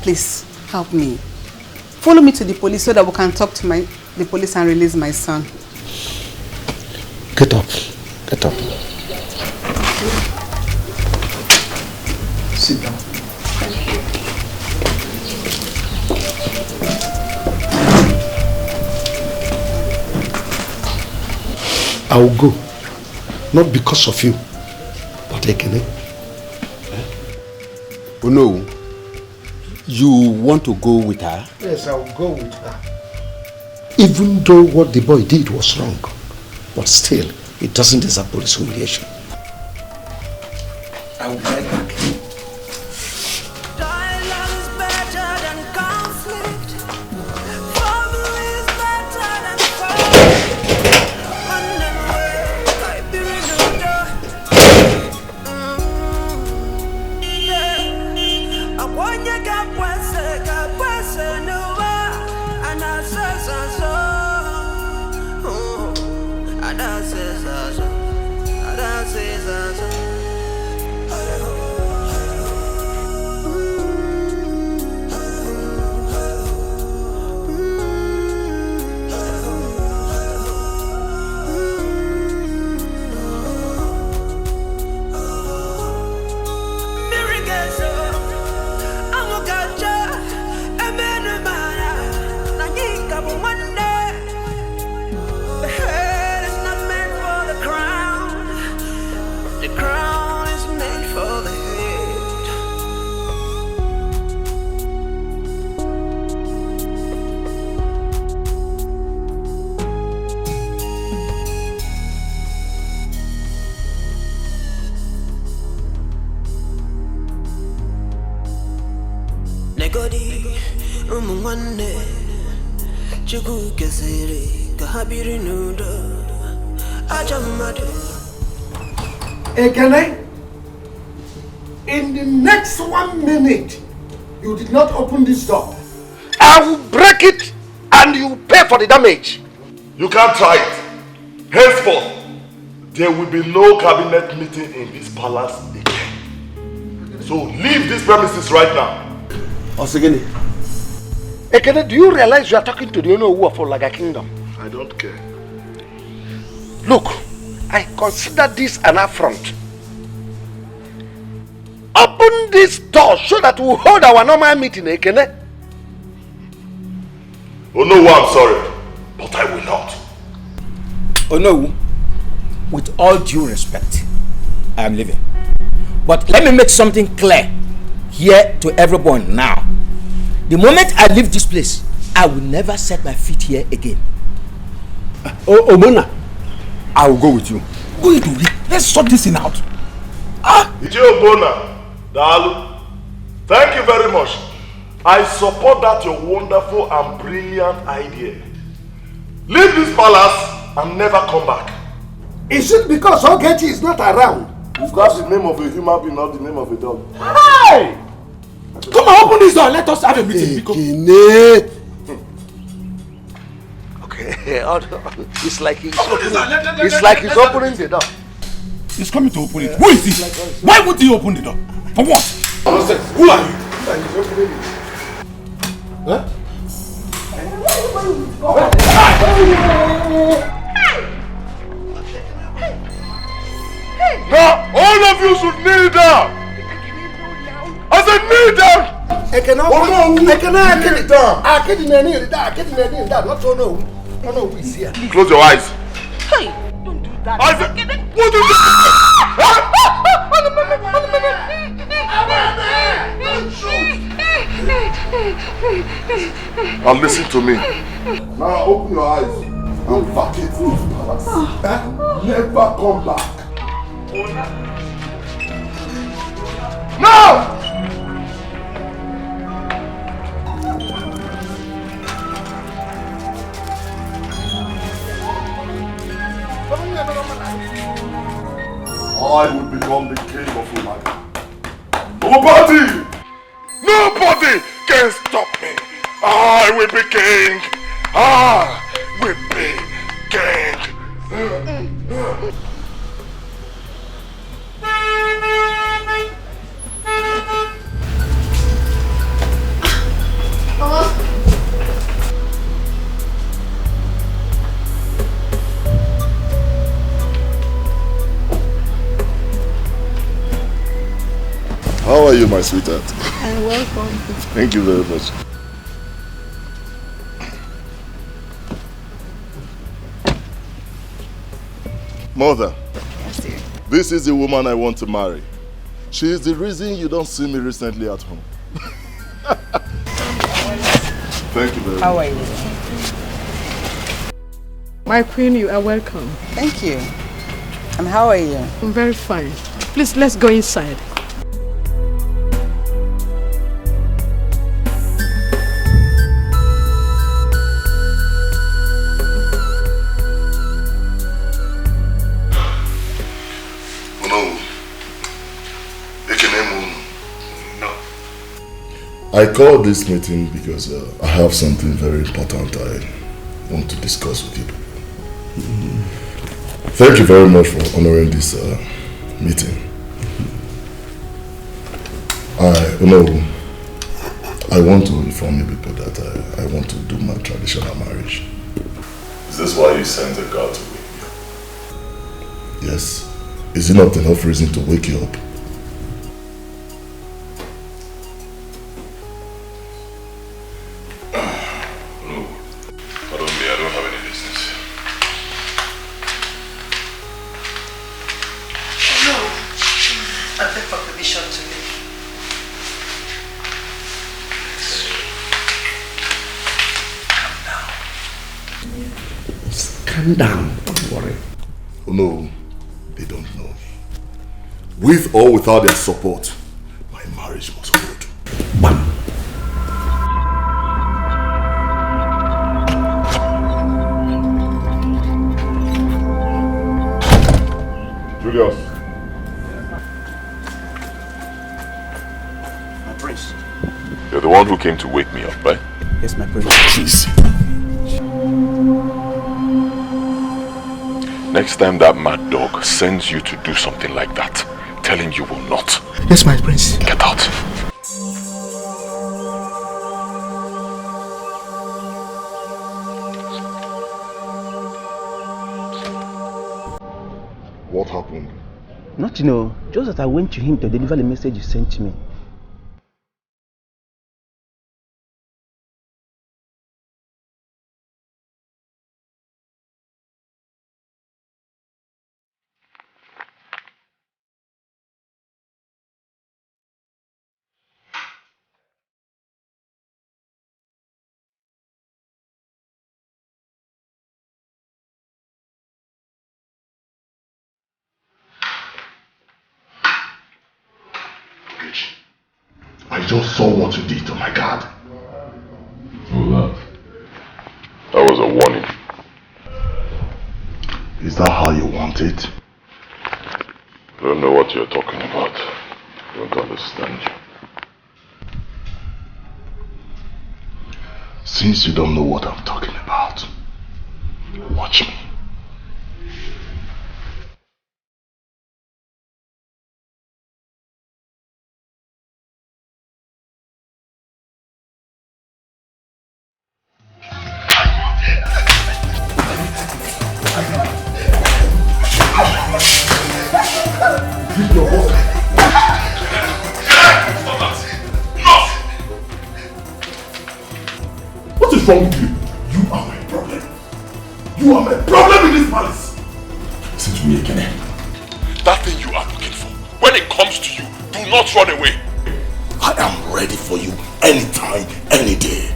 Please, help me. Follow me to the police so that we can talk to the police and release my son. Get up. Get up. Sit down. Thank you. I will go. Not because of you, but Ekene. Oh no. You want to go with her? Yes, I will go with her. Even though what the boy did was wrong, but still, it doesn't deserve police humiliation. I will be right back. Negodi, Umwane, Chuku Kesiri, Kahabiri Nuda, Ajamadu. Ekene, in the next 1 minute, you did not open this door, I will break it and you pay for the damage. You can't try it. Henceforth, there will be no cabinet meeting in this palace again. So leave these premises right now. Osegene. Ekene, do you realize you are talking to the owner of Laga Kingdom? I don't care. Look, I consider this an affront. Open this door so that we'll hold our normal meeting, Ekene. Oh no, I'm sorry, but I will not. Oh no, with all due respect, I am leaving. But let me make something clear here to everyone now. The moment I leave this place, I will never set my feet here again. Omona, I will go with you. Go into it. Let's sort this thing out. Ije Obona, Dalu, thank you very much. I support that your wonderful and brilliant idea. Leave this palace and never come back. Is it because Ogechi is not around? You've got the name of a human being, not the name of a dog. Hey! Come on, open this door. Let us have a meeting. Okay, it's like he's opening the door. He's coming to open it. Who is he? Why would he open the door? For what? Who are you? Huh? Now, all of you should kneel down. I said kneel down. Close your eyes. Hey, don't do that. I said, what is it? Now listen to me. Now open your eyes and vacate this palace. Never come back. Now! I will become the king of Ulaga. Nobody can stop me. I will be king. I will be king. How are you, my sweetheart? I'm welcome. Thank you very much. Mother, Yes, dear. this is the woman I want to marry. She is the reason you don't see me recently at home. Thank you very much. How are you? My queen, you are welcome. Thank you. And how are you? I'm very fine. Please, let's go inside. I called this meeting because I have something very important I want to discuss with you. Thank you very much for honoring this meeting. I want to inform you people that I want to do my traditional marriage. Is this why you sent a girl to wake me up? Yes. Is it not enough reason to wake you up? Calm down, don't worry. Oh no, they don't know me. With or without their support, my marriage must hold. Bam. Julius. My prince. You're the one who came to wake me up, right? Yes, my prince. Please. Next time that mad dog sends you to do something like that, tell him you will not. Yes, my prince. Get out. What happened? Nothing, just that I went to him to deliver the message you sent to me. I just saw what you did, oh my God. Oh, that was a warning. Is that how you want it? I don't know what you're talking about. I don't understand you. Since you don't know what I'm talking about, watch me. What is wrong with you? You are my problem. You are my problem in this palace. Listen to me again. That thing you are looking for, when it comes to you, do not run away. I am ready for you anytime, any day.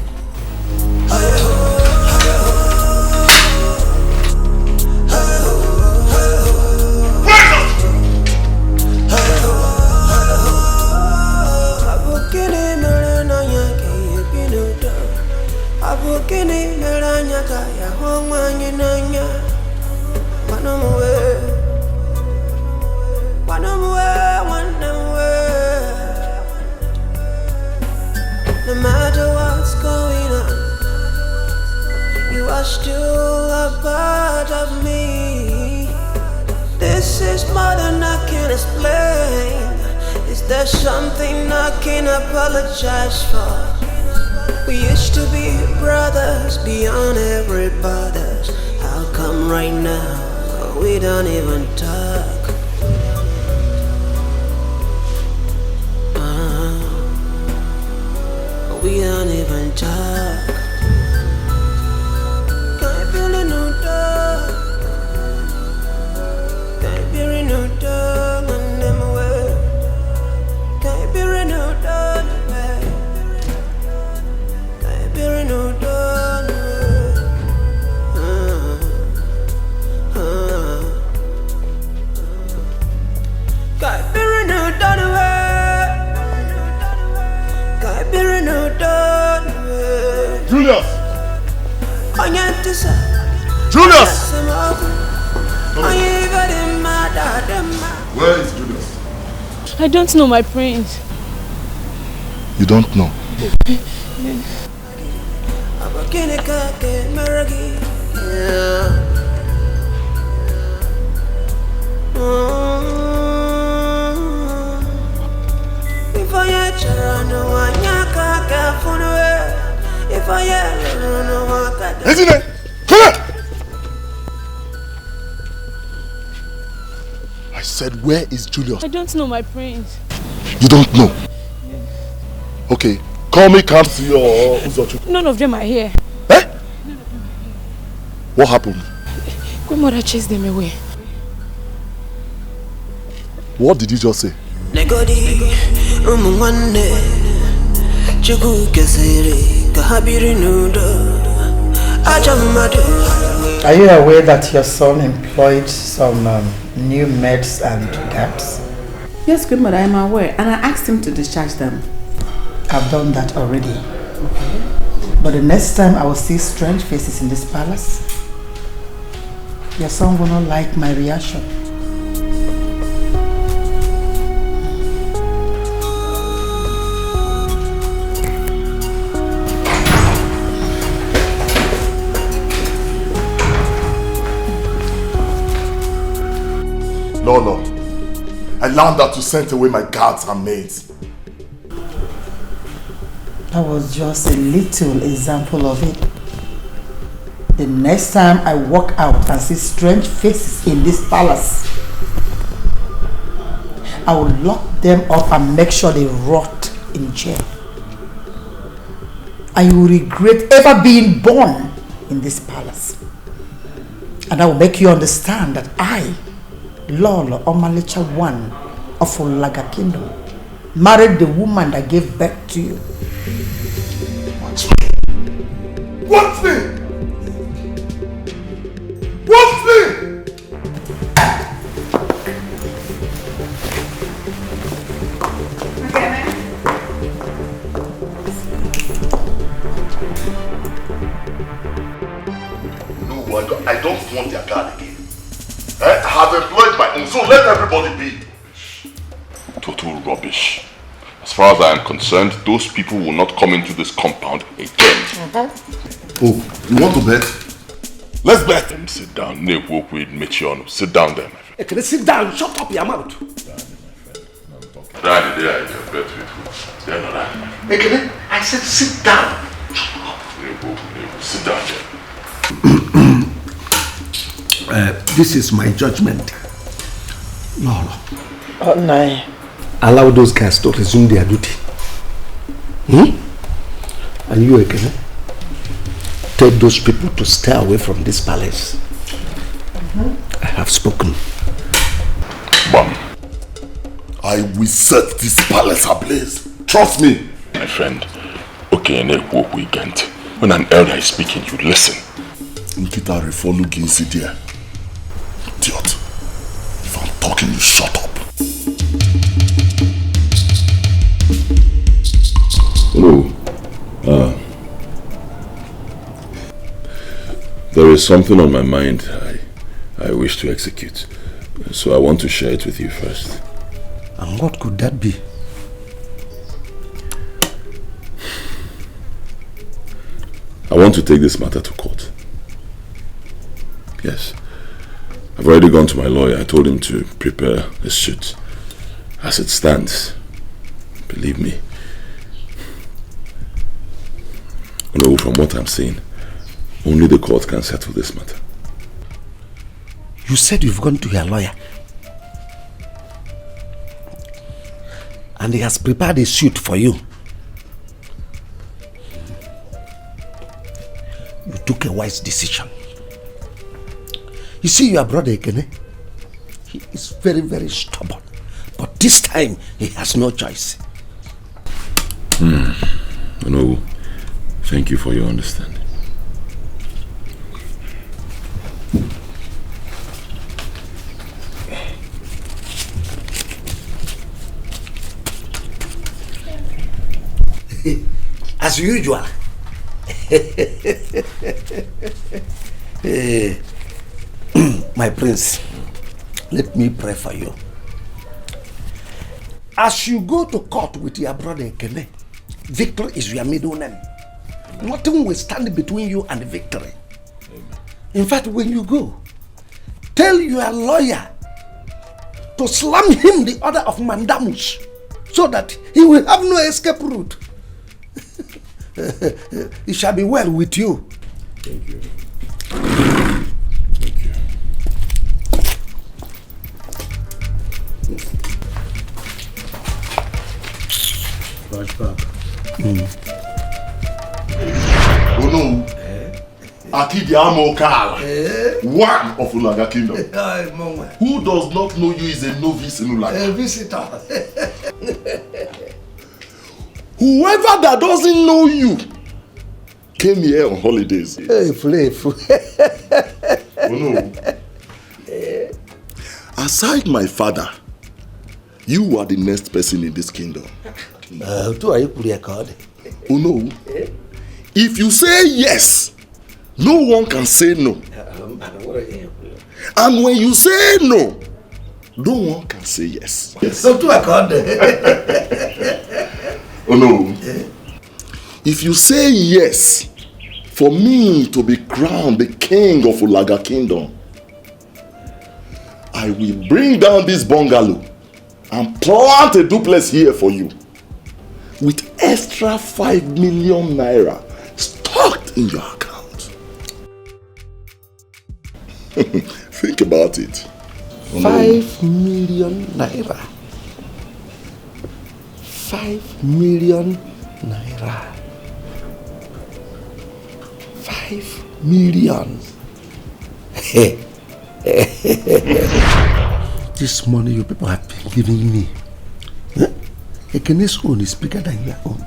No matter what's going on, you are still a part of me. This is more than I can explain. Is there something I can apologize for? We used to be brothers beyond every borders. How come right now we don't even talk? We don't even talk. Can't build a new dog. Can't build a new dog on them way. Can't build a new dog way. Can't build a new dog way. Can't build a new dog way. Julius! Julius! Where is Julius? I don't know, my prince. You don't know? Isn't it? Come here! I said, where is Julius? I don't know, my prince. You don't know? Okay, call me Kamsi or Uzochu. None of them are here. Eh? What happened? Grandmother chased them away. What did you just say? Are you aware that your son employed some new meds and gaps? Yes, good mother, I am aware, and I asked him to discharge them. I've done that already. Okay. But the next time I will see strange faces in this palace, your son will not like my reaction. Lolo, I learned that to send away my guards and maids. That was just a little example of it. The next time I walk out and see strange faces in this palace, I will lock them up and make sure they rot in jail. And you will regret ever being born in this palace. And I will make you understand that I, Lolo Omalicha I of Ulaga Kingdom, married the woman that gave birth to you. Watch me! Watch me! No, I don't want their guard again. I have employed my own, so let everybody be. Total rubbish. As far as I am concerned, those people will not come into this compound again. Oh, you want to bet? Let's bet. Sit down. Sit down there, my friend. Can you sit down? Shut up your mouth. Daddy, there is your bet with you. I said sit down. Sit down there. This is my judgment. Lolo. Oh, no. Allow those guys to resume their duty. And you again, tell those people to stay away from this palace. I have spoken. Bam. I will set this palace ablaze. Trust me. My friend, okay, weekend. When an elder is speaking, you listen. Nkita refolu ginsi there. Idiot. If I'm talking, you shut up. Hello. There is something on my mind I wish to execute. So I want to share it with you first. And what could that be? I want to take this matter to court. Yes. I've already gone to my lawyer. I told him to prepare a suit. As it stands, believe me, from what I'm seeing, only the court can settle this matter. You said you've gone to your lawyer. And he has prepared a suit for you. You took a wise decision. You see your brother Ekene? He is very, very stubborn. But this time, he has no choice. Thank you for your understanding. As usual. My prince, let me pray for you. As you go to court with your brother Ekene, victory is your middle name. Nothing will stand between you and victory. In fact, when you go, tell your lawyer to slam him the order of mandamus so that he will have no escape route. It shall be well with you. Thank you. Flashback. Oh no. Akidi Amokala, one of Ulaga Kingdom. Who does not know you is a novice in Ulaga? A visitor. Whoever that doesn't know you came here on holidays. Hey, play. Oh no. Aside my father, you are the next person in this kingdom. Oh no. If you say yes, no one can say no. And when you say no, no one can say yes. So to accord. Oh no. If you say yes, for me to be crowned the king of Ulaga Kingdom, I will bring down this bungalow and plant a duplex here for you with extra 5 million naira stocked in your account. Think about it. 5 million naira. 5 million naira. 5 million. This money you people have been giving me, Ekene's own is bigger than your own.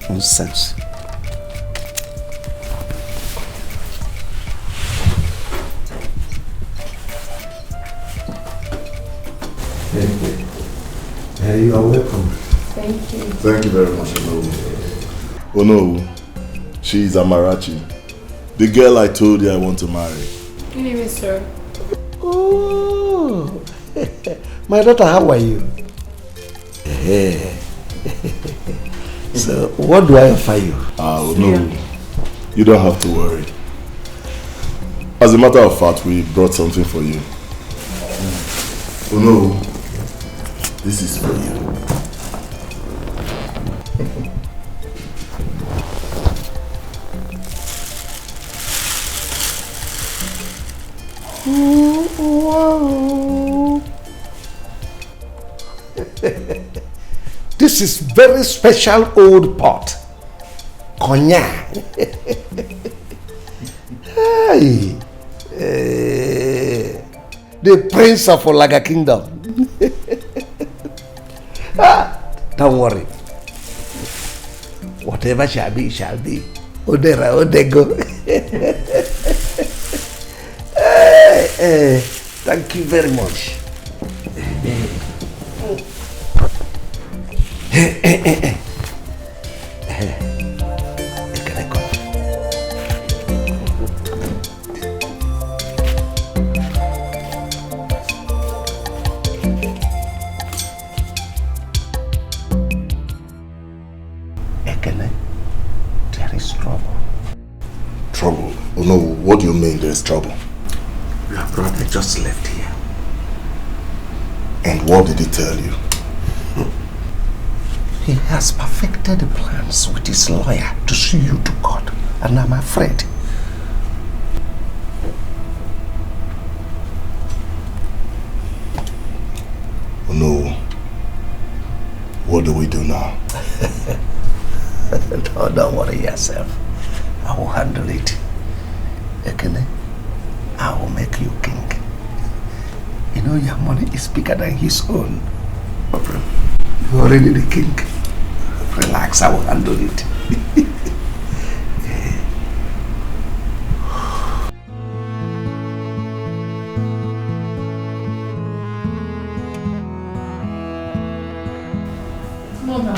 Nonsense. You are welcome. Thank you. Thank you very much, Onowu. Onowu, she is Amarachi, the girl I told you I want to marry. Good evening, sir. Oh, my daughter, how are you? So, what do I offer you? Onowu, you don't have to worry. As a matter of fact, we brought something for you. Onowu, this is for you. This is very special old pot. Cognac. Hey. The prince of Olaga Kingdom. Don't worry. Whatever shall be, shall be. Odera, Odego. Thank you very much. There is trouble. Trouble? Oh no, what do you mean there is trouble? Your brother just left here. And what did he tell you? He has perfected the plans with his lawyer to sue you to court, and I'm afraid. Oh no. What do we do now? Don't worry yourself. I will handle it. Ekene, I will make you king. You know your money is bigger than his own. You're already the king. Relax, I will handle it. Mother,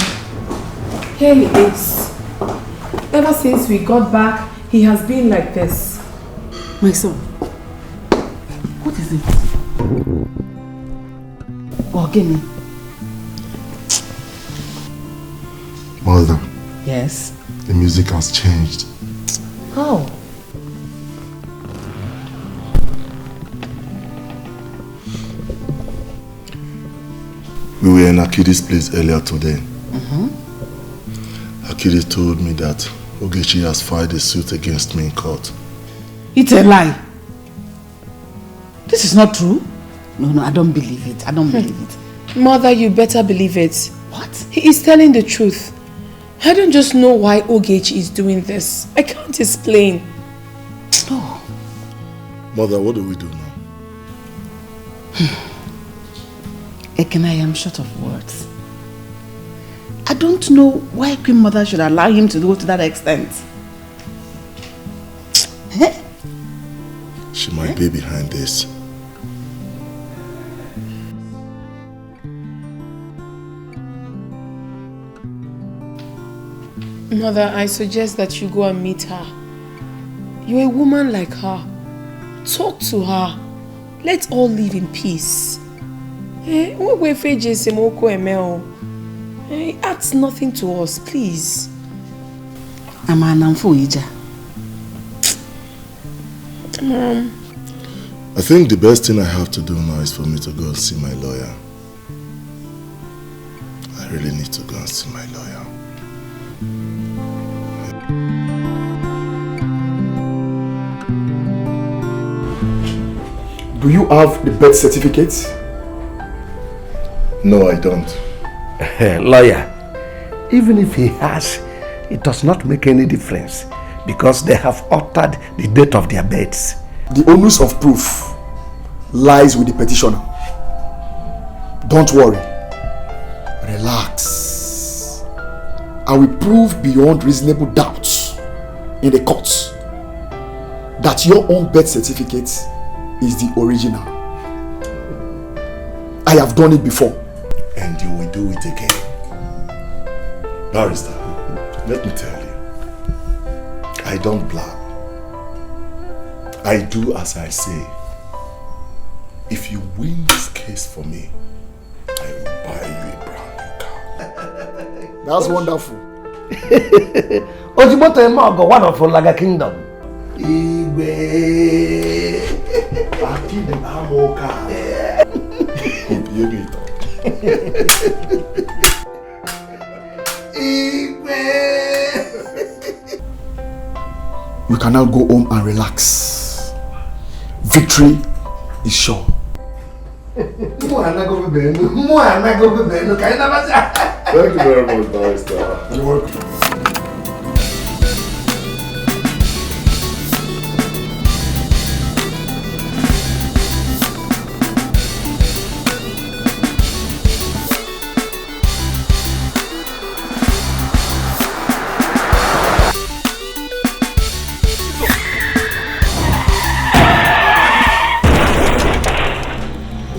here he is. Ever since we got back, he has been like this. My son, what is it? Ogini. Mother. Yes? The music has changed. How? We were in Akidi's place earlier today. Akidi told me that Ogechi has filed a suit against me in court. It's a lie. This is not true. No, I don't believe it. I don't believe it. Mother, you better believe it. What? He is telling the truth. I don't just know why Ogechi is doing this. I can't explain. Oh. Mother, what do we do now? Ekene, I am short of words. I don't know why Queen Mother should allow him to go to that extent. She might be behind this. Mother, I suggest that you go and meet her. You're a woman like her. Talk to her. Let's all live in peace. He adds nothing to us, please. I think the best thing I have to do now is for me to go and see my lawyer. I really need to go and see my lawyer. Do you have the birth certificate? No, I don't. Lawyer, even if he has, it does not make any difference because they have altered the date of their births. The onus of proof lies with the petitioner. Don't worry. Relax. I will prove beyond reasonable doubts in the courts that your own birth certificate is the original. I have done it before. And you will do it again. Barrister, let me tell you, I don't blab. I do as I say. If you win this case for me, I will buy you a brand new car. That's wonderful. Ojimoto Emago, one of Olaga Kingdom. Igwe. Akide Amoka. Obiebito. You can now go home and relax. Victory is sure. Thank you very much, Barrister. You're welcome.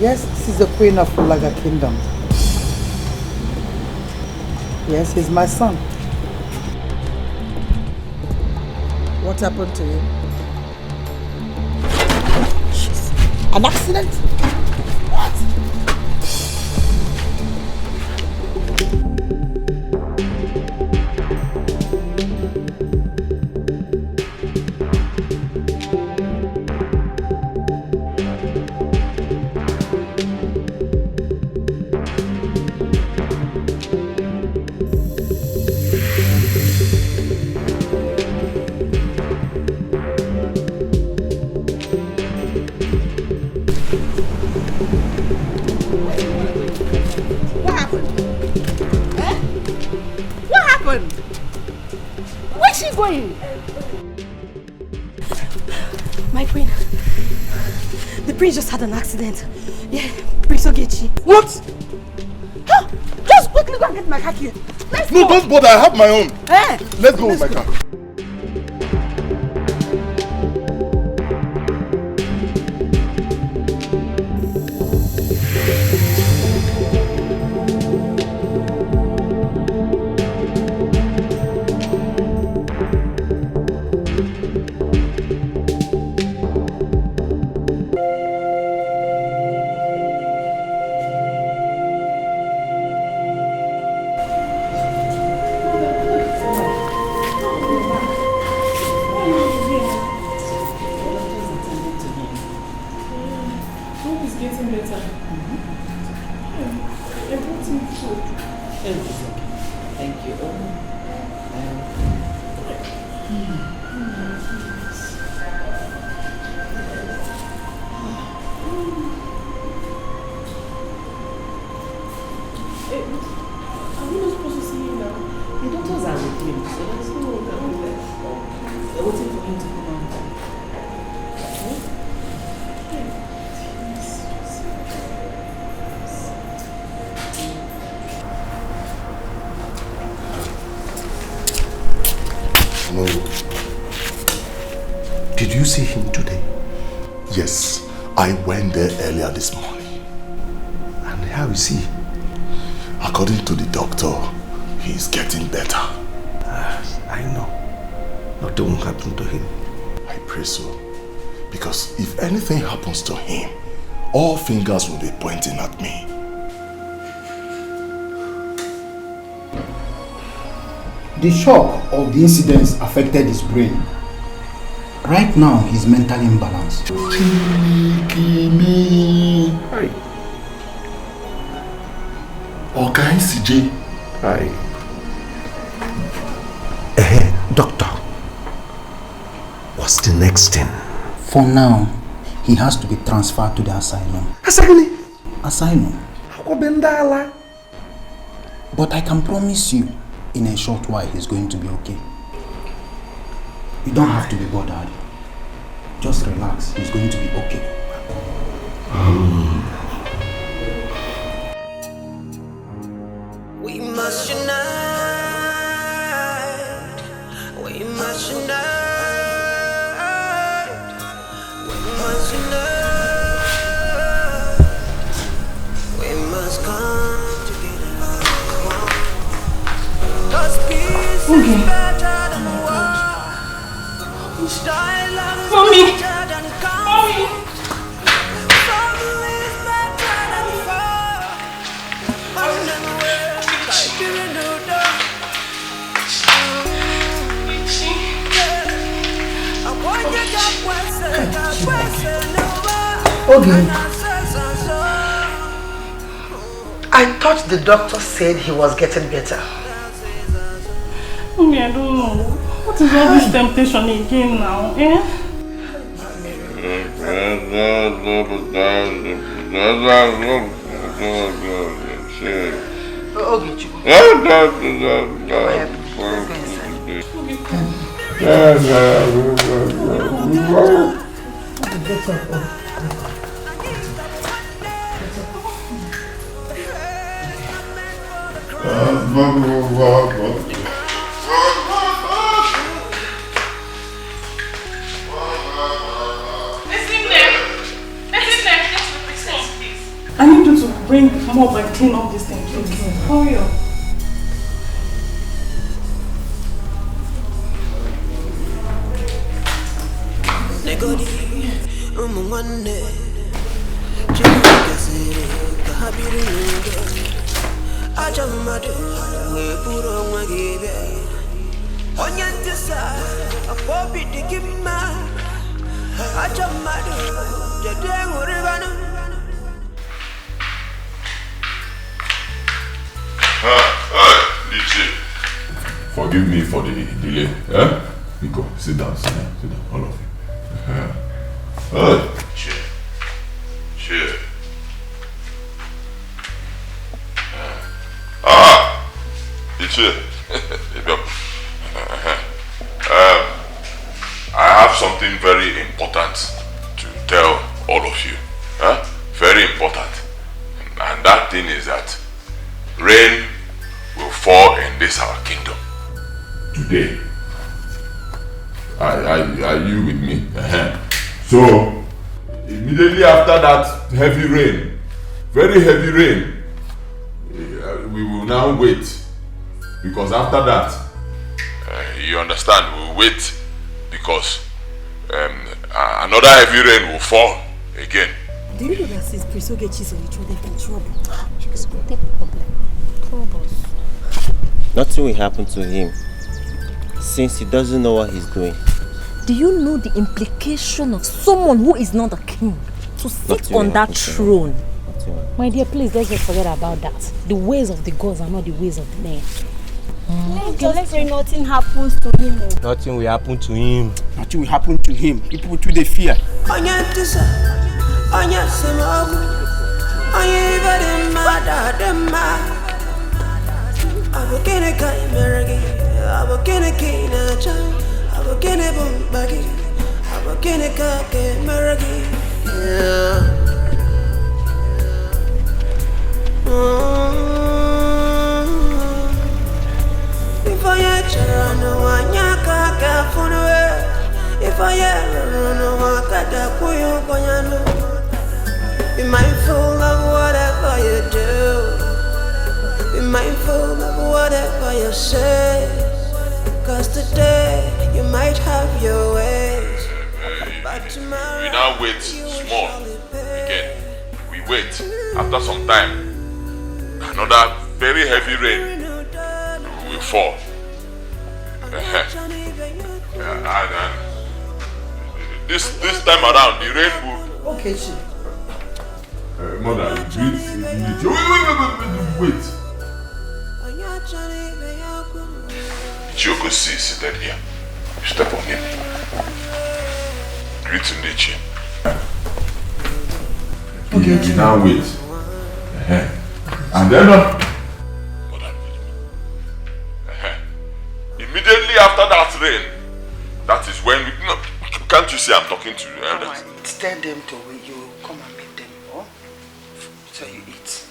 Yes, this is the Queen of Ulaga Kingdom. Yes, he's my son. What happened to him? An accident? What? My queen, the prince just had an accident. Yeah, Prince Ogechi. What? Huh? Just quickly go and get my car here. Let's No, go. don't bother. I have my own. Eh? Let's go with my car. Did you see him today? Yes, I went there earlier this morning. And how is he? According to the doctor, he's getting better. I know. Nothing will happen to him. I pray so. Because if anything happens to him, all fingers will be pointing at me. The shock of the incidents affected his brain. Right now, he's mentally imbalanced. Okay, CJ. Doctor, what's the next thing? For now, he has to be transferred to the asylum. Asylum. But I can promise you, in a short while, he's going to be okay. You don't have to be bothered. Just relax, he's going to be okay. We must unite. We must unite. We must unite. We must come together. 'Cause peace is better than war. Dialogue is better than conflict. Family is better than war. And then we're like doing no dog. I want you to I thought the doctor said he was getting better. Mommy, I don't know. What is all this temptation again now, eh? I need you to bring more and clean up this thing, please. Hurry up. Negodi, umwane, chikasere, kahabiru nge, ajamadu, wepuro mwagebe, onyantisa, apobi dikima, ajamadu, jadengu ribanu. Forgive me for the delay. Eh? Nico, sit down, all of you. Cheer. Ichi. I have something very important to tell all of you. Very important. And that thing is that rain will fall in this our kingdom. Today. Are you with me? So, immediately after that heavy rain, very heavy rain, we will now wait. Because after that, you understand, we will wait because another heavy rain will fall again. Do you know that since Prisogechi is on each other in trouble? Troubles. Nothing will happen to him since he doesn't know what he's doing. Do you know the implication of someone who is not a king to sit on that throne? My dear, please let's just forget about that. The ways of the gods are not the ways of the men. Let's pray nothing happens to him. Nothing will happen to him. Nothing will happen to him. People to the fear. If I be mindful of whatever you do. Be mindful of whatever you say. 'Cause today you might have your ways. But tomorrow We now wait small again. We wait. After some time, another very heavy rain will fall. This time around, the rain will... Okay, she. Mother, wait. Chiyoko seated here. You step on him. Greet him, Nichi. Okay, you now wait. And then... Immediately after that rain, that is when we... No, can't you see I'm talking to the elders? Tell them to wait. You come and meet them, oh? So you eat.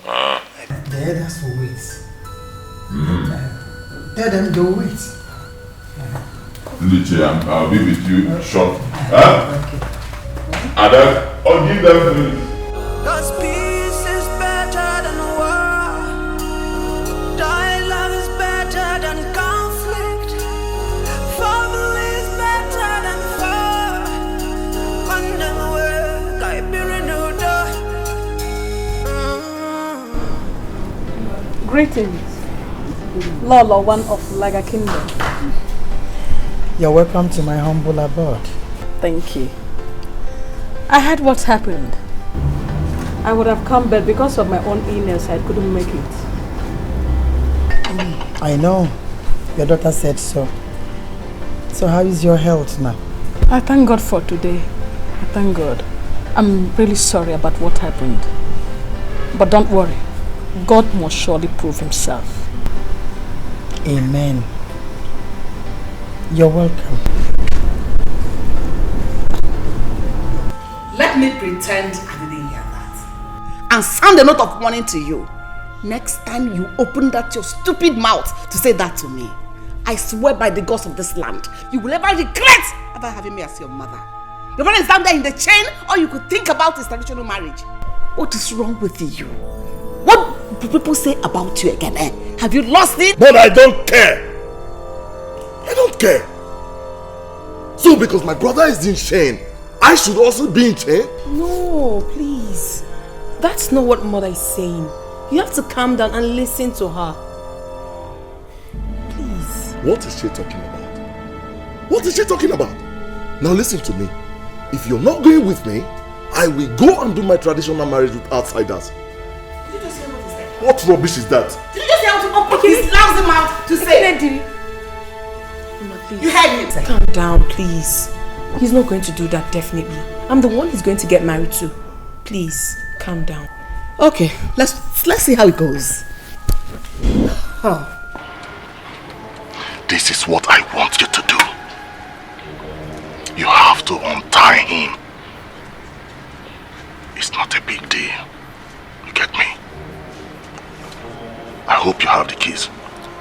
The elders will wait. Tell them to wait. Liche, I'll be with you short. And then I'll give them the... Cause peace is better than war. Dialogue is better than conflict. Family is better than war. On them work, I be renewed. Greetings, Lolo, one of Laga Kingdom. You're welcome to my humble abode. Thank you. I heard what happened. I would have come, but because of my own illness, I couldn't make it. I know. Your daughter said so. So how is your health now? I thank God for today. I thank God. I'm really sorry about what happened. But don't worry. God must surely prove himself. Amen. You're welcome. Let me pretend I didn't hear that. And sound a note of warning to you. Next time you open that your stupid mouth to say that to me, I swear by the gods of this land, you will ever regret ever having me as your mother. Your brother is down there in the chain, or you could think about his traditional marriage. What is wrong with you? What do people say about you again, eh? Have you lost it? But I don't care. I don't care. So because my brother is in chain, I should also be in chain? No, please. That's not what mother is saying. You have to calm down and listen to her. Please. What is she talking about? What is she talking about? Now listen to me. If you're not going with me, I will go and do my traditional marriage with outsiders. Did you just hear what he said? What rubbish is that? Did you just hear what to open his lousy mouth to say? You heard him. Calm down, please. He's not going to do that, definitely. I'm the one he's going to get married to. Please, calm down. Okay, let's see how it goes. Huh. This is what I want you to do. You have to untie him. It's not a big deal. You get me? I hope you have the keys.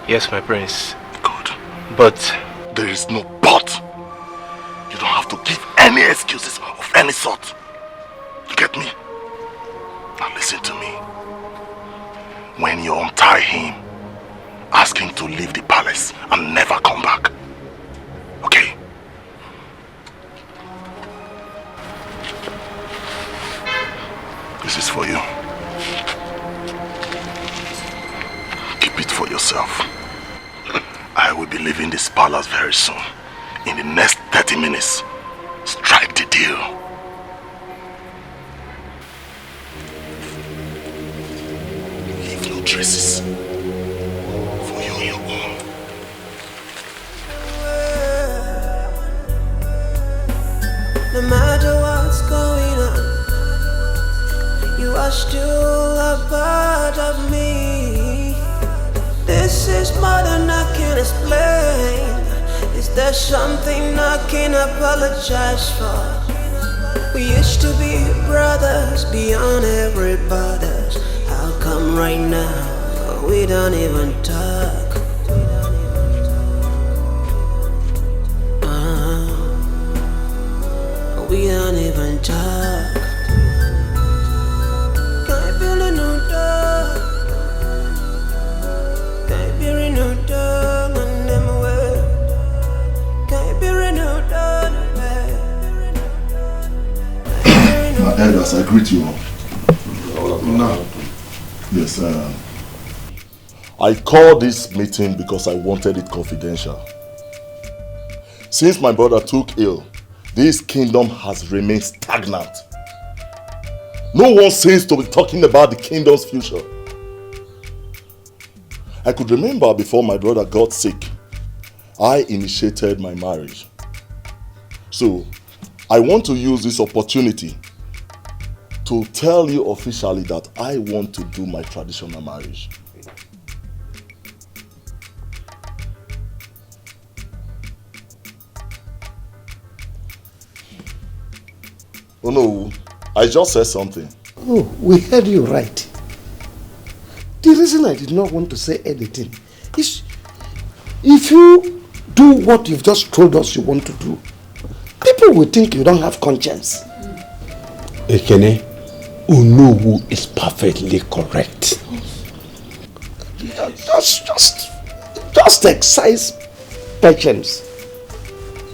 Yes, my prince. Good. But... There is no but. You don't have to give any excuses of any sort. You get me? Now listen to me. When you untie him, ask him to leave the palace and never come back. Okay? This is for you. Keep it for yourself. I will be leaving this palace very soon. In the next 30 minutes, strike the deal. Leave no traces. For you and your own. No matter what's going on, you are still a part of me. This is more than I can explain. Is there something I can apologize for? We used to be brothers beyond every borders. How come right now we don't even talk? We don't even talk. Can't feel a new dog. Can't be renewed dog on them way. Can't be renewed dog. My elders, I greet you all. Now, yes, I called this meeting because I wanted it confidential. Since my brother took ill, this kingdom has remained stagnant. No one seems to be talking about the kingdom's future. I could remember before my brother got sick, I initiated my marriage. So, I want to use this opportunity to tell you officially that I want to do my traditional marriage. Oh no, I just said something. Oh, we heard you right. The reason I did not want to say anything is if you do what you've just told us you want to do, people will think you don't have conscience. Ekene, Onowu is perfectly correct. Just exercise patience.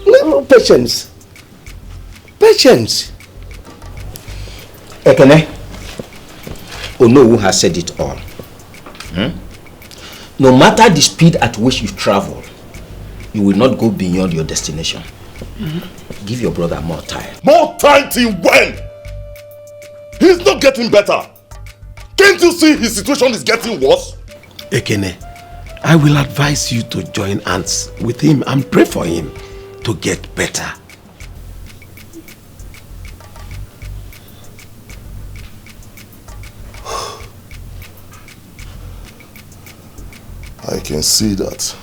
Little patience. Patience. Ekene, Onowu has said it all. No matter the speed at which you travel, you will not go beyond your destination. Give your brother more time. More time till when? He's not getting better. Can't you see his situation is getting worse? Ekene, I will advise you to join hands with him and pray for him to get better. I can see that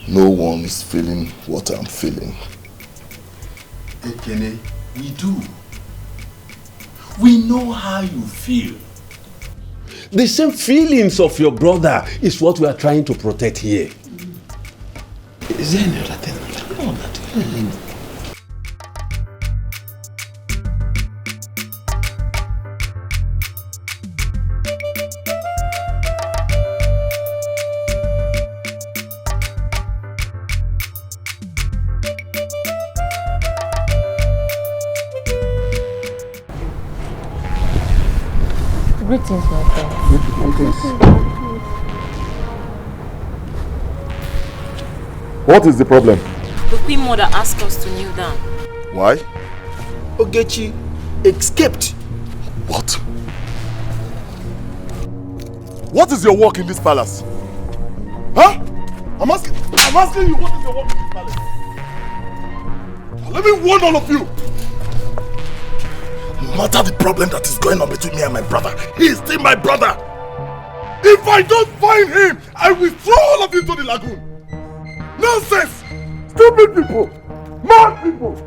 no one is feeling what I'm feeling. Ekene, we do. We know how you feel. The same feelings of your brother is what we are trying to protect here. Is there any other thing? No, nothing. Greetings, my friend. What is the problem? The Queen Mother asked us to kneel down. Why? Ogechi escaped. What? What is your work in this palace? Huh? I'm asking you, what is your work in this palace? Let me warn all of you. No matter the problem that is going on between me and my brother, he is still my brother. If I don't find him, I will throw all of you to the lagoon. Nonsense! Stupid people! Mad people!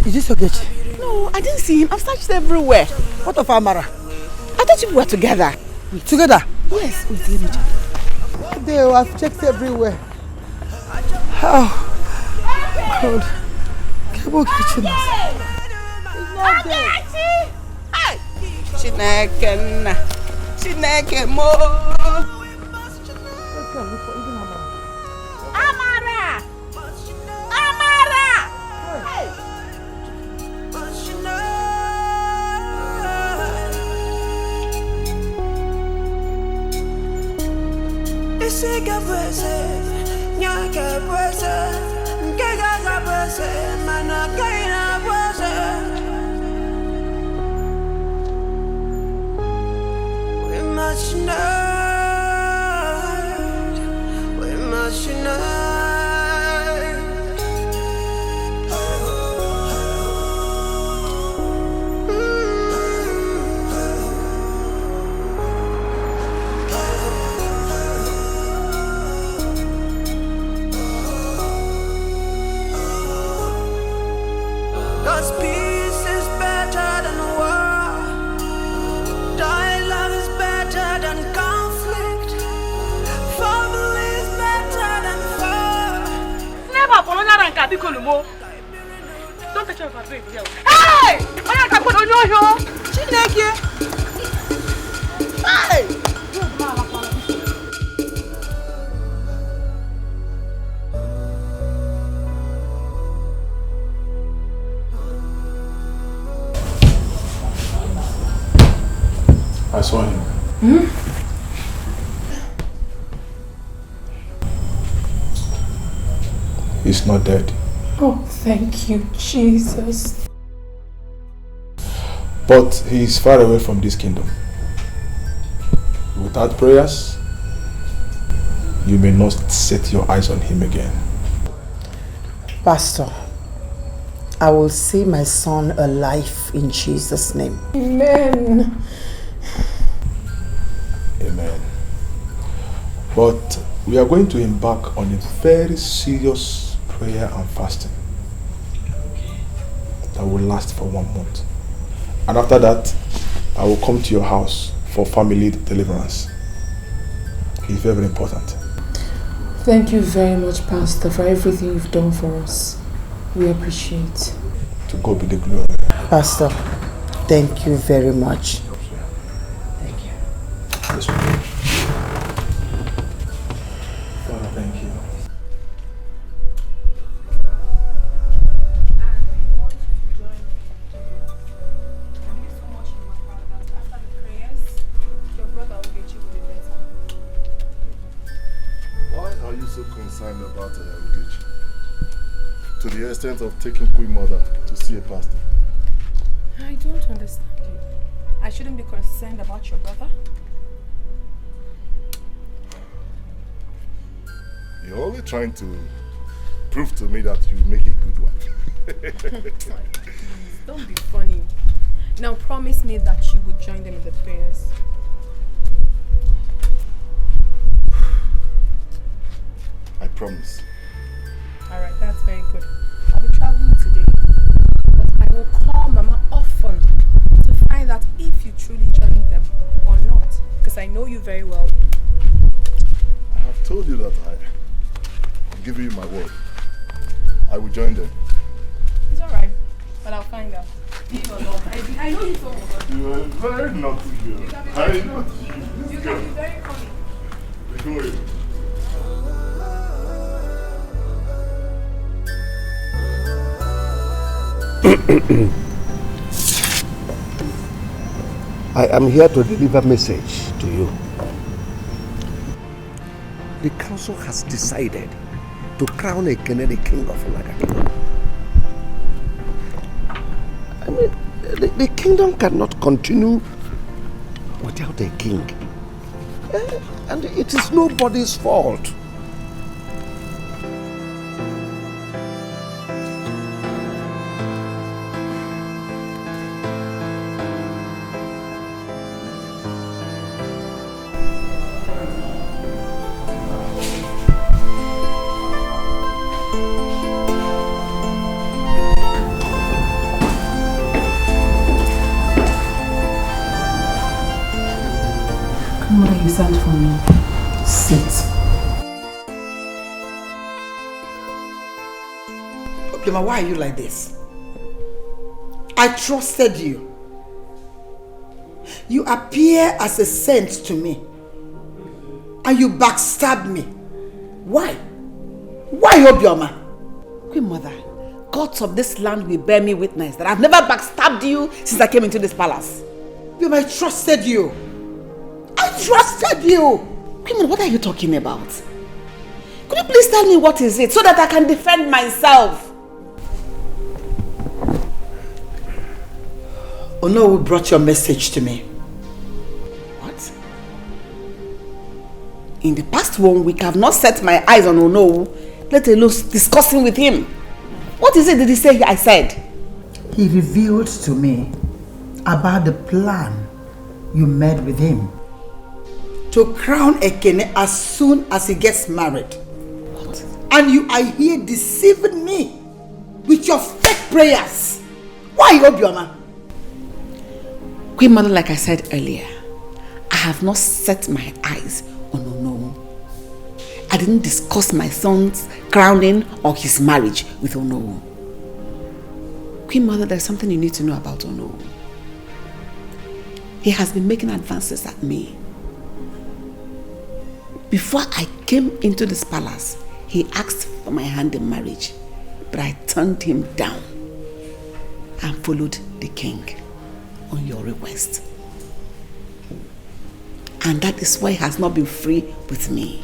Is this Ogechi? No, I didn't see him. I've searched everywhere. What of Amara? I thought you were together. Together? Yes, wait, let me check. I've checked everywhere. Oh, God. Ogechi is not there. Hey! Chineke mo. Amara! Amara! Hey! We must unite. We must unite. Cause peace is better than war. Dialogue is better than conflict. Family is better than war. Never follow that and can't call you. Don't touch your favorite girl. Hey! I can't put on your hair. Chineke. Hey! I saw him. He's not dead. Oh, thank you, Jesus. But he is far away from this kingdom. Without prayers, you may not set your eyes on him again. Pastor, I will see my son alive in Jesus' name. Amen. Amen. But we are going to embark on a very serious prayer and fasting that will last for 1 month. And after that, I will come to your house for family deliverance. It's very, very important. Thank you very much, Pastor, for everything you've done for us. We appreciate. To God be the glory. Pastor, thank you very much. Thank you. Yes, Father, thank you. Why are you so concerned about Ugechi? To the extent of taking Queen Mother to see a pastor? I don't understand you. I shouldn't be concerned about your brother. You're only trying to prove to me that you make a good wife. Don't be funny. Now promise me that you would join them in the prayers. I promise. Alright, that's very good. I'll be traveling today. But I will call Mama often to find out if you truly joined them or not. Because I know you very well. I have told you that I'm giving you my word. I will join them. It's alright, but I'll find out. Leave or not. I know you so well. You are very naughty girl. You can be Very very naughty. You can be very funny. Go away. I am here to deliver a message to you. The council has decided to crown Ekene the king of Olaga. I mean, the kingdom cannot continue without a king. And it is nobody's fault. Mother, you sent for me. Sit. Oblema, why are you like this? I trusted you. You appear as a saint to me. And you backstabbed me. Why? Why, Obioma? Queen Mother, gods of this land will bear me witness that I've never backstabbed you since I came into this palace. Obioma, I trusted you. I trusted you! Queen Mother, what are you talking about? Could you please tell me what is it so that I can defend myself? Onowu brought your message to me. What? In the past 1 week, I've not set my eyes on Onowu, let alone discussing with him. What is it did he say I said? He revealed to me about the plan you made with him. To crown Ekene as soon as he gets married. What? And you are here deceiving me with your fake prayers. Why, Obioma? Queen Mother, like I said earlier, I have not set my eyes on Onowu. I didn't discuss my son's crowning or his marriage with Onowu. Queen Mother, there's something you need to know about Onowu. He has been making advances at me. Before I came into this palace, he asked for my hand in marriage, but I turned him down and followed the king on your request. And that is why he has not been free with me.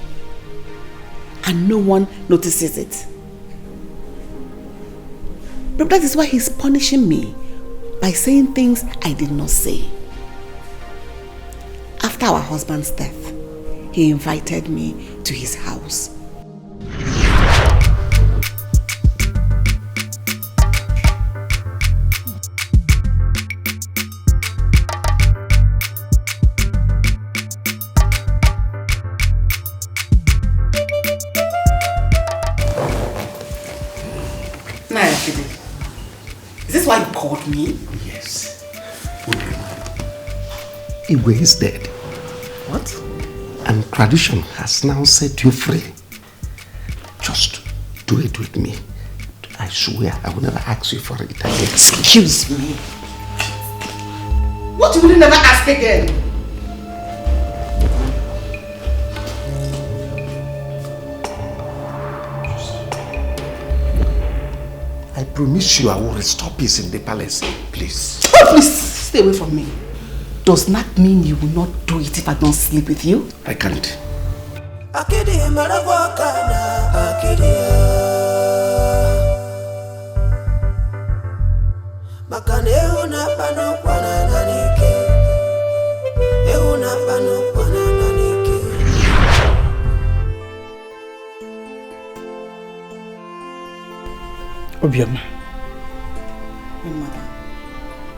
And no one notices it. But that is why he's punishing me by saying things I did not say. After our husband's death, he invited me to his house. Is this why you called me? Yes. Igwe is dead. What? And tradition has now set you free. Just do it with me. I swear I will never ask you for it again. Excuse me. What will you never ask again? I promise you I will restore peace in the palace. Please. Oh, please, stay away from me. Does not mean you will not do it if I don't sleep with you. I can't. Obioma.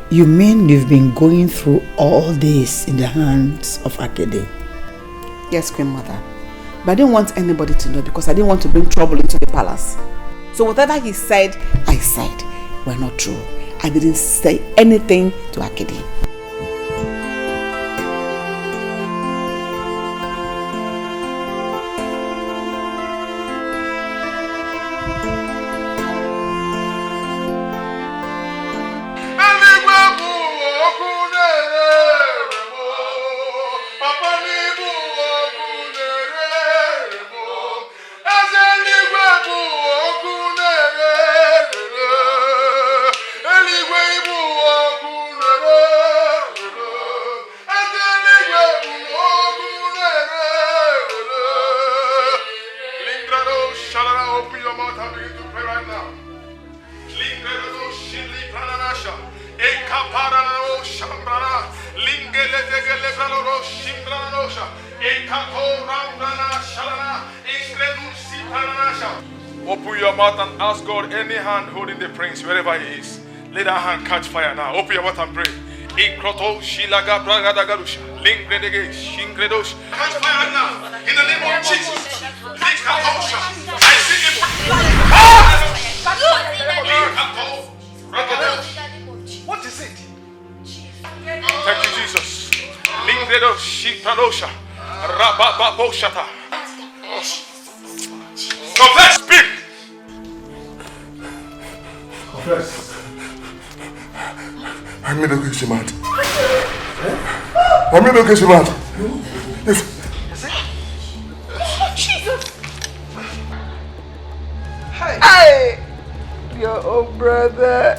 You mean you've been going through all this in the hands of Akede? Yes, Queen Mother. But I didn't want anybody to know because I didn't want to bring trouble into the palace. So whatever he said, I said were not true. I didn't say anything to Akede. Open your mouth and ask God any hand holding the prince wherever he is. Let that hand catch fire now. Open your mouth and pray. Catch fire now. In the name of Jesus. I see him. What is it? Thank you, Jesus. Confess, speak. Confess. I made a case mad. I made a case mad. Yes. Jesus! Hey! Your own brother.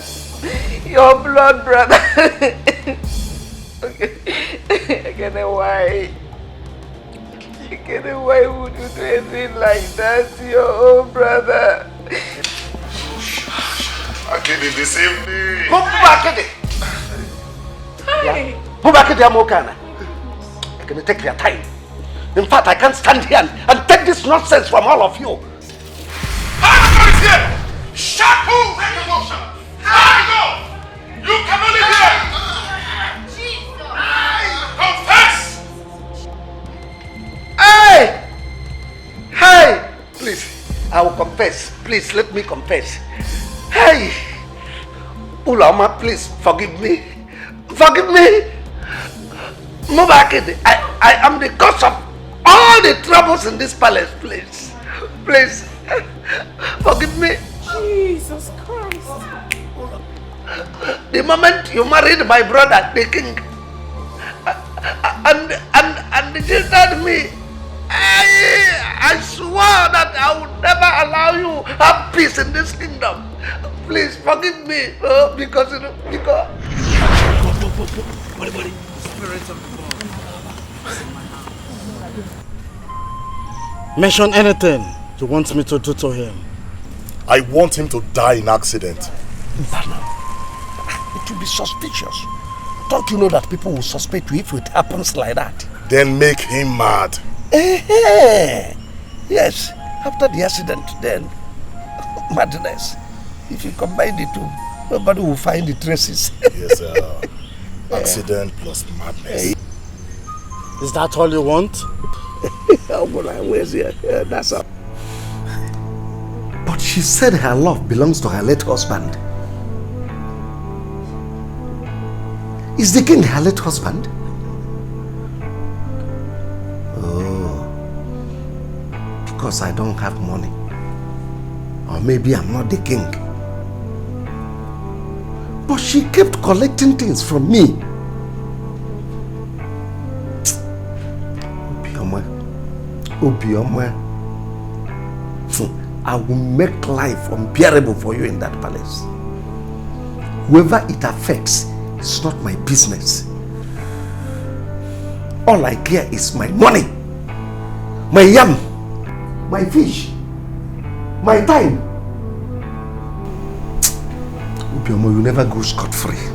Your blood brother. Okay. I get it. Why? Why would you do anything like that to your own brother? Akede, deceive me. Akede! Hi! Akede, I'm okay. I can take your time. In fact, I can't stand here and take this nonsense from all of you. Everybody's here! Shut who? Go! You cannot live here! Confess! Hey! Hey! Please, I will confess. Please, let me confess. Hey! Ulama, please, forgive me. Forgive me! Mubakid, I am the cause of all the troubles in this palace, please. Please, forgive me. Jesus Christ. The moment you married my brother, the king, and jilted me, I swore that I would never allow you have peace in this kingdom. Please forgive me, because. Spirit of God. Mention anything you want me to do to him. I want him to die in accident. It will be suspicious. Don't you know that people will suspect you if it happens like that? Then make him mad. Yes, after the accident, then madness. If you combine the two, nobody will find the traces. Yes, accident plus madness. Is that all you want? That's all. But she said her love belongs to her late husband. Is the king her late husband? Oh, because I don't have money. Or maybe I'm not the king. But she kept collecting things from me. Obioma, I will make life unbearable for you in that palace. Whoever it affects, it's not my business. All I care is my money, my yam, my fish, my time. Obioma, you never go scot-free.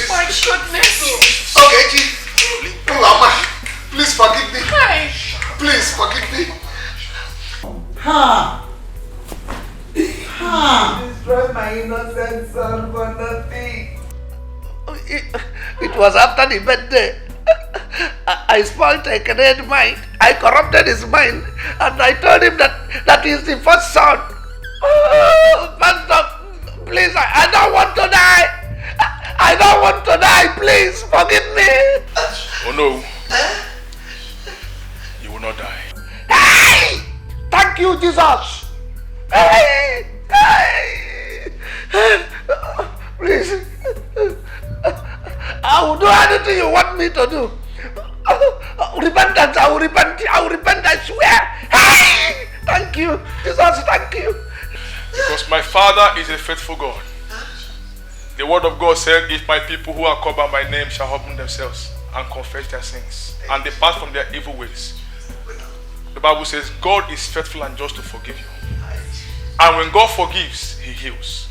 My goodness! Okay, Chief. Mama, please forgive me. Hi! Please forgive me. Ha! Ha! Destroy my innocent son for nothing. It was after the birthday. I spoiled a great mind. I corrupted his mind, and I told him that he's the first son. Oh, Pastor, please, I don't want to die. I don't want to die. Please forgive me. Oh no. You will not die. Hey! Thank you, Jesus. Hey! Hey! Please. I will do anything you want me to do. Repentance, I will repent, I swear. Hey! Thank you, Jesus, thank you. Because my Father is a faithful God. The word of God said, if my people who are called by my name shall humble themselves and confess their sins and depart from their evil ways. The Bible says God is faithful and just to forgive you. And when God forgives, He heals.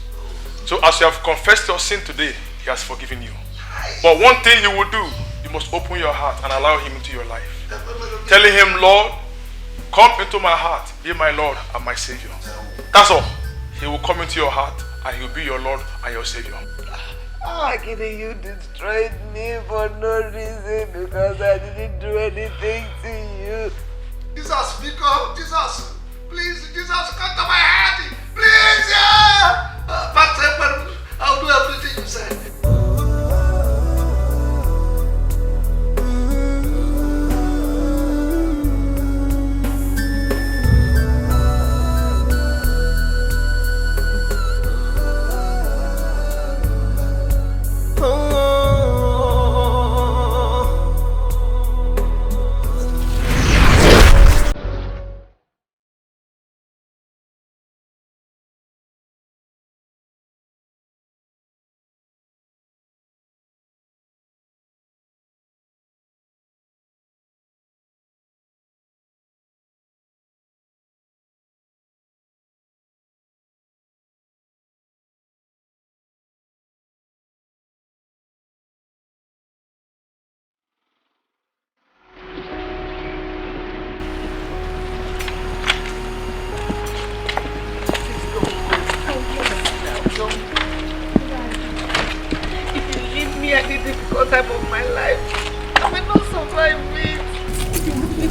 So as you have confessed your sin today, He has forgiven you. But one thing you will do, you must open your heart and allow Him into your life. Telling Him, Lord, come into my heart, be my Lord and my Savior. That's all. He will come into your heart and He will be your Lord and your Savior. Akide, you destroyed me for no reason because I didn't do anything to you. Jesus, speak up, Jesus. Please, Jesus, come to my heart. Please, yeah. But I'll do everything you said.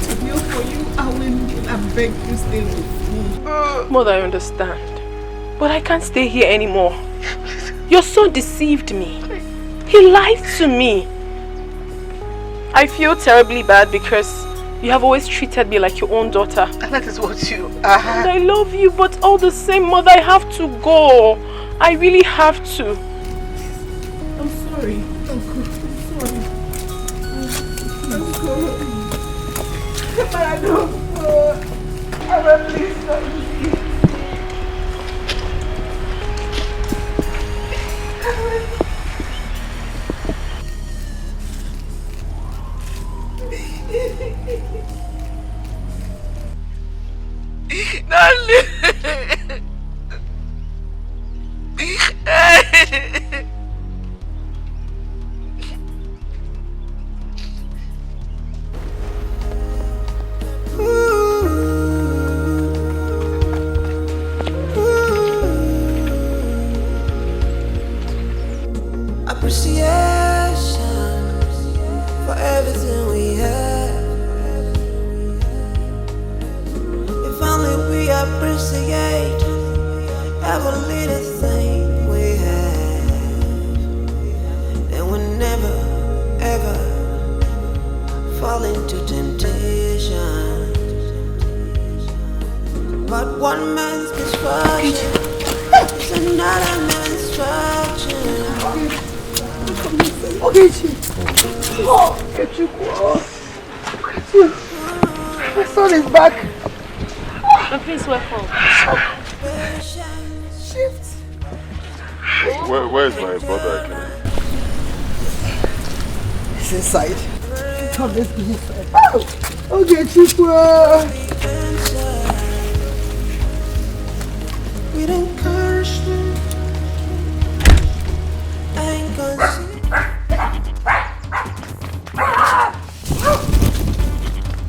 to kneel for you, I will kneel and beg you stay with me. Mother, I understand. But I can't stay here anymore. Your son deceived me. He lied to me. I feel terribly bad because you have always treated me like your own daughter. And that is what you And I love you, but all the same, Mother, I have to go. I really have to. I'm sorry. I'm sorry. I'm sorry. But I don't know. I will please don't leave. Appreciation for everything we have. If only we appreciate every little thing we have, then we'll never ever fall into temptation. But one man's misfortune is another man's fortune. My son is back. Please welcome. Shift. Where is my brother? He's inside. Come, let's go inside. Oh, okay, Chukwu. We don't curse me. I ain't gonna see.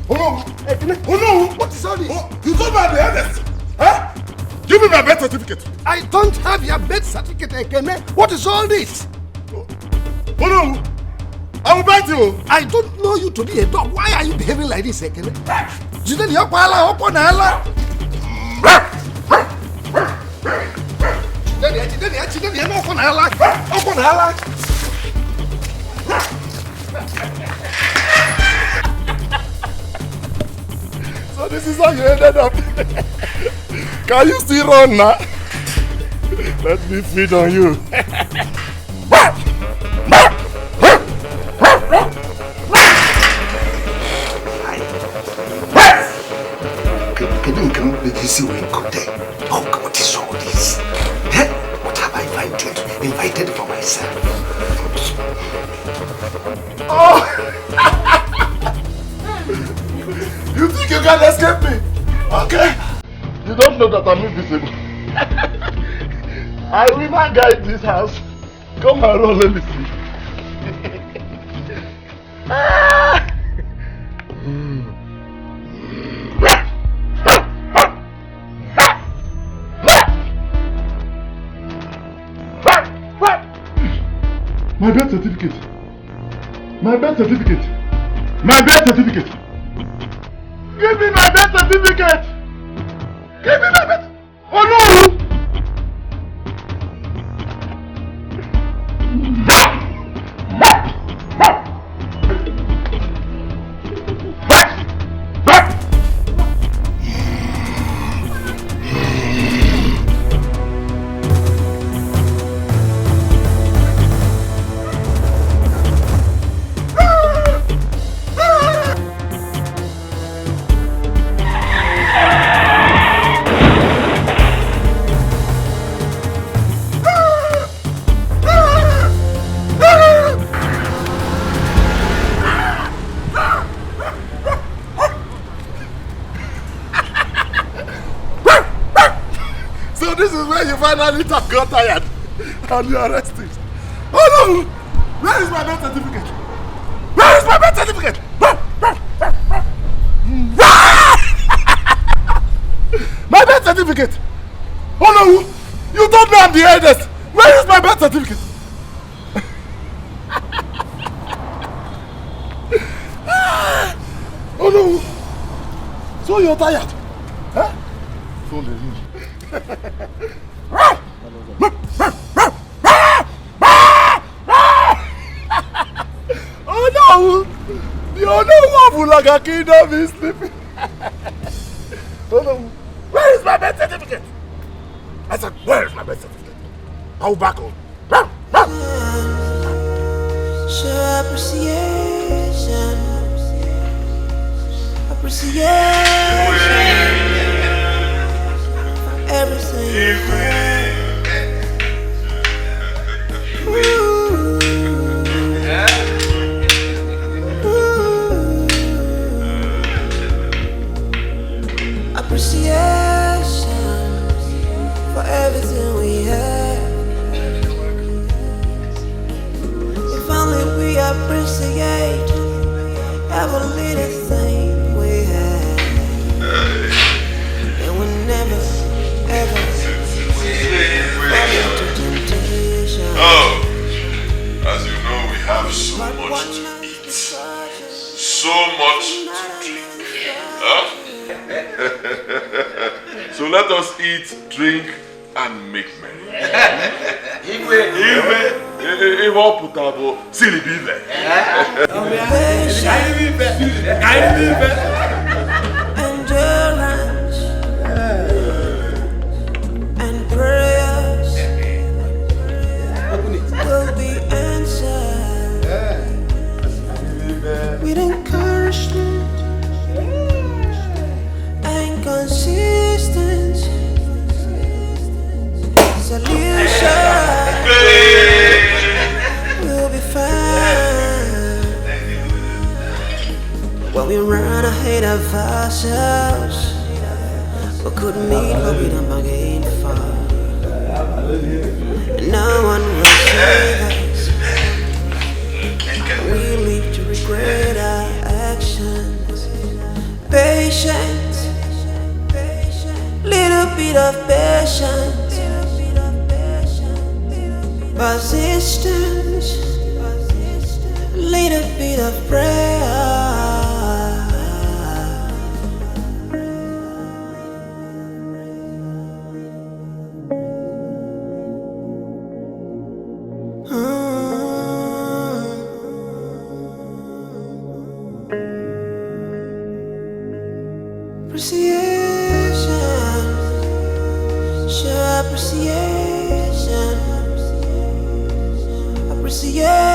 Oh no! What is all this? You told me I'm the eldest! Huh? Give me my birth certificate! I don't have your birth certificate, Ekene. What is all this? Oh no! I will bite you! I don't know you to be a dog. Why are you behaving like this, Ekene? Jide ni ọ̀pọ̀ ala, ọ̀pọ̀ na ala. Jide ni ọ̀pọ̀ na ala, ọ̀pọ̀ na ala. So this is how you ended up. Can you still run now? Let me feed on you. Oh, what is all this? What have I invited for myself? Oh! You think you can escape me? Okay. You don't know that I'm invisible. I will not guide this house. Come and roll, let me see. My birth certificate. My birth certificate. My birth certificate. Give me my birth certificate. Give me my birth. Oh no! Finally got tired and you arrested. Oh no! Where is my birth certificate? Where is my birth certificate? My birth certificate! Oh no! You told me I'm the eldest! Where is my birth certificate? Oh no! So you're tired? Huh? Phone the ring. Oh no! The other one like a kingdom is sleeping. Oh no! Where is my birth certificate? I said, where is my birth certificate? I'll back home. Show appreciation for everything you have. Appreciation for everything we have. If only we appreciate every little thing we have, and we never ever fall into temptation. Oh, as you know, we have so much to eat, so much to drink. Huh? So let us eat, drink, and make merry. If all potable, silly beaver. Endurance and prayers will be answered with encouragement and consistency. Solution will be found when we run ahead of ourselves. We could meet what we don't bargain for. No one will save us. We live to regret our actions. Patience, little bit of patience. Persistence, little bit of prayer. Appreciation, show appreciation. Appreciation.